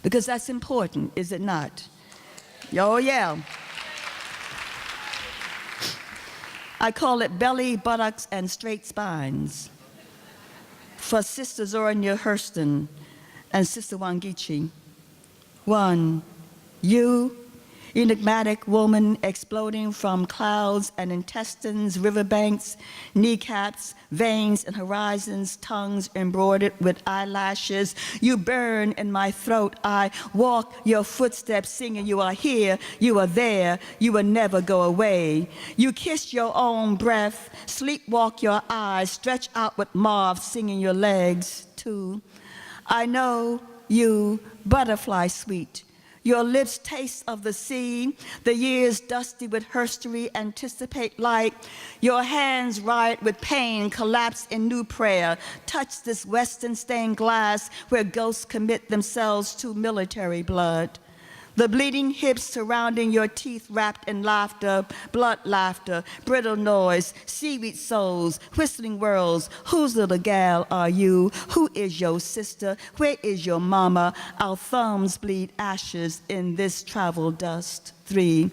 Because that's important, is it not? Oh, yeah. I call it Belly, Buttocks, and Straight Spines. For Sister Zorania Hurston and Sister Wangechi. One, you, enigmatic woman exploding from clouds and intestines, riverbanks, kneecaps, veins and horizons, tongues embroidered with eyelashes. You burn in my throat. I walk your footsteps singing, you are here, you are there, you will never go away. You kiss your own breath, sleepwalk your eyes, stretch out with moths, singing your legs too. I know you, butterfly sweet. Your lips taste of the sea, the years dusty with herstory anticipate light. Your hands riot with pain, collapse in new prayer. Touch this western stained glass where ghosts commit themselves to military blood. The bleeding hips surrounding your teeth wrapped in laughter, blood laughter, brittle noise, seaweed souls, whistling whirls. Whose little gal are you? Who is your sister? Where is your mama? Our thumbs bleed ashes in this travel dust. 3.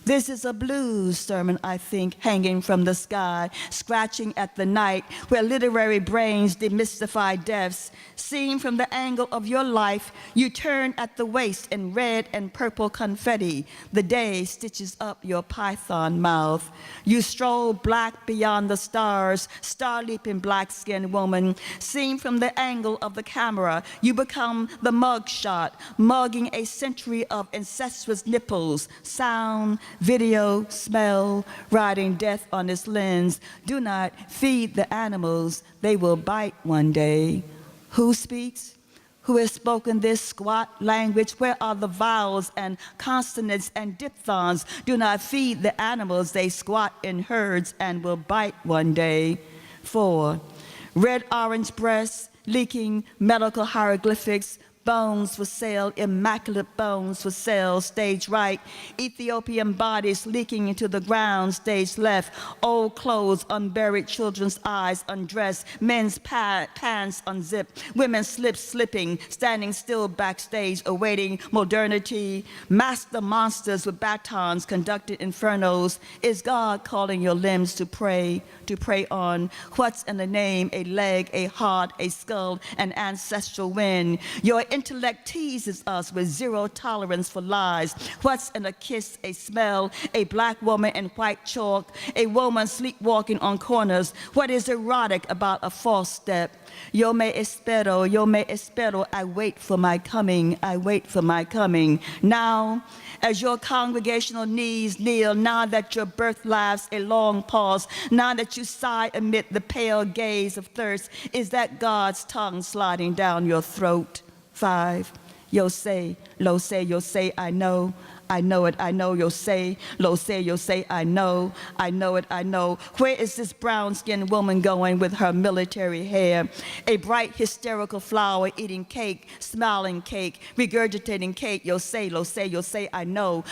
This is a blues sermon, I think, hanging from the sky, scratching at the night, where literary brains demystify deaths. Seen from the angle of your life, you turn at the waist in red and purple confetti. The day stitches up your python mouth. You stroll black beyond the stars, star-leaping black-skinned woman. Seen from the angle of the camera, you become the mug shot, mugging a century of incestuous nipples, sound, video, smell, riding death on its lens. Do not feed the animals, they will bite one day. Who speaks? Who has spoken this squat language? Where are the vowels and consonants and diphthongs? Do not feed the animals, they squat in herds and will bite one day. 4. Red-orange breasts, leaking medical hieroglyphics, bones for sale, immaculate bones for sale, stage right. Ethiopian bodies leaking into the ground, stage left. Old clothes, unburied children's eyes undressed. Men's pants unzipped. Women's slips slipping, standing still backstage, awaiting modernity. Master monsters with batons conducted infernos. Is God calling your limbs to pray on? What's in the name? A leg, a heart, a skull, an ancestral wind. Your intellect teases us with zero tolerance for lies. What's in a kiss, a smell, a black woman in white chalk, a woman sleepwalking on corners? What is erotic about a false step? Yo me espero, I wait for my coming, I wait for my coming. Now, as your congregational knees kneel, now that your birth laughs a long pause, now that you sigh amid the pale gaze of thirst, is that God's tongue sliding down your throat? 5. Yo say, I know it, I know, yo say, I know it, I know. Where is this brown-skinned woman going with her military hair? A bright, hysterical flower eating cake, smiling cake, regurgitating cake, yo say, I know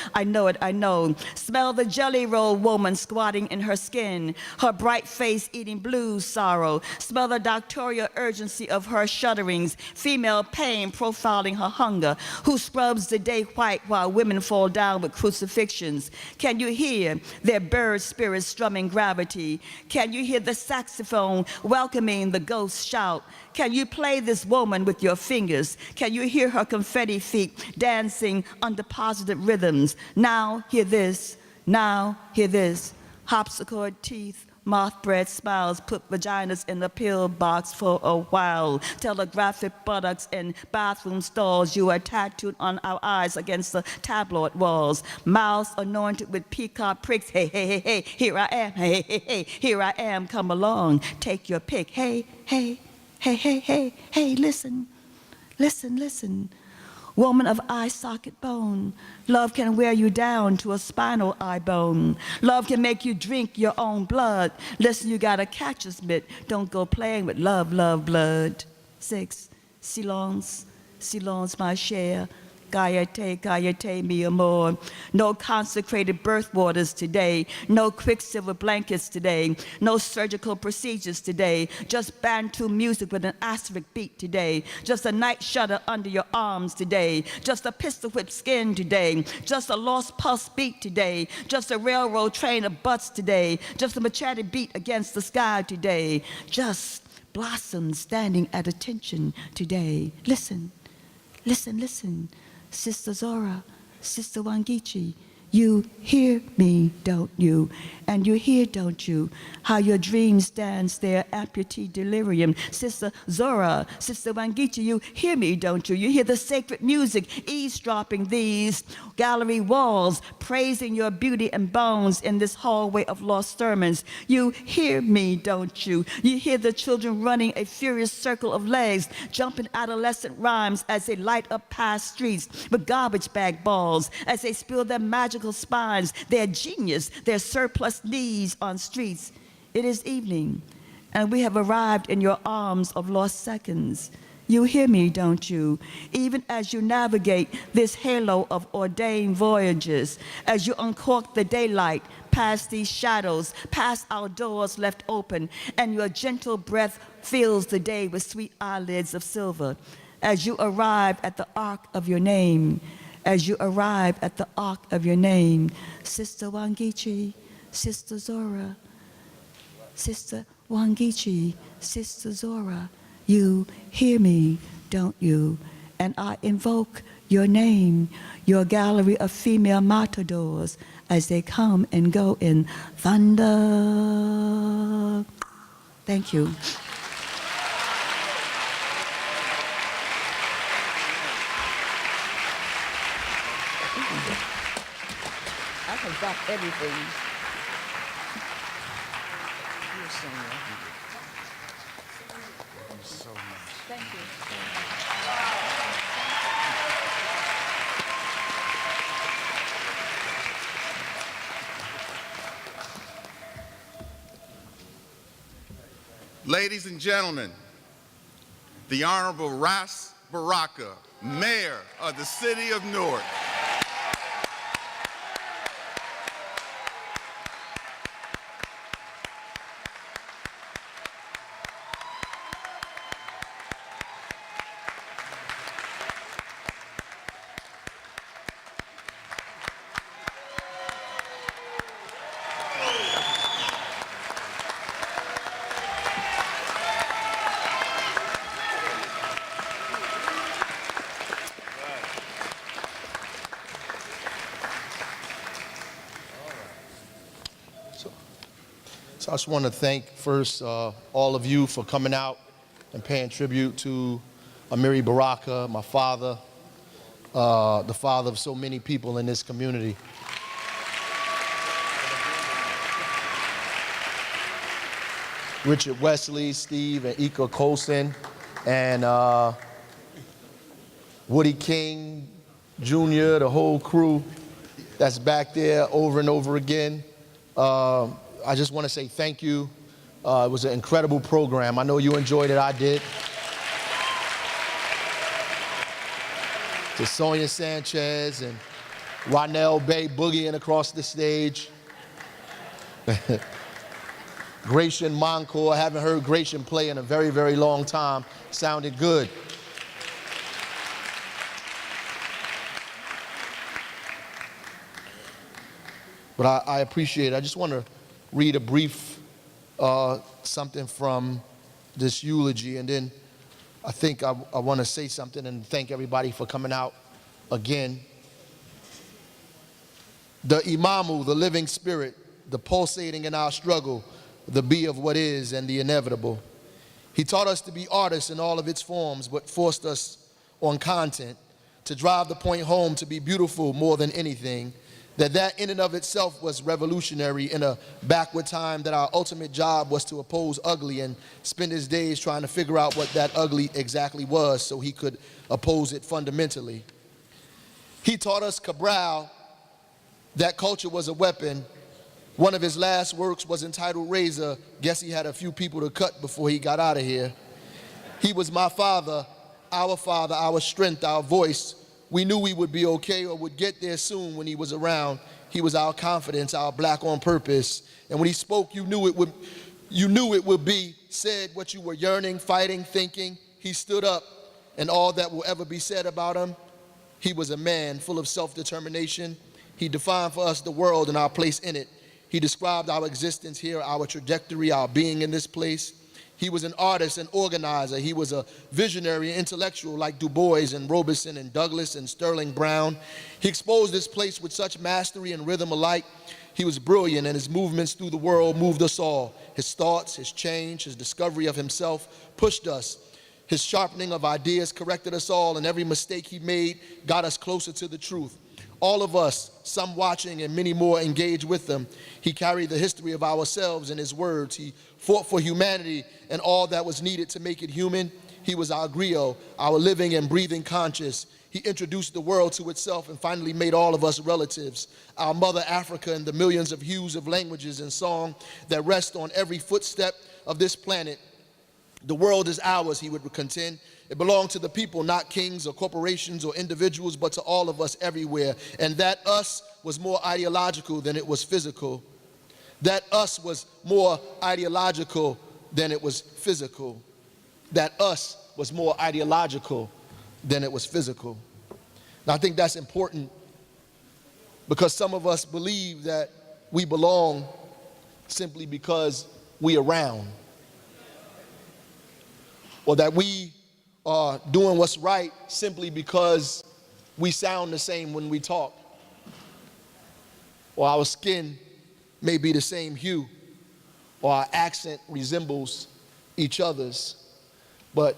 it, I know. Smell the jelly roll woman squatting in her skin, her bright face eating blues sorrow. Smell the doctorial urgency of her shudderings, female pain profiling her hunger, who scrubs the day white while women fall down with crucifixions. Can you hear their bird spirits strumming gravity? Can you hear the saxophone welcoming the ghost shout? Can you play this woman with your fingers? Can you hear her confetti feet dancing undeposited rhythms? Now hear this, harpsichord teeth, moth-bred smiles, put vaginas in the pill box for a while. Telegraphic buttocks in bathroom stalls. You are tattooed on our eyes against the tabloid walls. Mouths anointed with peacock pricks. Hey, here I am. Hey, here I am. Come along. Take your pick. Hey, listen. Woman of eye socket bone, love can wear you down to a spinal eye bone. Love can make you drink your own blood. Listen, you got a catcher's mitt. Don't go playing with love, blood. 6, silence, my share. Gayete, mi amor. No consecrated birth waters today. No quicksilver blankets today. No surgical procedures today. Just Bantu music with an asterisk beat today. Just a night shutter under your arms today. Just a pistol whip skin today. Just a lost pulse beat today. Just a railroad train of butts today. Just a machete beat against the sky today. Just blossoms standing at attention today. Listen. Sister Zora, Sister Wangechi, you hear me, don't you? And you hear, don't you, how your dream stands there, amputee delirium. Sister Zora, Sister Wangechi, you hear me, don't you? You hear the sacred music eavesdropping these gallery walls, praising your beauty and bones in this hallway of lost sermons. You hear me, don't you? You hear the children running a furious circle of legs, jumping adolescent rhymes as they light up past streets with garbage bag balls, as they spill their magical spines, their genius, their surplus knees on streets. It is evening, and we have arrived in your arms of lost seconds. You hear me, don't you? Even as you navigate this halo of ordained voyages, as you uncork the daylight past these shadows, past our doors left open, and your gentle breath fills the day with sweet eyelids of silver, as you arrive at the arc of your name, as you arrive at the arc of your name, Sister Wangechi, Sister Zora, Sister Wangechi, Sister Zora, you hear me, don't you? And I invoke your name, your gallery of female matadors, as they come and go in thunder. Thank you. I can drop everything. You're Sonia. Thank you so much. Thank you. Ladies and gentlemen, the Honorable Ras Baraka, Mayor of the City of Newark. So I just want to thank first all of you for coming out and paying tribute to Amiri Baraka, my father, the father of so many people in this community. Richard Wesley, Steve, and Iqua Colson, and Woody King Jr., the whole crew that's back there over and over again. I just want to say thank you. It was an incredible program. I know you enjoyed it. I did. To Sonia Sanchez and Ronnell Bey boogieing across the stage. Grachan Moncur. I haven't heard Grachan play in a very, very long time. Sounded good. But I appreciate it. I just want to read a brief something from this eulogy, and then I think I want to say something and thank everybody for coming out again. The Imamu, the living spirit, the pulsating in our struggle, the be of what is and the inevitable. He taught us to be artists in all of its forms, but forced us on content to drive the point home to be beautiful more than anything. That in and of itself was revolutionary in a backward time, that our ultimate job was to oppose ugly and spend his days trying to figure out what that ugly exactly was so he could oppose it fundamentally. He taught us Cabral that culture was a weapon. One of his last works was entitled Razor. Guess he had a few people to cut before he got out of here. He was my father, our strength, our voice. We knew we would be okay or would get there soon when he was around. He was our confidence, our black on purpose. And when he spoke, you knew it would be said what you were yearning, fighting, thinking. He stood up, and all that will ever be said about him, he was a man full of self-determination. He defined for us the world and our place in it. He described our existence here, our trajectory, our being in this place. He was an artist and organizer. He was a visionary and intellectual like Du Bois and Robeson and Douglass and Sterling Brown. He exposed this place with such mastery and rhythm alike. He was brilliant, and his movements through the world moved us all. His thoughts, his change, his discovery of himself pushed us. His sharpening of ideas corrected us all, and every mistake he made got us closer to the truth. All of us, some watching and many more, engaged with him. He carried the history of ourselves in his words. He fought for humanity and all that was needed to make it human. He was our griot, our living and breathing conscious. He introduced the world to itself and finally made all of us relatives. Our mother Africa and the millions of hues of languages and song that rest on every footstep of this planet. The world is ours, he would contend. It belonged to the people, not kings or corporations or individuals, but to all of us everywhere. And that us was more ideological than it was physical. That us was more ideological than it was physical. That us was more ideological than it was physical. Now I think that's important because some of us believe that we belong simply because we around, or that we are doing what's right simply because we sound the same when we talk, or our skin may be the same hue, or our accent resembles each other's. But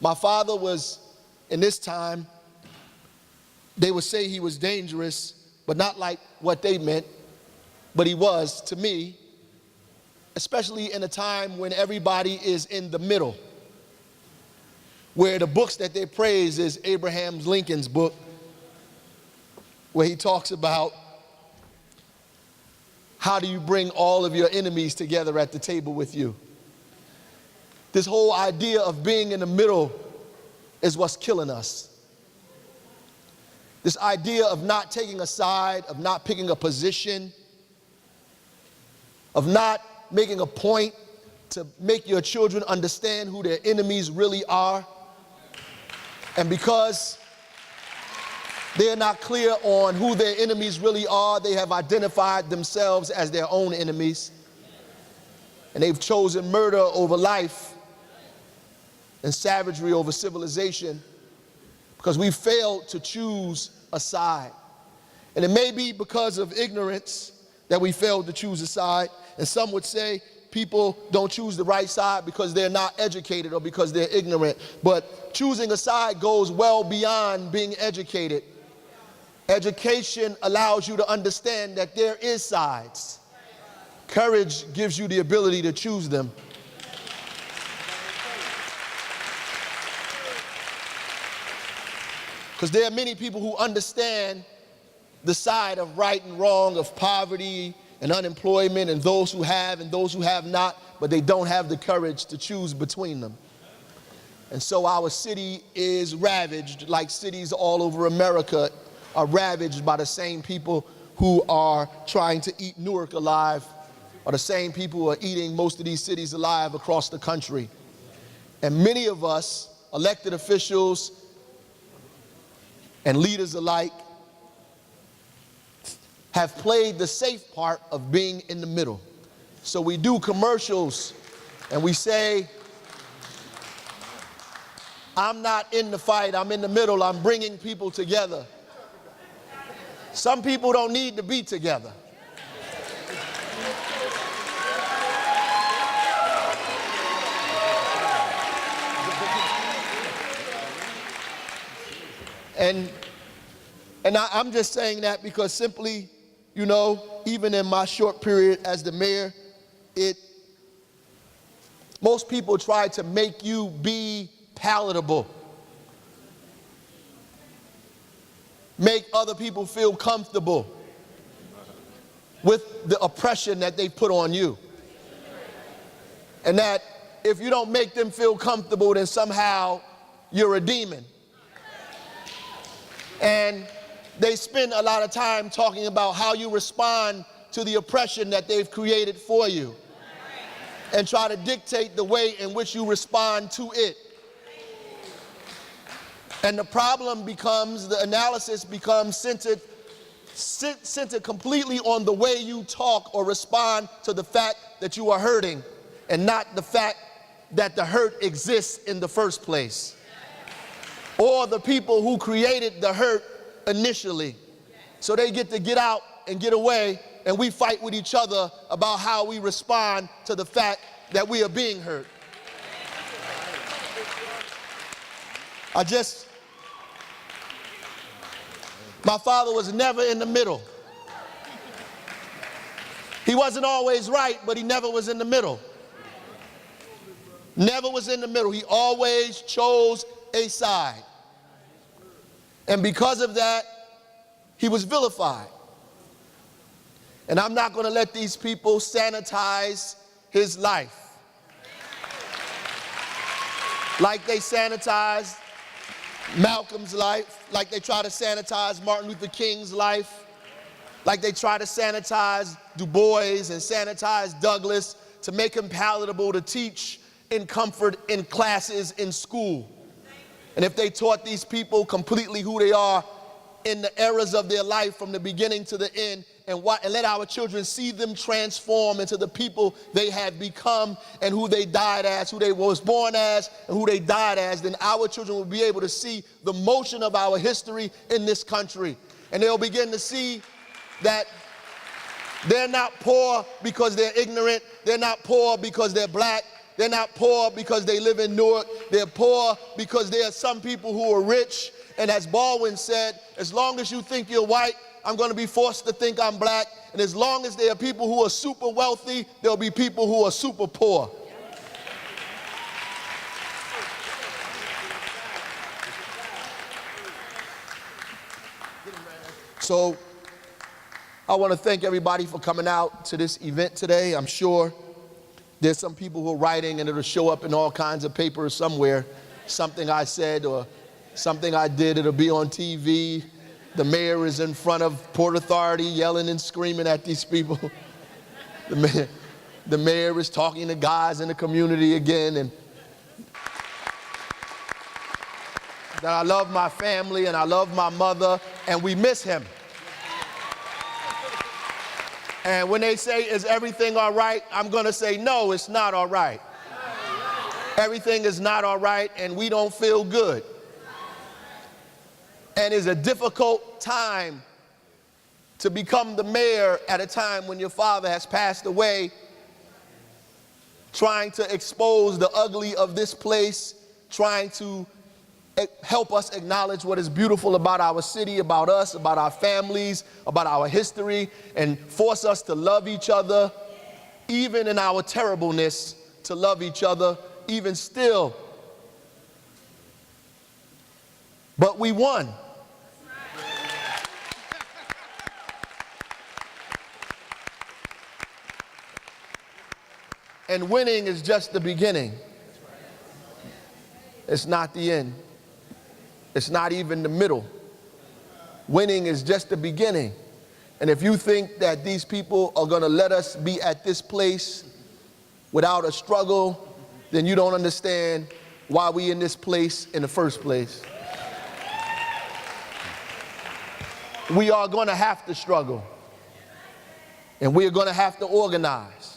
my father was, in this time, they would say he was dangerous, but not like what they meant, but he was to me, especially in a time when everybody is in the middle, where the books that they praise is Abraham Lincoln's book, where he talks about how do you bring all of your enemies together at the table with you. This whole idea of being in the middle is what's killing us. This idea of not taking a side, of not picking a position, of not making a point to make your children understand who their enemies really are. And because they're not clear on who their enemies really are, they have identified themselves as their own enemies. And they've chosen murder over life and savagery over civilization because we failed to choose a side. And it may be because of ignorance that we failed to choose a side. And some would say people don't choose the right side because they're not educated or because they're ignorant. But choosing a side goes well beyond being educated. Education allows you to understand that there is sides. Courage gives you the ability to choose them. Because there are many people who understand the side of right and wrong, of poverty and unemployment, and those who have and those who have not, but they don't have the courage to choose between them. And so our city is ravaged, like cities all over America are ravaged by the same people who are trying to eat Newark alive, or the same people who are eating most of these cities alive across the country. And many of us, elected officials and leaders alike, have played the safe part of being in the middle. So we do commercials and we say, I'm not in the fight, I'm in the middle, I'm bringing people together. Some people don't need to be together. And I'm just saying that because simply, you know, even in my short period as the mayor, most people try to make you be palatable. Make other people feel comfortable with the oppression that they put on you. And that if you don't make them feel comfortable, then somehow you're a demon. And they spend a lot of time talking about how you respond to the oppression that they've created for you and try to dictate the way in which you respond to it. And the problem becomes, the analysis becomes centered completely on the way you talk or respond to the fact that you are hurting, and not the fact that the hurt exists in the first place, or the people who created the hurt initially. So they get to get out and get away, and we fight with each other about how we respond to the fact that we are being hurt. My father was never in the middle. He wasn't always right, but he never was in the middle. Never was in the middle. He always chose a side. And because of that, he was vilified. And I'm not going to let these people sanitize his life like they sanitized Malcolm's life, like they try to sanitize Martin Luther King's life, like they try to sanitize Du Bois and sanitize Douglass to make him palatable to teach in comfort in classes in school. And if they taught these people completely who they are in the eras of their life from the beginning to the end, and let our children see them transform into the people they have become and who they died as, who they was born as, and who they died as, then our children will be able to see the motion of our history in this country. And they'll begin to see that they're not poor because they're ignorant. They're not poor because they're black. They're not poor because they live in Newark. They're poor because there are some people who are rich. And as Baldwin said, as long as you think you're white, I'm going to be forced to think I'm black. And as long as there are people who are super wealthy, there'll be people who are super poor. So I want to thank everybody for coming out to this event today. I'm sure there's some people who are writing and it'll show up in all kinds of papers somewhere. Something I said or something I did, it'll be on TV. The mayor is in front of Port Authority yelling and screaming at these people. The mayor is talking to guys in the community again, and that I love my family and I love my mother and we miss him. And when they say, is everything all right? I'm going to say, no, it's not all right. Everything is not all right and we don't feel good. And it's a difficult time to become the mayor at a time when your father has passed away, trying to expose the ugly of this place, trying to help us acknowledge what is beautiful about our city, about us, about our families, about our history, and force us to love each other, even in our terribleness, to love each other, even still. But we won. And winning is just the beginning. It's not the end. It's not even the middle. Winning is just the beginning. And if you think that these people are going to let us be at this place without a struggle, then you don't understand why we in this place in the first place. We are going to have to struggle. And we are going to have to organize.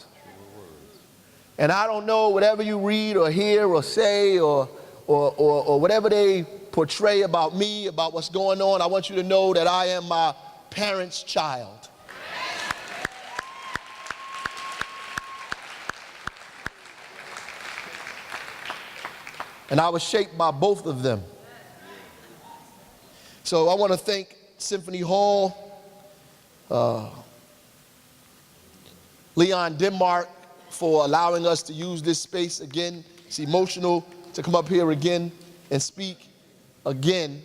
And I don't know, whatever you read or hear or say or whatever they portray about me, about what's going on, I want you to know that I am my parents' child. And I was shaped by both of them. So I want to thank Symphony Hall, Leon Denmark, for allowing us to use this space again. It's emotional to come up here again and speak again.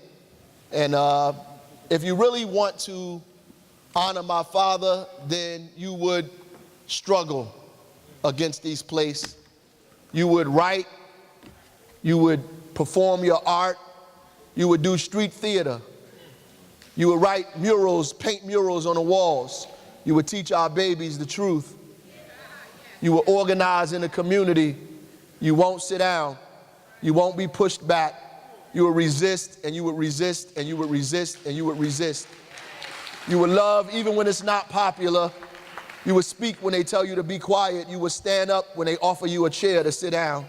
And if you really want to honor my father, then you would struggle against these places. You would write, you would perform your art, you would do street theater, you would write murals, paint murals on the walls, you would teach our babies the truth. You will organize in the community. You won't sit down. You won't be pushed back. You will resist, and you would resist, and you would resist, and you would resist. You would love even when it's not popular. You would speak when they tell you to be quiet. You would stand up when they offer you a chair to sit down.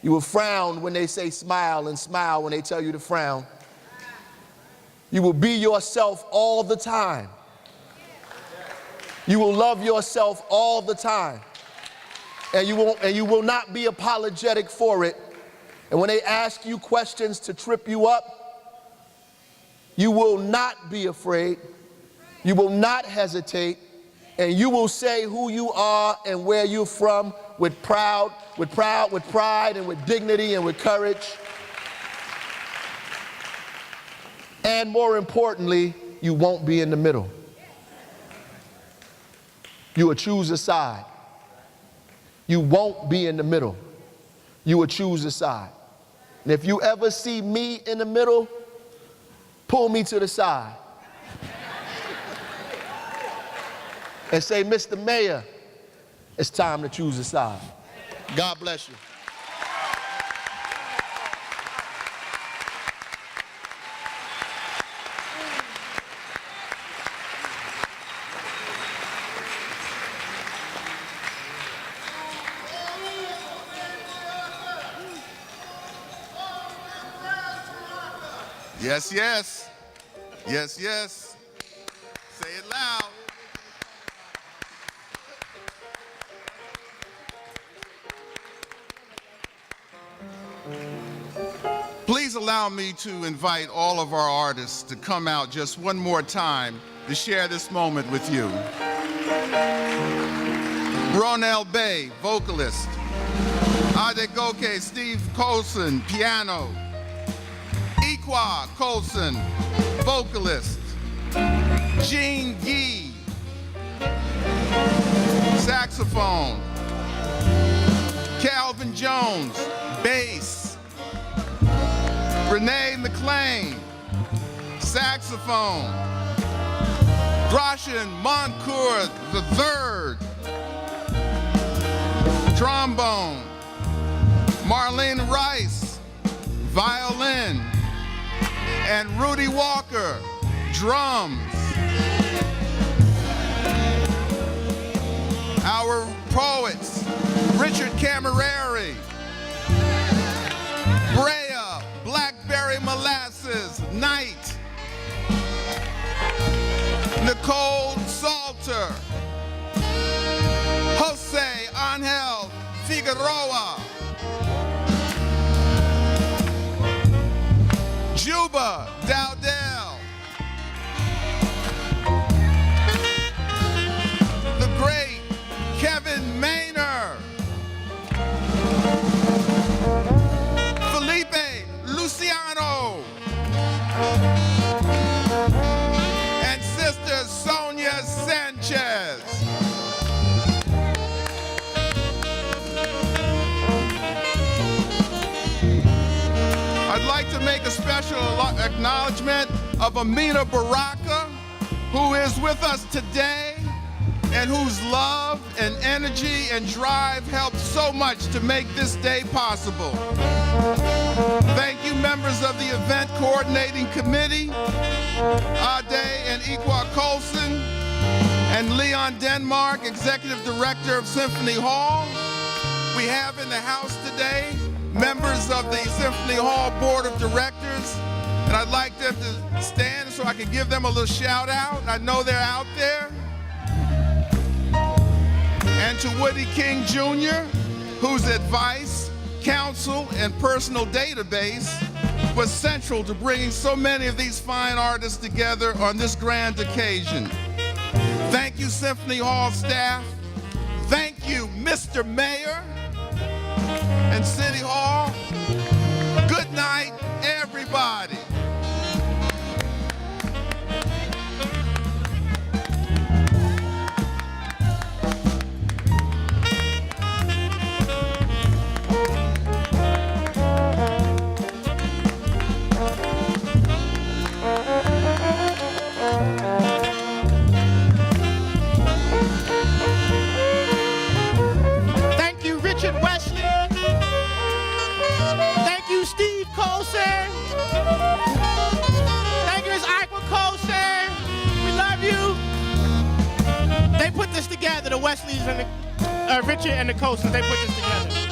You will frown when they say smile and smile when they tell you to frown. You will be yourself all the time. You will love yourself all the time. And you will not be apologetic for it. And when they ask you questions to trip you up, you will not be afraid. You will not hesitate. And you will say who you are and where you're from with pride and with dignity and with courage. And more importantly, you won't be in the middle. You will choose a side. You won't be in the middle. You will choose a side. And if you ever see me in the middle, pull me to the side and say, Mr. Mayor, it's time to choose a side. God bless you. Yes, yes. Yes, yes. Say it loud. Please allow me to invite all of our artists to come out just one more time to share this moment with you. Ronnell Bey, vocalist. Adegoke Steve Colson, piano. Iqua Colson, vocalist. Ghee, saxophone. Calvin Jones, bass. Rene McLean, saxophone. Grachan Moncur III, trombone. Marlene Rice, violin. And Rudy Walker, drums. Our poets, Richard Cammarieri, Breya, Blkbrry Molassez, Night, Nicole Salter, Angel Figueroa, Juba, Dowdell, the great Kevin Maynard, Felipe Luciano, and Sister Sonia Sanchez. I'd like to make a special acknowledgement of Amiri Baraka, who is with us today and whose love and energy and drive helped so much to make this day possible. Thank you, members of the event coordinating committee, Ade and Iqua Colson, and Leon Denmark, executive director of Symphony Hall. We have in the house today members of the Symphony Hall Board of Directors, and I'd like them to stand so I can give them a little shout out. I know they're out there. And to Woody King Jr., whose advice, counsel, and personal database was central to bringing so many of these fine artists together on this grand occasion. Thank you, Symphony Hall staff. Thank you, Mr. Mayor and City Hall. Good night, everybody. Thank you, Richard Wesley. Thank you, Steve Colson. Thank you, Miss Iqua Colson. We love you. They put this together, the Wesleys and the Richard and the Colsons, they put this together.